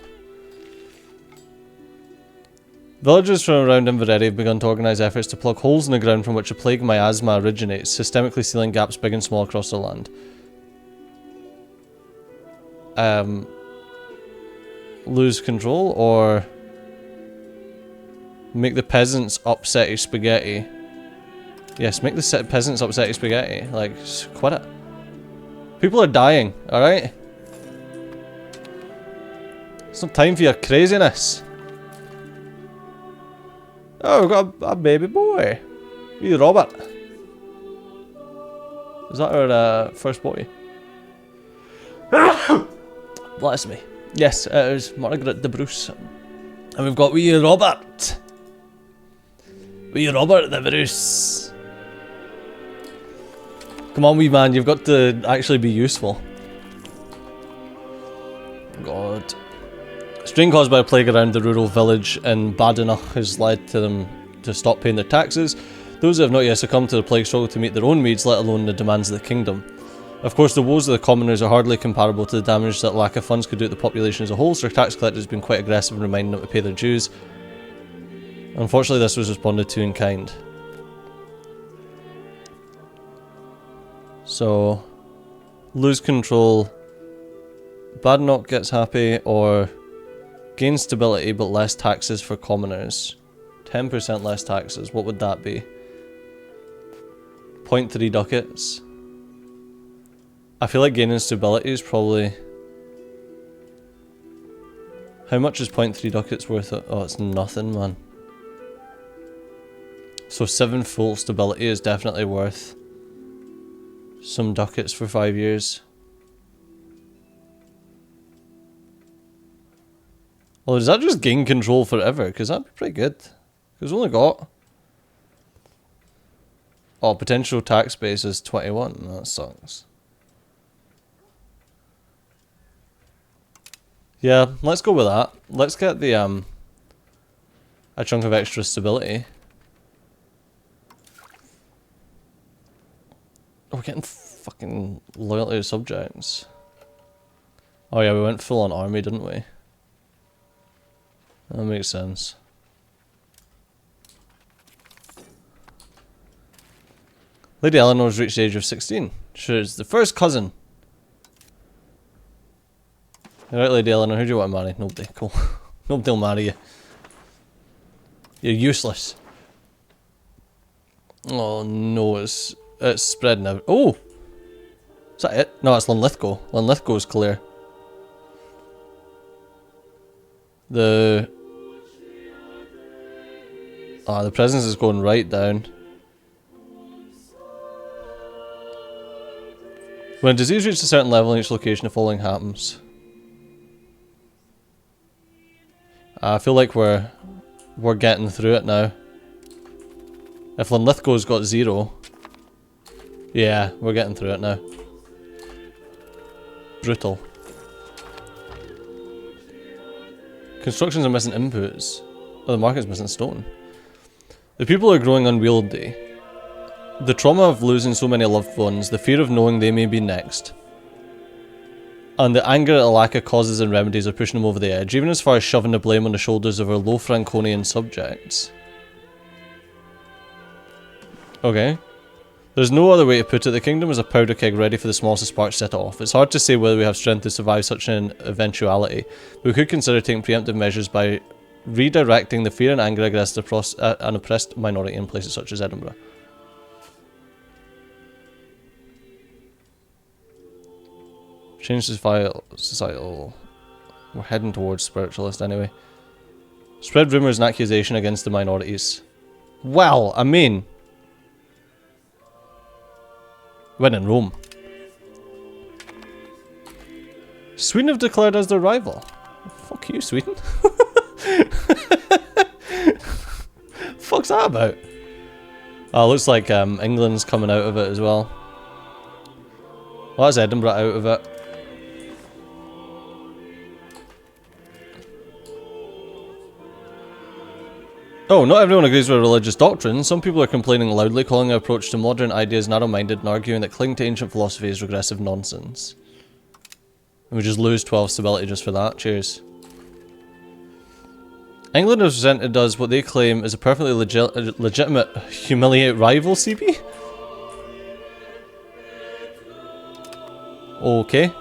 Villagers from around Inverary have begun to organise efforts to plug holes in the ground from which the plague miasma originates, systemically sealing gaps big and small across the land. lose control, or make the peasants upsetty spaghetti. Yes, make the peasants upsetty spaghetti. Like, quit it. People are dying, alright? It's not time for your craziness. Oh, we've got a baby boy. You Robert. Is that our first boy? Bless me. Yes, it is Margaret de Bruce. And we've got wee Robert. Wee Robert de Bruce. Come on, wee man, you've got to actually be useful. God. Strain caused by a plague around the rural village in Badenoch has led to them to stop paying their taxes. Those who have not yet succumbed to the plague struggle to meet their own needs, let alone the demands of the kingdom. Of course, the woes of the commoners are hardly comparable to the damage that lack of funds could do to the population as a whole, so tax collectors have been quite aggressive in reminding them to pay their dues. Unfortunately, this was responded to in kind. So, lose control, Badenoch gets happy, or gain stability but less taxes for commoners. 10% less taxes, what would that be? 0.3 ducats. I feel like gaining stability is probably... How much is 0.3 ducats worth? Oh, it's nothing, man. So 7 full stability is definitely worth some ducats for 5 years. Well, does that just gain control forever? Because that'd be pretty good. Because we only got... Oh, potential tax base is 21. That sucks. Yeah, let's go with that. Let's get the, a chunk of extra stability. Oh, we're getting fucking loyalty to subjects. Oh yeah, we went full on army, didn't we? That makes sense. Lady Eleanor's reached the age of 16. She's the first cousin. Alright, Lady Eleanor, who do you want to marry? Nobody. Cool. Nobody will marry you. You're useless. Oh no, it's spreading out. Oh! Is that it? No, it's Linlithgow. Linlithgow is clear. The presence is going right down. When a disease reaches a certain level in each location, the following happens. I feel like we're getting through it now. If Linlithgow's got 0, yeah, we're getting through it now. Brutal. Constructions are missing inputs. Oh, the market's missing stone. The people are growing unwieldy. The trauma of losing so many loved ones, the fear of knowing they may be next, and the anger at a lack of causes and remedies are pushing them over the edge, even as far as shoving the blame on the shoulders of our low Franconian subjects. Okay. There's no other way to put it. The kingdom is a powder keg ready for the smallest spark set off. It's hard to say whether we have strength to survive such an eventuality, but we could consider taking preemptive measures by redirecting the fear and anger against an oppressed minority in places such as Edinburgh. Change societal... We're heading towards spiritualist anyway. Spread rumours and accusation against the minorities. Well, I mean... when in Rome. Sweden have declared as their rival. Fuck you, Sweden. Fuck's that about? Oh, looks like England's coming out of it as well. Well, that's Edinburgh out of it. Oh, not everyone agrees with religious doctrine. Some people are complaining loudly, calling our approach to modern ideas narrow-minded and arguing that clinging to ancient philosophy is regressive nonsense. And we just lose 12 stability just for that. Cheers. England has presented us what they claim is a perfectly legitimate humiliate rival, CP? Okay.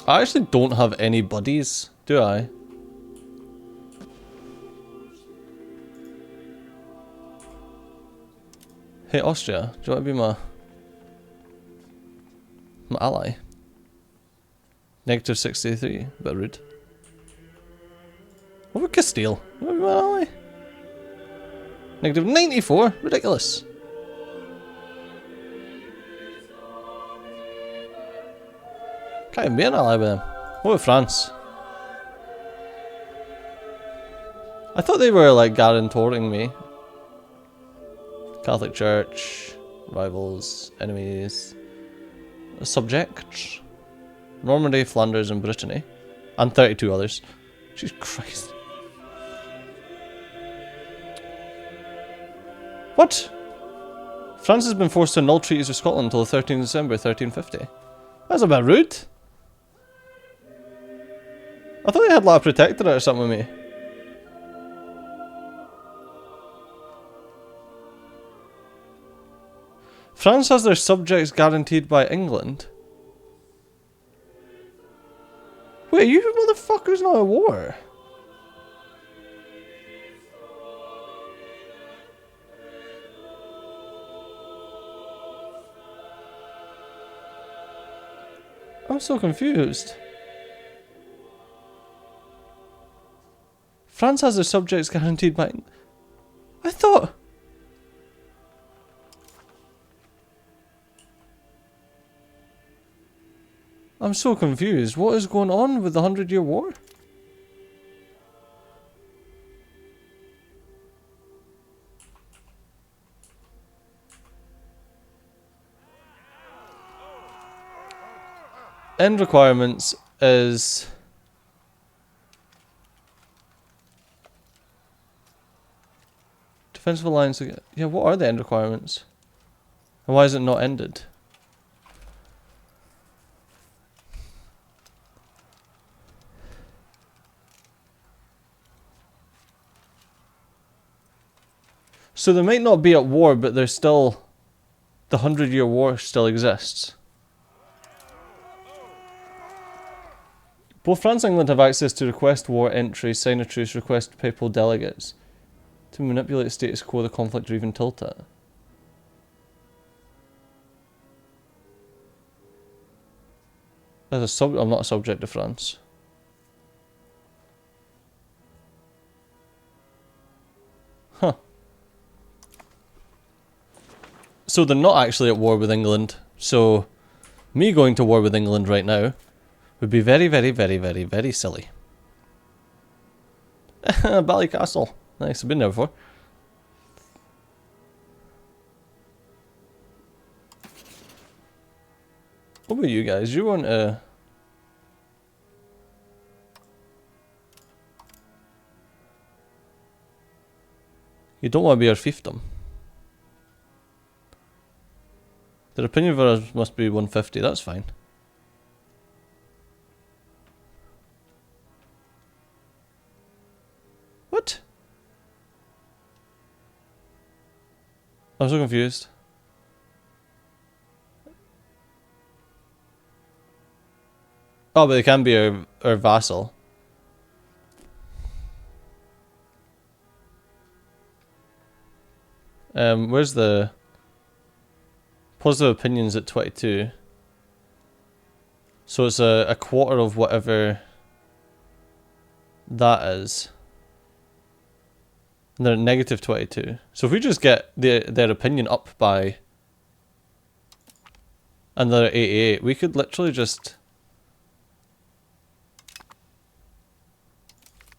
I actually don't have any buddies, do I? Hey Austria, do you want to be my ally? Negative 63, a bit rude. What about Castile? You want to be my ally? Negative 94, ridiculous. Can't even be an ally with them. What about France? I thought they were like guarantoring me. Catholic Church, rivals, enemies, subjects. Normandy, Flanders, and Brittany. And 32 others. Jesus Christ. What? France has been forced to annul treaties with Scotland until the 13th of December 1350. That's a bit rude. I thought they had like a protectorate or something with me. France has their subjects guaranteed by England. Wait, you motherfuckers not at war? I'm so confused. France has their subjects guaranteed by... I thought... I'm so confused. What is going on with the 100-Year War? End requirements is... Defensive alliance... Yeah, what are the end requirements? And why is it not ended? So they might not be at war, but they're still... The 100-Year War still exists. Both France and England have access to request war entry, sign a truce, request papal delegates to manipulate the status quo of the conflict or even tilt it. I'm not a subject to France. Huh. So they're not actually at war with England. So me going to war with England right now would be very, very, very, very, very silly. Ballycastle. Nice, I've been there before. What about you guys? You want to... You don't want to be our fiefdom. Their opinion for us must be 150, that's fine. What? I'm so confused. Oh, but they can be our vassal. Where's the... Positive opinions at 22. So it's a quarter of whatever that is. And they're at negative 22. So if we just get their opinion up by another 88, we could literally just...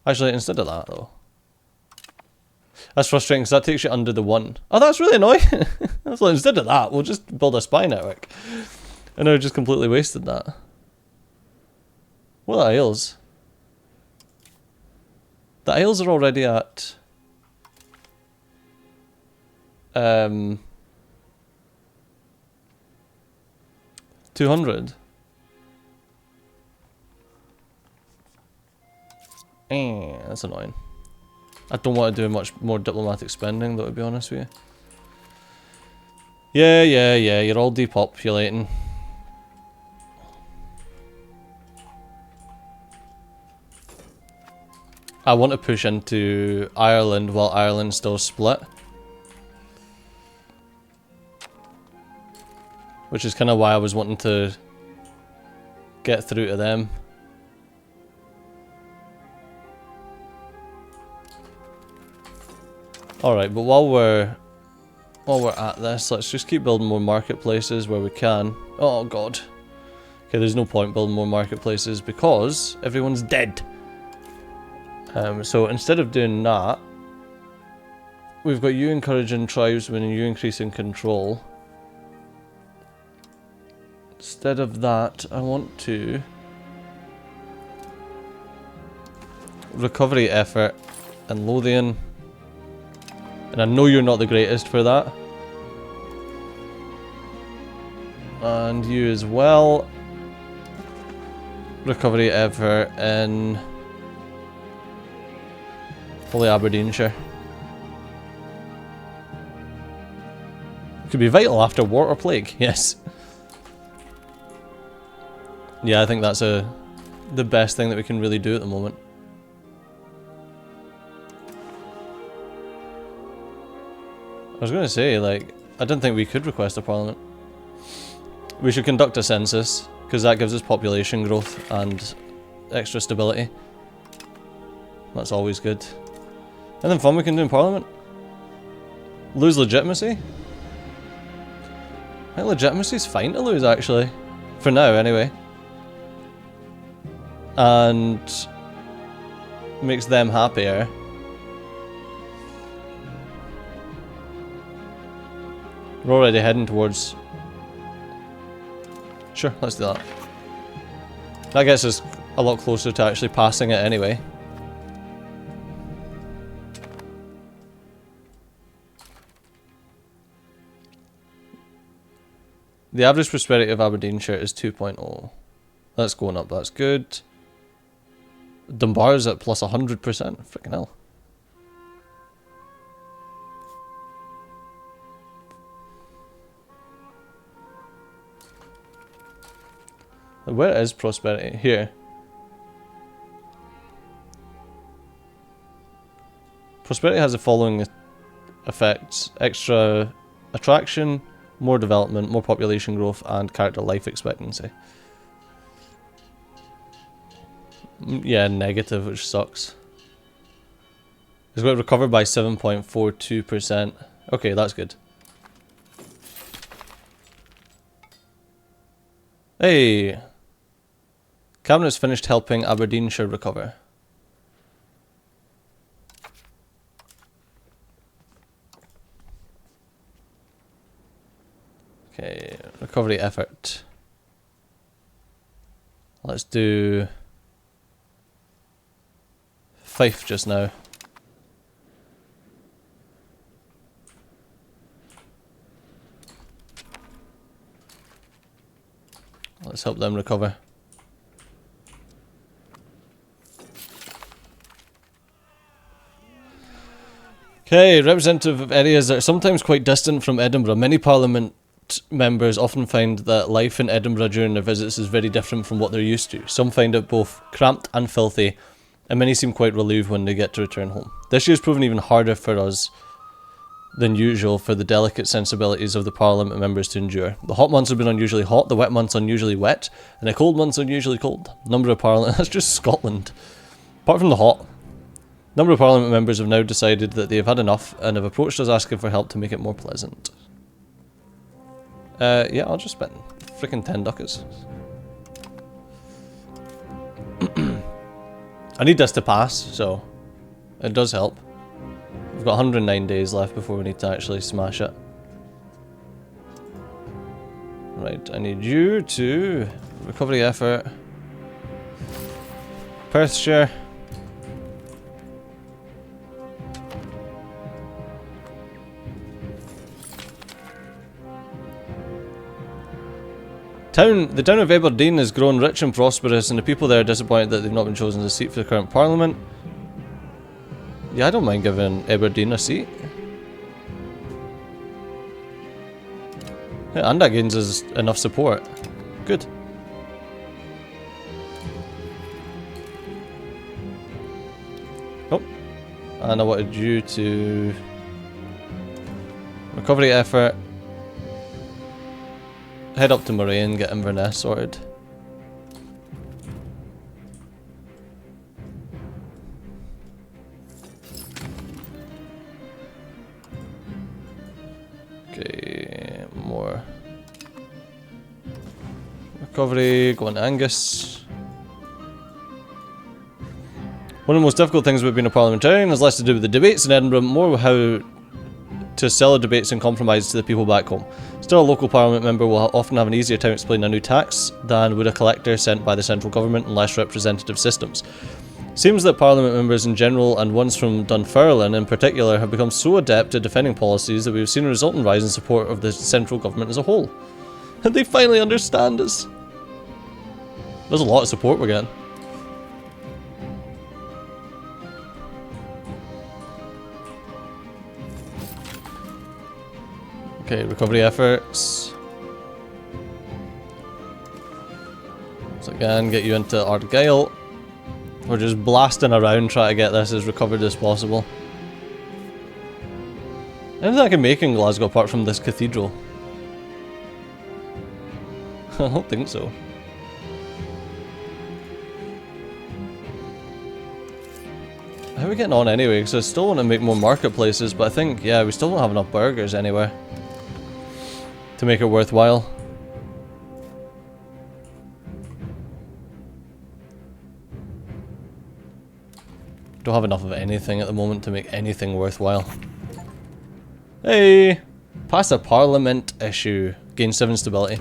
Actually, instead of that though. That's frustrating because that takes you under the 1. Oh, that's really annoying. So instead of that, we'll just build a spy network. And I just completely wasted that. What are the Isles? The Isles are already at... 200. That's annoying. I don't want to do much more diplomatic spending, though, to be honest with you. Yeah, you're all depopulating. I want to push into Ireland while Ireland's still split. Which is kind of why I was wanting to get through to them. Alright, but while we're at this, let's just keep building more marketplaces where we can. Oh god. Okay, there's no point building more marketplaces because everyone's dead. So instead of doing that, we've got you encouraging tribesmen and you increasing control. Instead of that, I want to recovery effort and Lothian. And I know you're not the greatest for that. And you as well. Recovery effort in Holy Aberdeenshire. Could be vital after war or plague, yes. Yeah, I think that's the best thing that we can really do at the moment. I was going to say, like, I didn't think we could request a parliament. We should conduct a census, because that gives us population growth and extra stability. That's always good. Anything fun we can do in parliament? Lose legitimacy? I think legitimacy's fine to lose, actually. For now, anyway. And makes them happier. We're already heading towards... Sure, let's do that. That gets us a lot closer to actually passing it anyway. The average prosperity of Aberdeenshire is 2.0. That's going up, that's good. Dunbar's at plus 100%. Freaking hell. Where is prosperity? Here. Prosperity has the following effects: extra attraction, more development, more population growth, and character life expectancy. Yeah, negative, which sucks. It's got recovered by 7.42%. Okay, that's good. Hey! Cabinet's finished helping Aberdeenshire recover. Okay, recovery effort. Let's do Fife just now. Let's help them recover. Okay, representative of areas that are sometimes quite distant from Edinburgh. Many Parliament members often find that life in Edinburgh during their visits is very different from what they're used to. Some find it both cramped and filthy, and many seem quite relieved when they get to return home. This year's proven even harder for us than usual for the delicate sensibilities of the Parliament members to endure. The hot months have been unusually hot, the wet months unusually wet, and the cold months unusually cold. Number of Parliament... That's just Scotland. Apart from the hot. Number of Parliament members have now decided that they have had enough and have approached us asking for help to make it more pleasant. Yeah, I'll just spend frickin' 10 ducats. I need this to pass, so it does help. We've got 109 days left before we need to actually smash it. Right, I need you to recovery effort. Perthshire. The town of Aberdeen has grown rich and prosperous, and the people there are disappointed that they've not been chosen as a seat for the current parliament. Yeah, I don't mind giving Aberdeen a seat. Yeah, and that gains us enough support. Good. And I wanted you to... recovery effort. Head up to Moraine, get Inverness sorted. Okay, more recovery, going to Angus. One of the most difficult things about being a parliamentarian is less to do with the debates in Edinburgh, more with how to sell the debates and compromise to the people back home. Still, a local parliament member will often have an easier time explaining a new tax than would a collector sent by the central government in less representative systems. Seems that parliament members in general, and ones from Dunfermline in particular, have become so adept at defending policies that we have seen a resultant rise in support of the central government as a whole. And they finally understand us. There's a lot of support we're getting. Okay, recovery efforts. So again, get you into Argyll. We're just blasting around trying to get this as recovered as possible. Anything I can make in Glasgow apart from this cathedral? I don't think so. How are we getting on anyway? Because I still want to make more marketplaces, but I think, yeah, we still don't have enough burgers anywhere to make it worthwhile. Don't have enough of anything at the moment to make anything worthwhile. Hey! Pass a parliament issue. Gain 7 stability.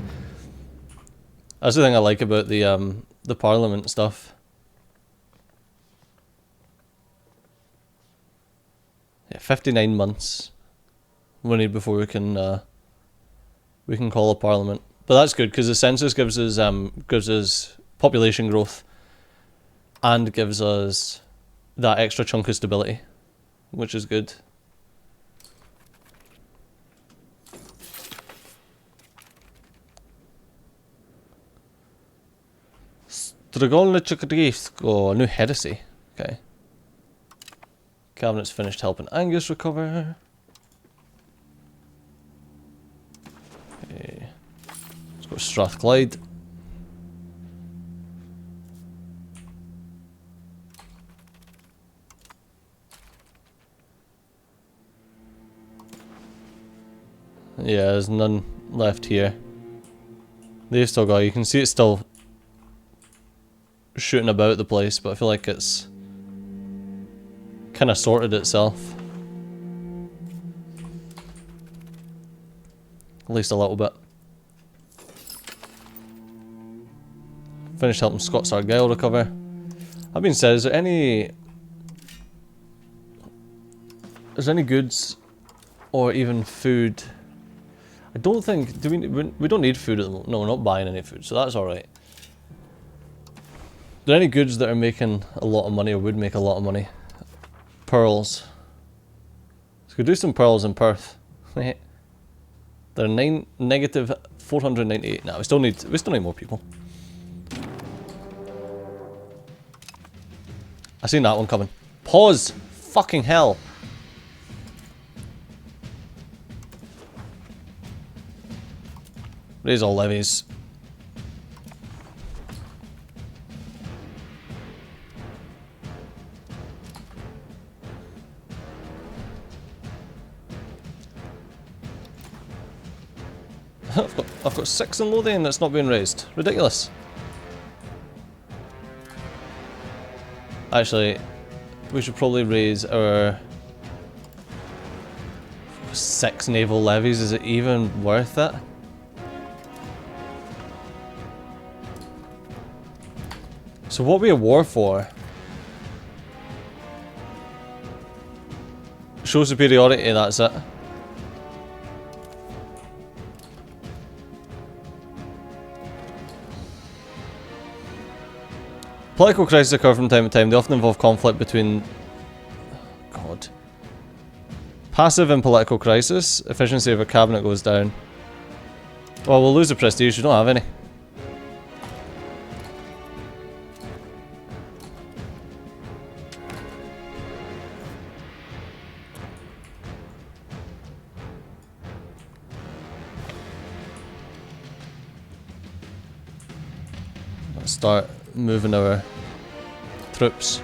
That's the thing I like about the parliament stuff. Yeah, 59 months we need before we can call a parliament. But that's good because the census gives us population growth and gives us that extra chunk of stability, which is good. Stragolnichikrisko, new heresy. Okay. Cabinet's finished helping Angus recover. Okay. Let's go to Strathclyde. Yeah, there's none left here. They've still got, you can see it's still shooting about the place, but I feel like it's kind of sorted itself. At least a little bit. Finished helping Scots Argyll recover. That being said, is there any goods or even food? I don't think, we don't need food at the moment. No, we're not buying any food, so that's alright. Are there any goods that are making a lot of money or would make a lot of money? Pearls. So we could do some pearls in Perth. They're negative 498. Now we still need more people. I seen that one coming. Pause! Fucking hell! Raise all levies. I've got 6 in Lothian that's not being raised. Ridiculous. Actually, we should probably raise our 6 naval levies. Is it even worth it? So what are we at war for? Show superiority, that's it. Political crises occur from time to time. They often involve conflict between... God. Passive in political crisis. Efficiency of a cabinet goes down. Well, we'll lose the prestige. We don't have any. start moving our troops.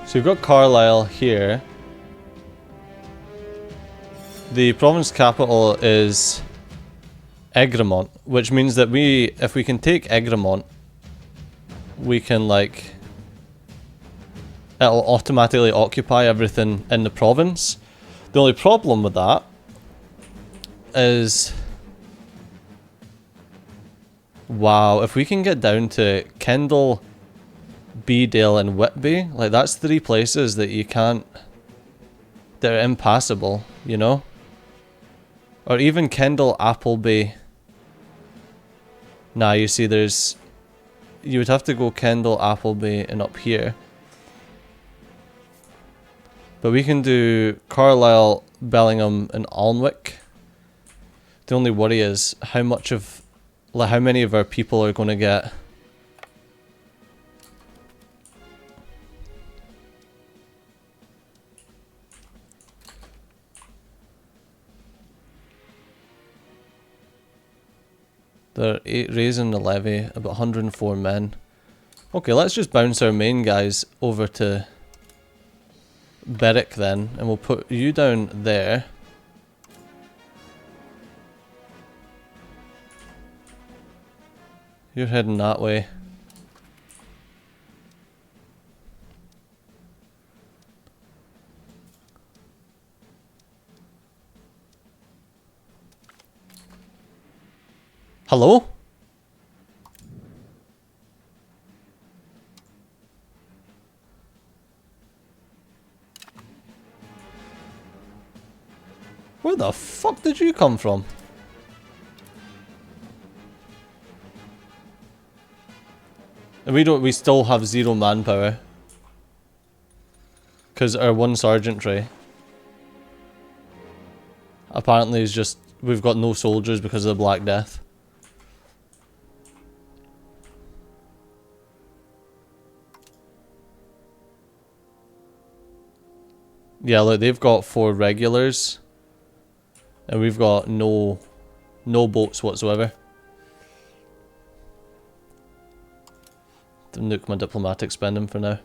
So we've got Carlisle here. The province capital is Egremont, which means that if we can take Egremont, we can like, it'll automatically occupy everything in the province. The only problem with that is, wow, if we can get down to Kendal, Beedale and Whitby, like that's 3 places that you can't, they're impassable, you know? Or even Kendal, Appleby. Nah, you see you would have to go Kendal, Appleby and up here. But we can do Carlisle, Bellingham and Alnwick. The only worry is how many of our people are going to get. They're raising the levy, about 104 men. Okay, let's just bounce our main guys over to Berwick then, and we'll put you down there. You're heading that way. Hello? Where the fuck did you come from? And we still have 0 manpower. Because our 1 sergeantry apparently is just, we've got no soldiers because of the Black Death. Yeah, look, they've got 4 regulars. And we've got no boats whatsoever. To nuke my diplomatic spending for now.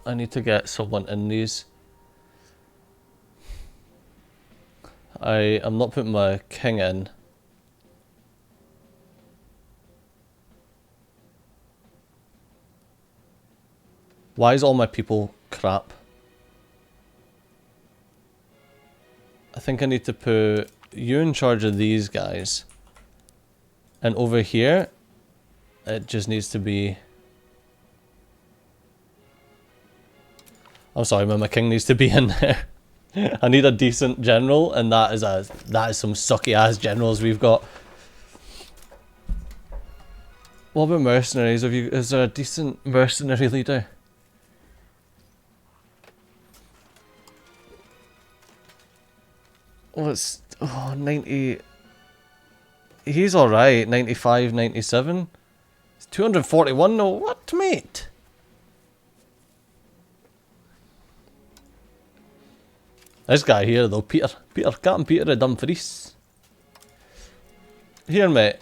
I need to get someone in these. I'm not putting my king in. Why is all my people crap? I think I need to put you in charge of these guys. And over here, it just needs to be... I'm sorry, man, my king needs to be in there. I need a decent general, and that is some sucky ass generals we've got. What about mercenaries? Is there a decent mercenary leader? Oh, it's 90. He's alright. 95, 97. It's 241. No, what, mate? This guy here, though, Captain Peter of Dumfries. Here, mate.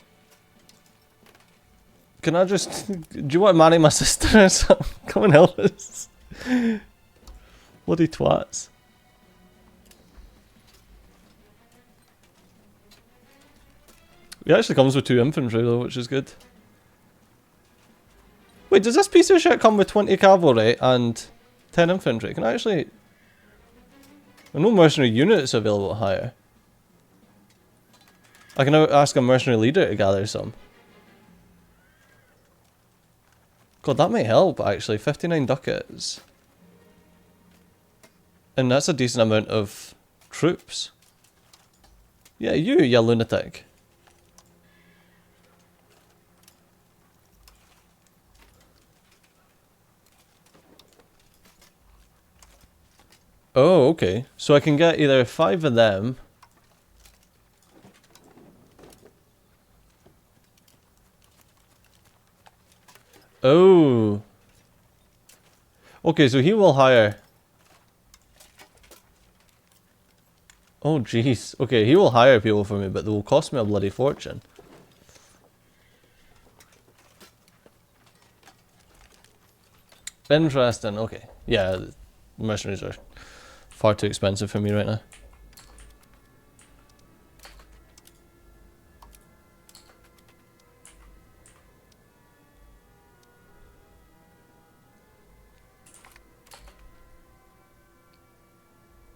Can I just... Do you want to marry my sister or something? Come and help us. Bloody twats. He actually comes with 2 infantry, though, which is good. Wait, does this piece of shit come with 20 cavalry and 10 infantry? Can I actually... There are no mercenary units available to hire. I can now ask a mercenary leader to gather some. God, that might help, actually. 59 ducats. And that's a decent amount of troops. Yeah, you lunatic. Oh, okay. So I can get either 5 of them. Oh. Okay, so he will hire. Oh, jeez. Okay, he will hire people for me, but they will cost me a bloody fortune. Interesting. Okay. Yeah, mercenaries are far too expensive for me right now.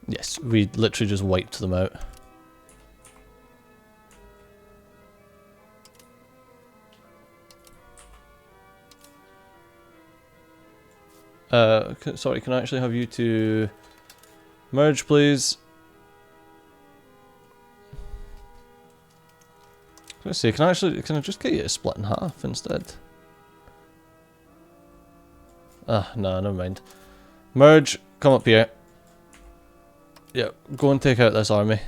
Yes, we literally just wiped them out. Sorry, can I actually have you to merge, please? Let's see, can I just get you to split in half instead? Ah, no, never mind. Merge, come up here. Yeah, go and take out this army.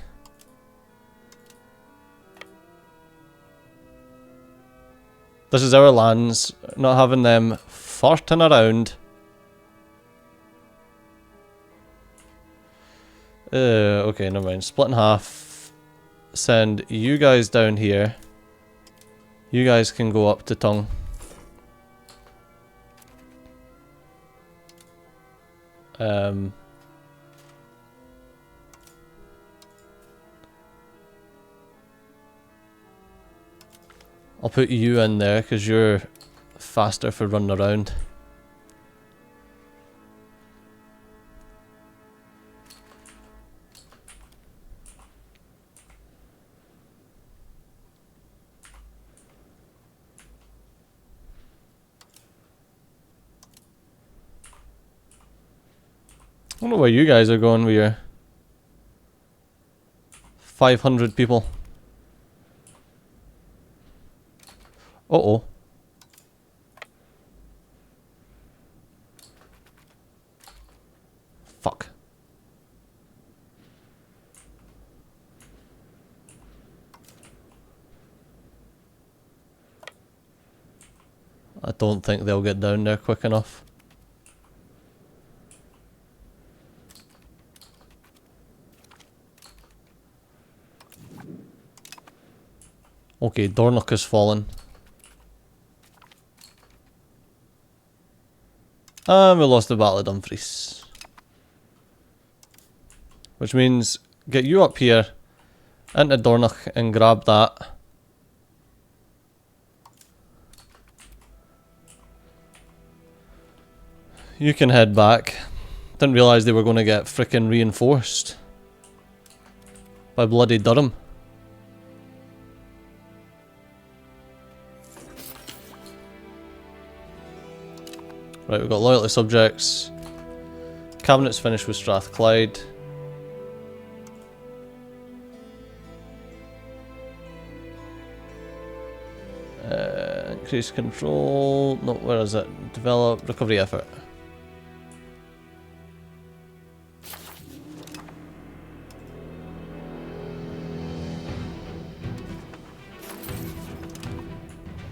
This is our lands, not having them farting around. Okay, never mind. Split in half. Send you guys down here. You guys can go up to Tongue. I'll put you in there because you're faster for running around. I don't know where you guys are going with your 500 people. Uh-oh. Fuck. I don't think they'll get down there quick enough. Okay, Dornoch has fallen. And we lost the Battle of Dumfries. Which means, get you up here, into Dornoch and grab that. You can head back. Didn't realise they were going to get frickin' reinforced. By bloody Durham. Right, we've got loyalty subjects. Cabinet's finished with Strathclyde. Increase control. No, where is it? Develop recovery effort.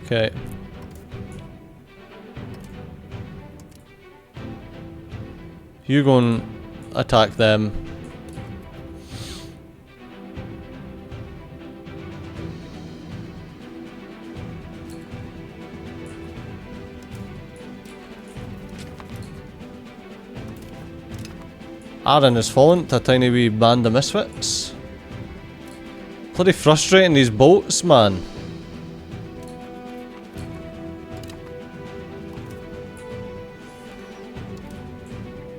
Okay. You go and attack them. Aaron has fallen to a tiny wee band of misfits. Bloody frustrating these boats, man.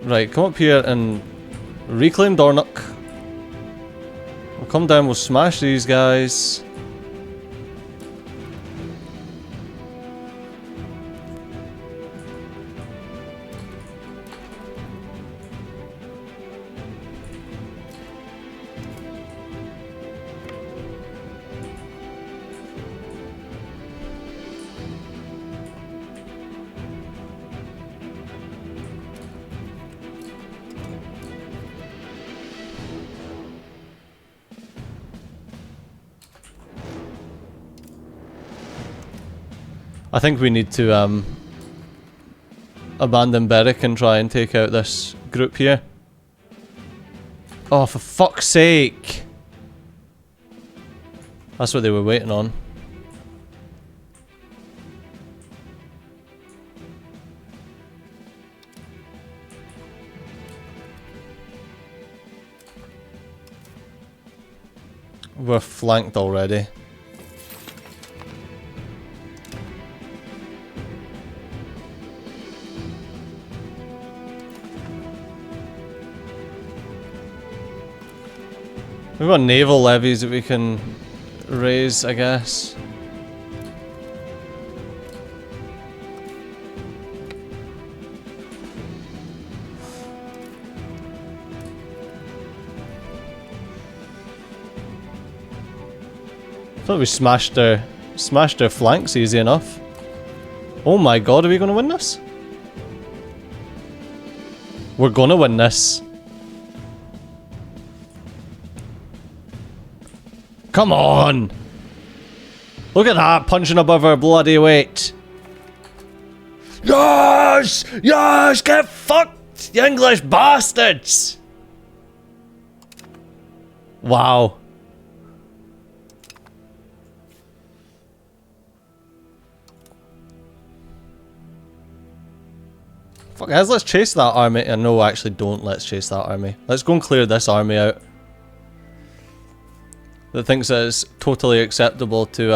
Right, come up here and reclaim Dornoch. We'll come down, we'll smash these guys. I think we need to abandon Berwick and try and take out this group here. Oh, for fuck's sake! That's what they were waiting on. We're flanked already. We've got naval levies that we can raise, I guess. I thought we smashed their flanks easy enough. Oh my god, are we gonna win this? We're gonna win this. Come on! Look at that, punching above our bloody weight. Yes! Yes! Get fucked, you English bastards! Wow. Fuck guys, let's chase that army. No, actually don't, let's chase that army. Let's go and clear this army out. That thinks that it's totally acceptable to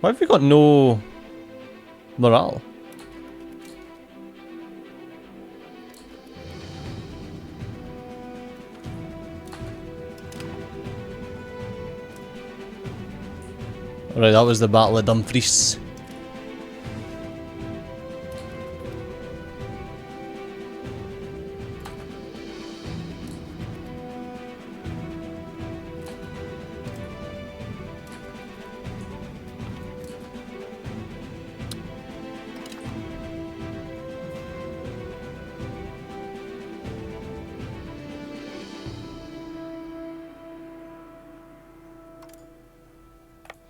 why have we got no morale? Right, that was the Battle of Dumfries.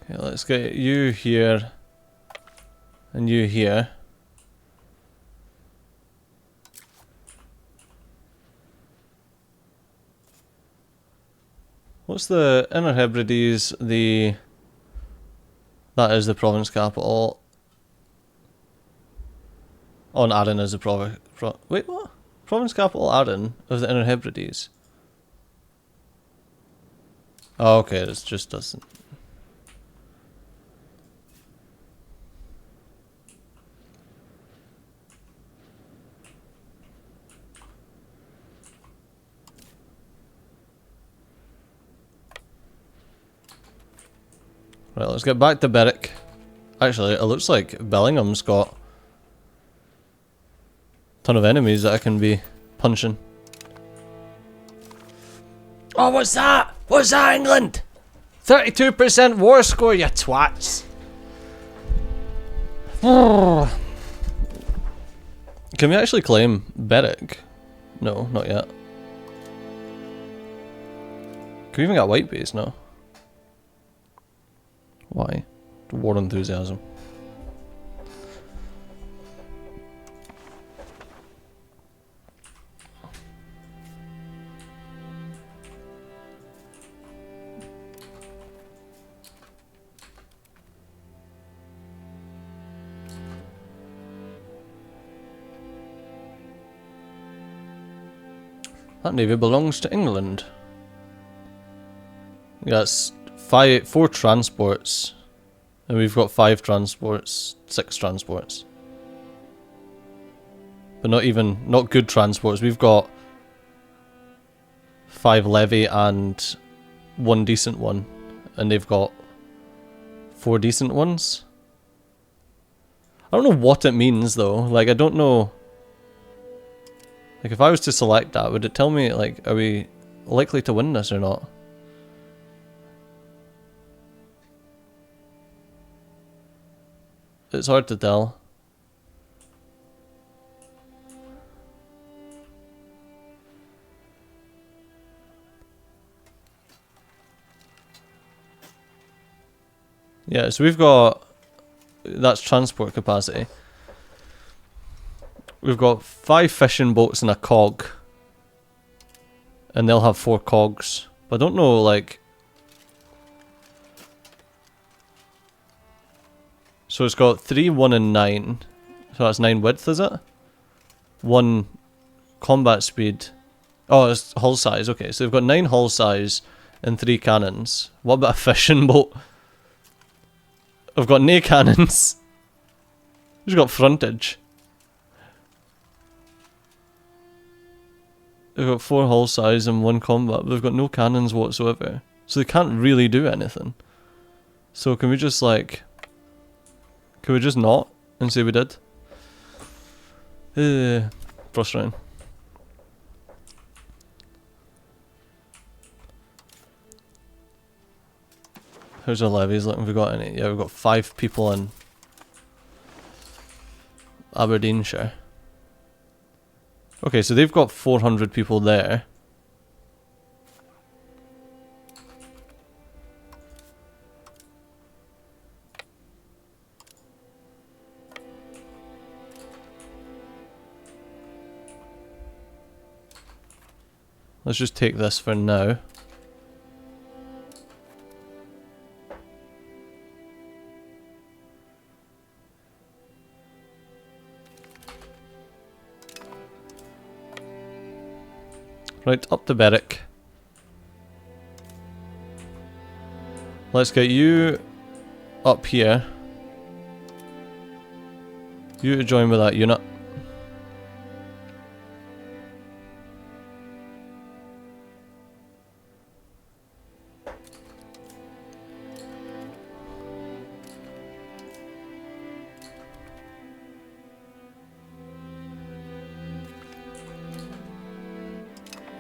Okay, let's get you here and you here. What's the Inner Hebrides? That is the province capital. Oh, and Arran is the province. Wait, what? Province capital Arran of the Inner Hebrides. Oh, okay, it just doesn't. Right, let's get back to Berwick. Actually, it looks like Bellingham's got a ton of enemies that I can be punching. Oh, what's that? What's that, England? 32% war score, you twats. Can we actually claim Berwick? No, not yet. Can we even get White Base? No. Why? War enthusiasm. That navy belongs to England. That's 4 transports, and we've got 5 transports, 6 transports. But not good transports. We've got 5 levy and 1 decent one, and they've got 4 decent ones. I don't know what it means though. Like, I don't know. Like, if I was to select that, would it tell me, like, are we likely to win this or not? It's hard to tell. Yeah, so we've got... That's transport capacity. We've got 5 fishing boats and a cog. And they'll have 4 cogs. But I don't know, like... So it's got 3, 1 and 9. So that's 9 width, is it? 1 combat speed. Oh, it's hull size. Okay, so they've got 9 hull size and 3 cannons. What about a fishing boat? I've got no cannons. Who's got frontage? They've got 4 hull size and 1 combat, but they've got no cannons whatsoever. So they can't really do anything. So can we just like... Can we just not and say we did? Frustrating. How's our levies looking? Have we got any? Yeah, we've got 5 people in Aberdeenshire. Okay, so they've got 400 people there. Let's just take this for now. Right, up to Berwick. Let's get you up here. You to join with that unit.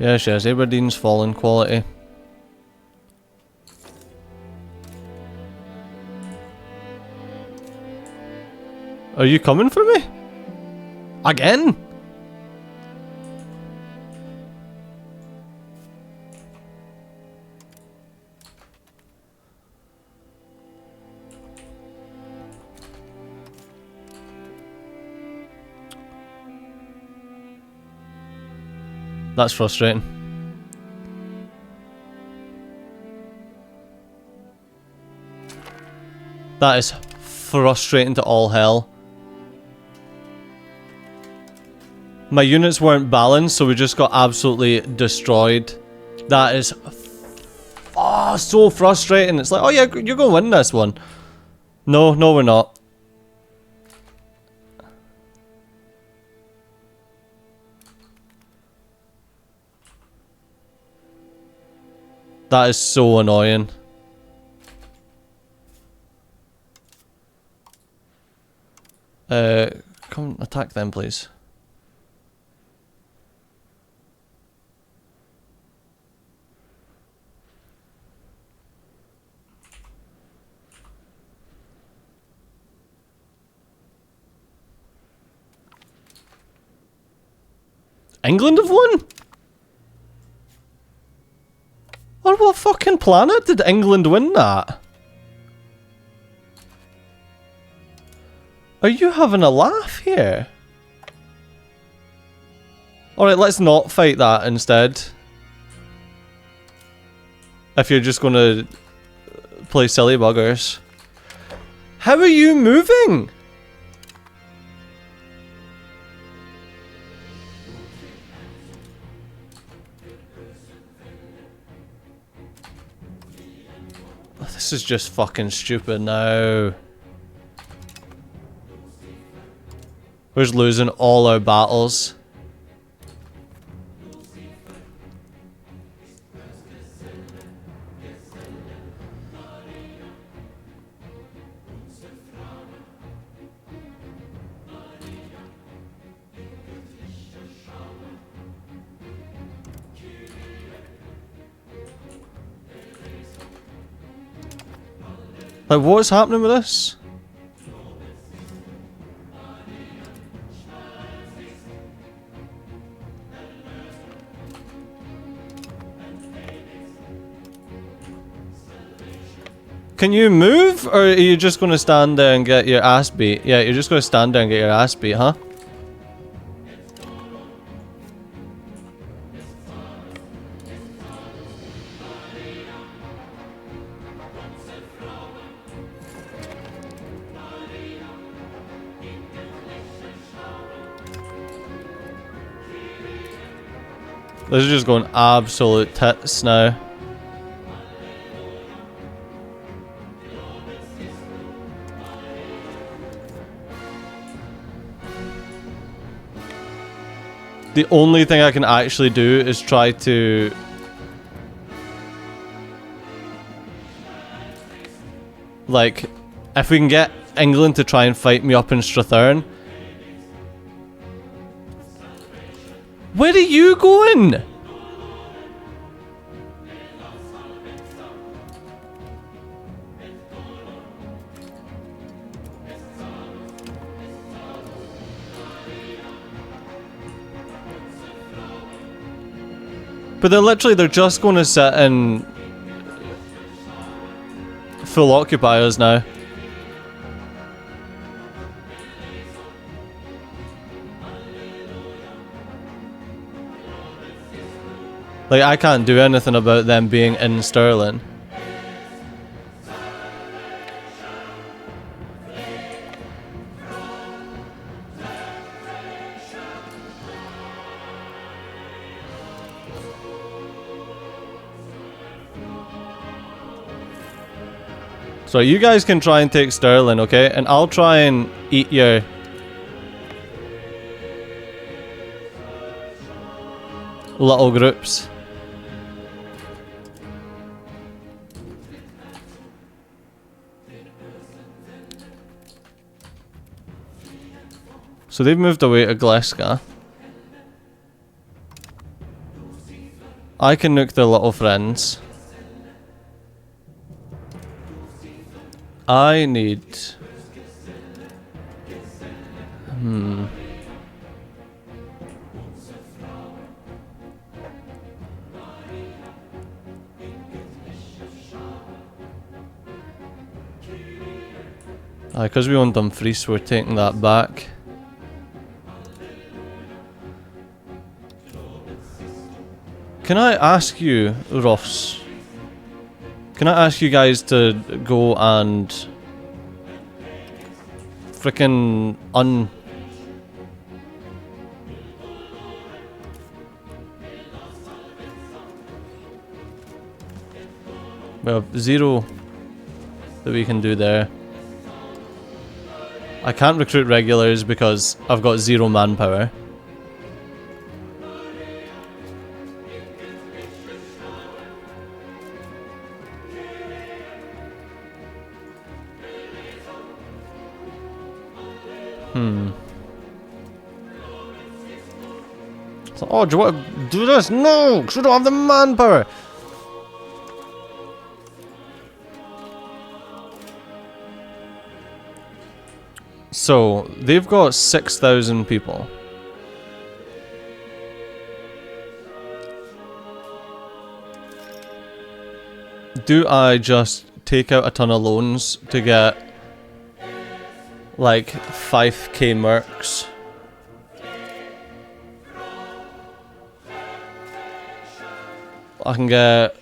Yes, yes, Aberdeen's fallen quality. Are you coming for me? Again? That's frustrating. That is frustrating to all hell. My units weren't balanced, so we just got absolutely destroyed. That is so frustrating. It's like, oh yeah, you're gonna win this one. No, no we're not. That is so annoying. Come attack them, please. England have won? On what fucking planet did England win that? Are you having a laugh here? Alright, let's not fight that instead. If you're just gonna play silly buggers. How are you moving? This is just fucking stupid now. We're just losing all our battles. Like, what's happening with this? Can you move, or are you just gonna stand there and get your ass beat? Yeah, you're just gonna stand there and get your ass beat, huh? This is just going absolute tits now. The only thing I can actually do is try to... like, if we can get England to try and fight me up in Strathern. Where are you going? But they're just going to sit in full occupiers now. Like, I can't do anything about them being in Stirling. So you guys can try and take Stirling, okay? And I'll try and eat your... little groups. So they've moved away to Gleska. I can nuke their little friends. I need... because we own Dumfries, we're taking that back. Can I ask you, Ross? Can I ask you guys to go and frickin' we have 0 that we can do there. I can't recruit regulars because I've got 0 manpower. So, oh, do you want to do this? No! Because we don't have the manpower! So, they've got 6,000 people. Do I just take out a ton of loans to get like 5k mercs? I can get...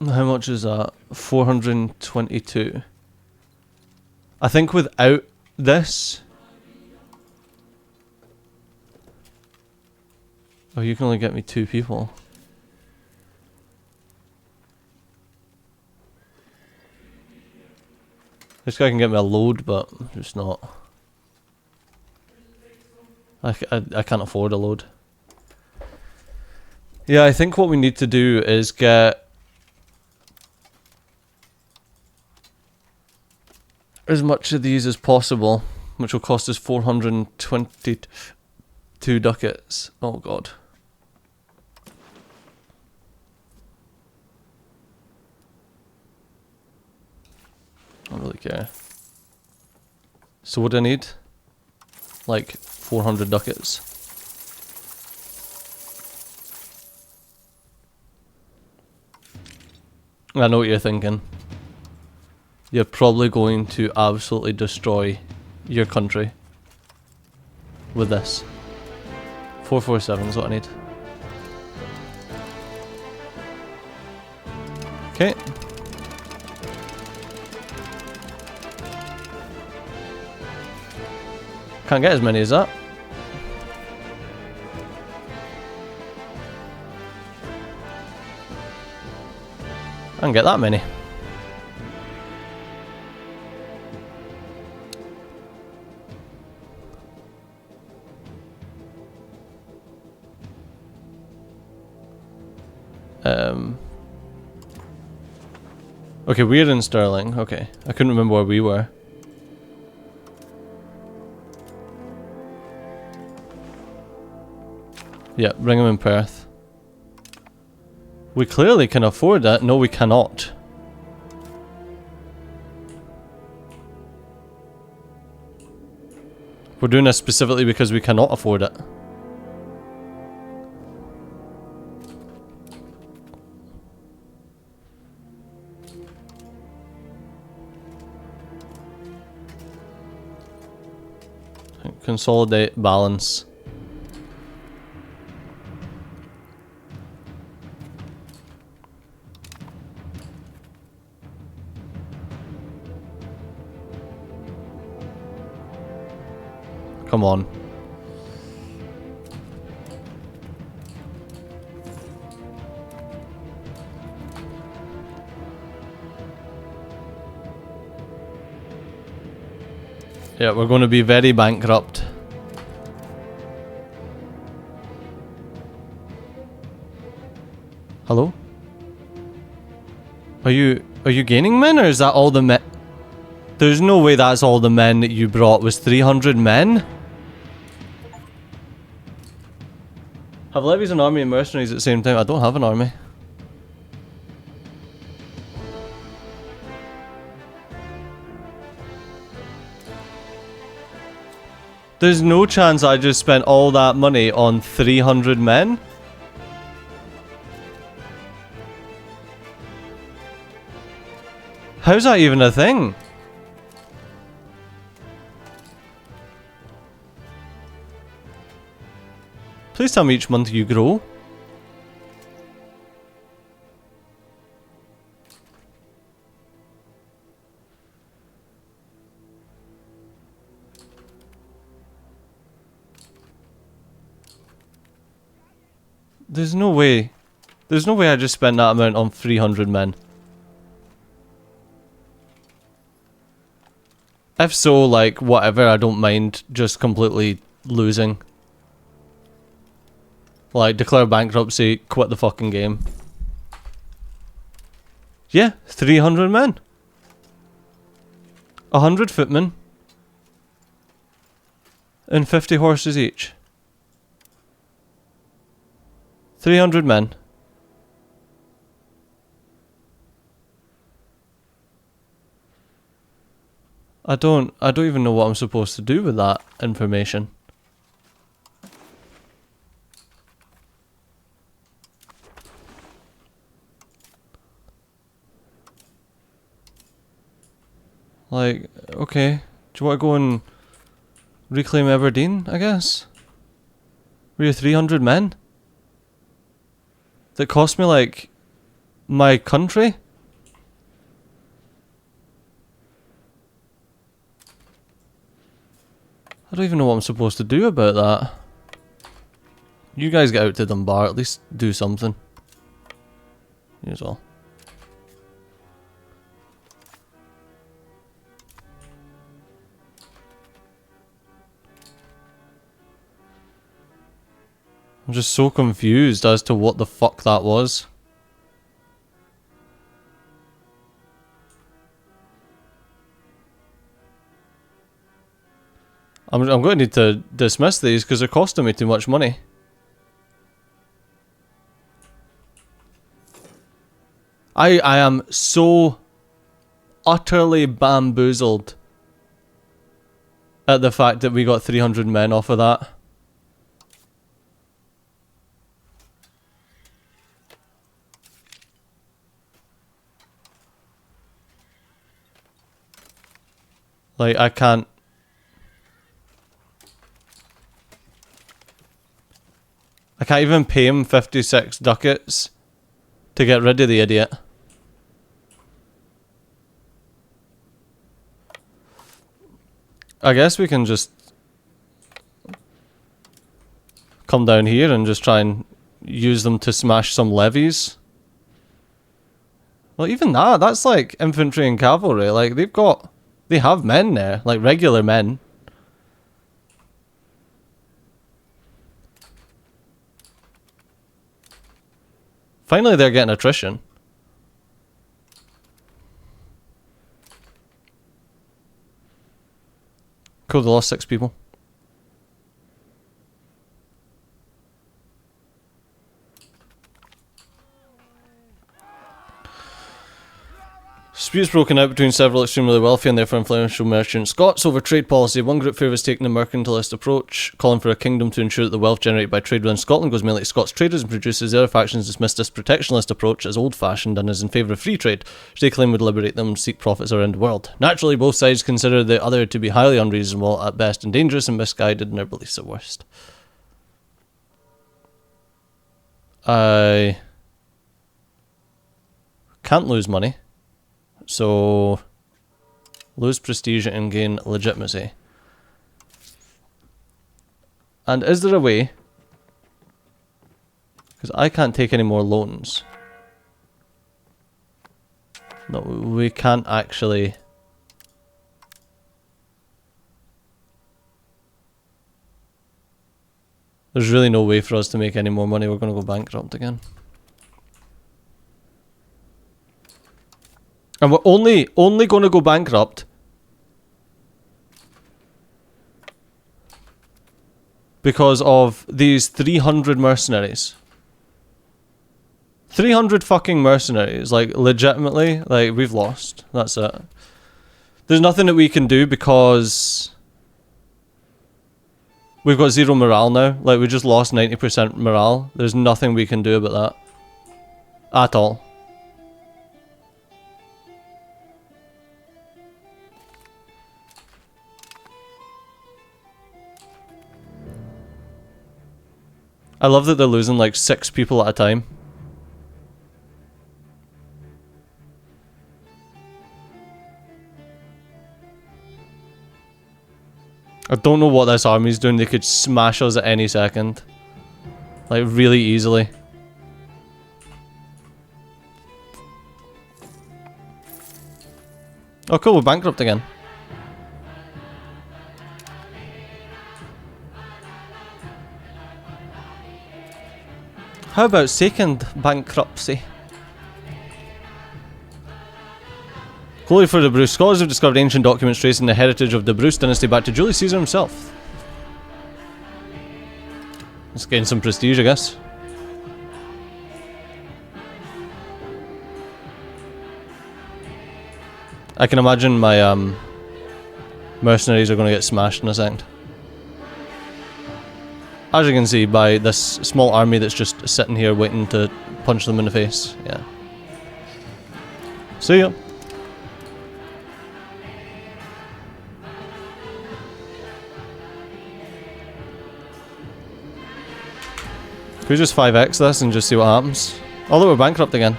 How much is that? 422. I think without this... Oh, you can only get me 2 people. This guy can get me a load, but just not. I can't afford a load. Yeah, I think what we need to do is get as much of these as possible, which will cost us 422 ducats. Oh god. I don't really care. So what do I need? Like 400 ducats. I know what you're thinking. You're probably going to absolutely destroy your country with this. 447 is what I need. Okay. Can't get as many as that. I can get that many. Okay, we're in Sterling. Okay, I couldn't remember where we were. Yeah, bring him in Perth. We clearly can afford that. No, we cannot. We're doing this specifically because we cannot afford it. Consolidate, balance. Come on. Yeah, we're going to be very bankrupt. Hello? Are you gaining men, or is that all the men? There's no way that's all the men that you brought was 300 men? Have levies an army and mercenaries at the same time? I don't have an army. There's no chance I just spent all that money on 300 men? How's that even a thing? Please tell me each month you grow. There's no way. There's no way I just spent that amount on 300 men. If so, like, whatever, I don't mind just completely losing. Like, declare bankruptcy, quit the fucking game. Yeah, 300 men. 100 footmen. And 50 horses each. 300 men. I don't even know what I'm supposed to do with that information. Like, okay, do you want to go and reclaim Aberdeen, I guess? Were you 300 men? That cost me, like, my country? I don't even know what I'm supposed to do about that. You guys get out to Dunbar, at least do something. You as well. I'm just so confused as to what the fuck that was. I'm going to need to dismiss these because they're costing me too much money. I am so utterly bamboozled at the fact that we got 300 men off of that. Like, I can't even pay him 56 ducats to get rid of the idiot. I guess we can just come down here and just try and use them to smash some levies. Well, even that's like infantry and cavalry. Like, they have men there, like regular men. Finally, they're getting attrition. Cool, they lost 6 people. Disputes broken out between several extremely wealthy and therefore influential merchant Scots over trade policy. One group favours taking a mercantilist approach, calling for a kingdom to ensure that the wealth generated by trade within Scotland goes mainly to Scots traders and producers. The other factions dismiss this protectionist approach as old-fashioned and is in favour of free trade, which they claim would liberate them and seek profits around the world. Naturally, both sides consider the other to be highly unreasonable at best and dangerous and misguided in their beliefs at worst. I can't lose money. So, lose prestige and gain legitimacy. And is there a way? Because I can't take any more loans. No, we can't actually. There's really no way for us to make any more money. We're going to go bankrupt again. And we're only going to go bankrupt because of these 300 mercenaries. 300 fucking mercenaries, like, legitimately, like, we've lost. That's it. There's nothing that we can do because we've got 0 morale now. Like, we just lost 90% morale. There's nothing we can do about that. At all. I love that they're losing like 6 people at a time. I don't know what this army's doing. They could smash us at any second. Like, really easily. Oh cool, we're bankrupt again. How about second bankruptcy? Glory for the Bruce. Scholars have discovered ancient documents tracing the heritage of the Bruce dynasty back to Julius Caesar himself. Let's gain some prestige, I guess. I can imagine my mercenaries are going to get smashed in a second. As you can see by this small army that's just sitting here waiting to punch them in the face. Yeah. See ya. Could we just 5x this and just see what happens? Oh look, we're bankrupt again.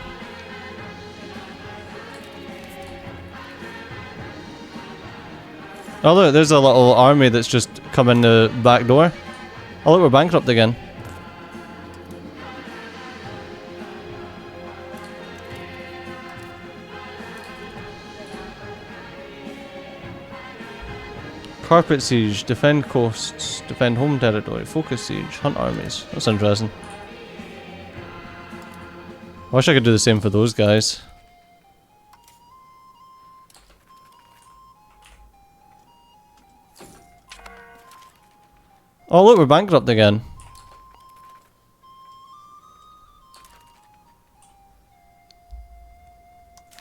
Oh look, there's a little army that's just come in the back door. Oh look, we're bankrupt again. Carpet siege, defend coasts, defend home territory, focus siege, hunt armies. That's interesting. I wish I could do the same for those guys. Oh look, we're bankrupt again.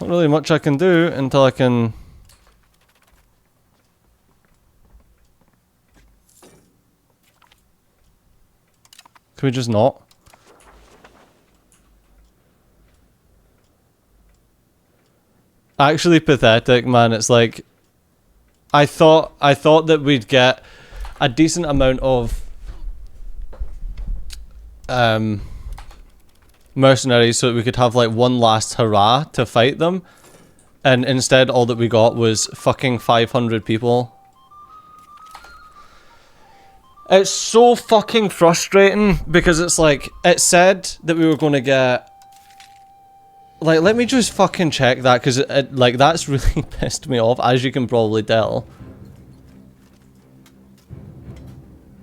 Not really much I can do until I can Can we just not? Actually pathetic, man. It's like I thought that we'd get a decent amount of mercenaries so that we could have like one last hurrah to fight them, and instead all that we got was fucking 500 people. It's so fucking frustrating because it's like, it said that we were going to get, like, let me just fucking check that, because like, that's really pissed me off, as you can probably tell.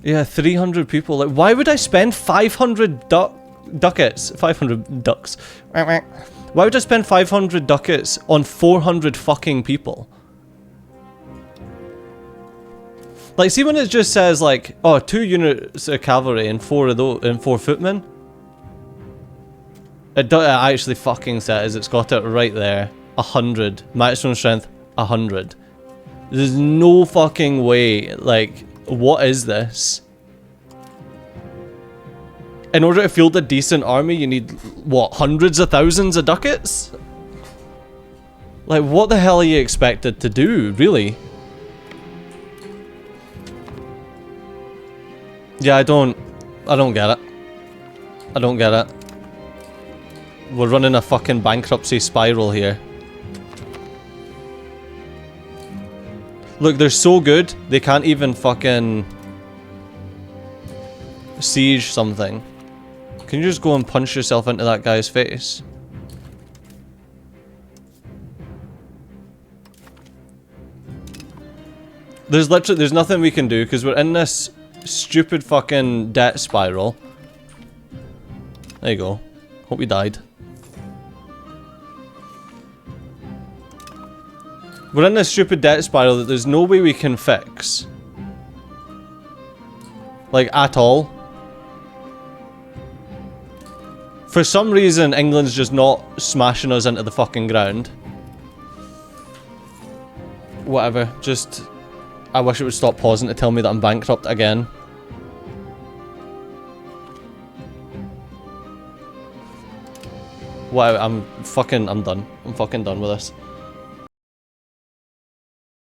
Yeah, 300 people. Like, why would I spend 500 ducats? 500 ducks. Why would I spend 500 ducats on 400 fucking people? Like, see when it just says, like, oh, 2 units of cavalry and 4 of those, and 4 footmen? It actually fucking says, it's got it right there. 100. Maximum strength, 100. There's no fucking way, like, what is this? In order to field a decent army, you need, what, hundreds of thousands of ducats? Like, what the hell are you expected to do, really? Yeah, I don't get it. I don't get it. We're running a fucking bankruptcy spiral here. Look, they're so good, they can't even fucking siege something. Can you just go and punch yourself into that guy's face? There's nothing we can do because we're in this stupid fucking debt spiral. There you go. Hope you died. We're in this stupid debt spiral that there's no way we can fix. Like, at all. For some reason, England's just not smashing us into the fucking ground. Whatever, just... I wish it would stop pausing to tell me that I'm bankrupt again. Whatever, I'm done. I'm fucking done with this.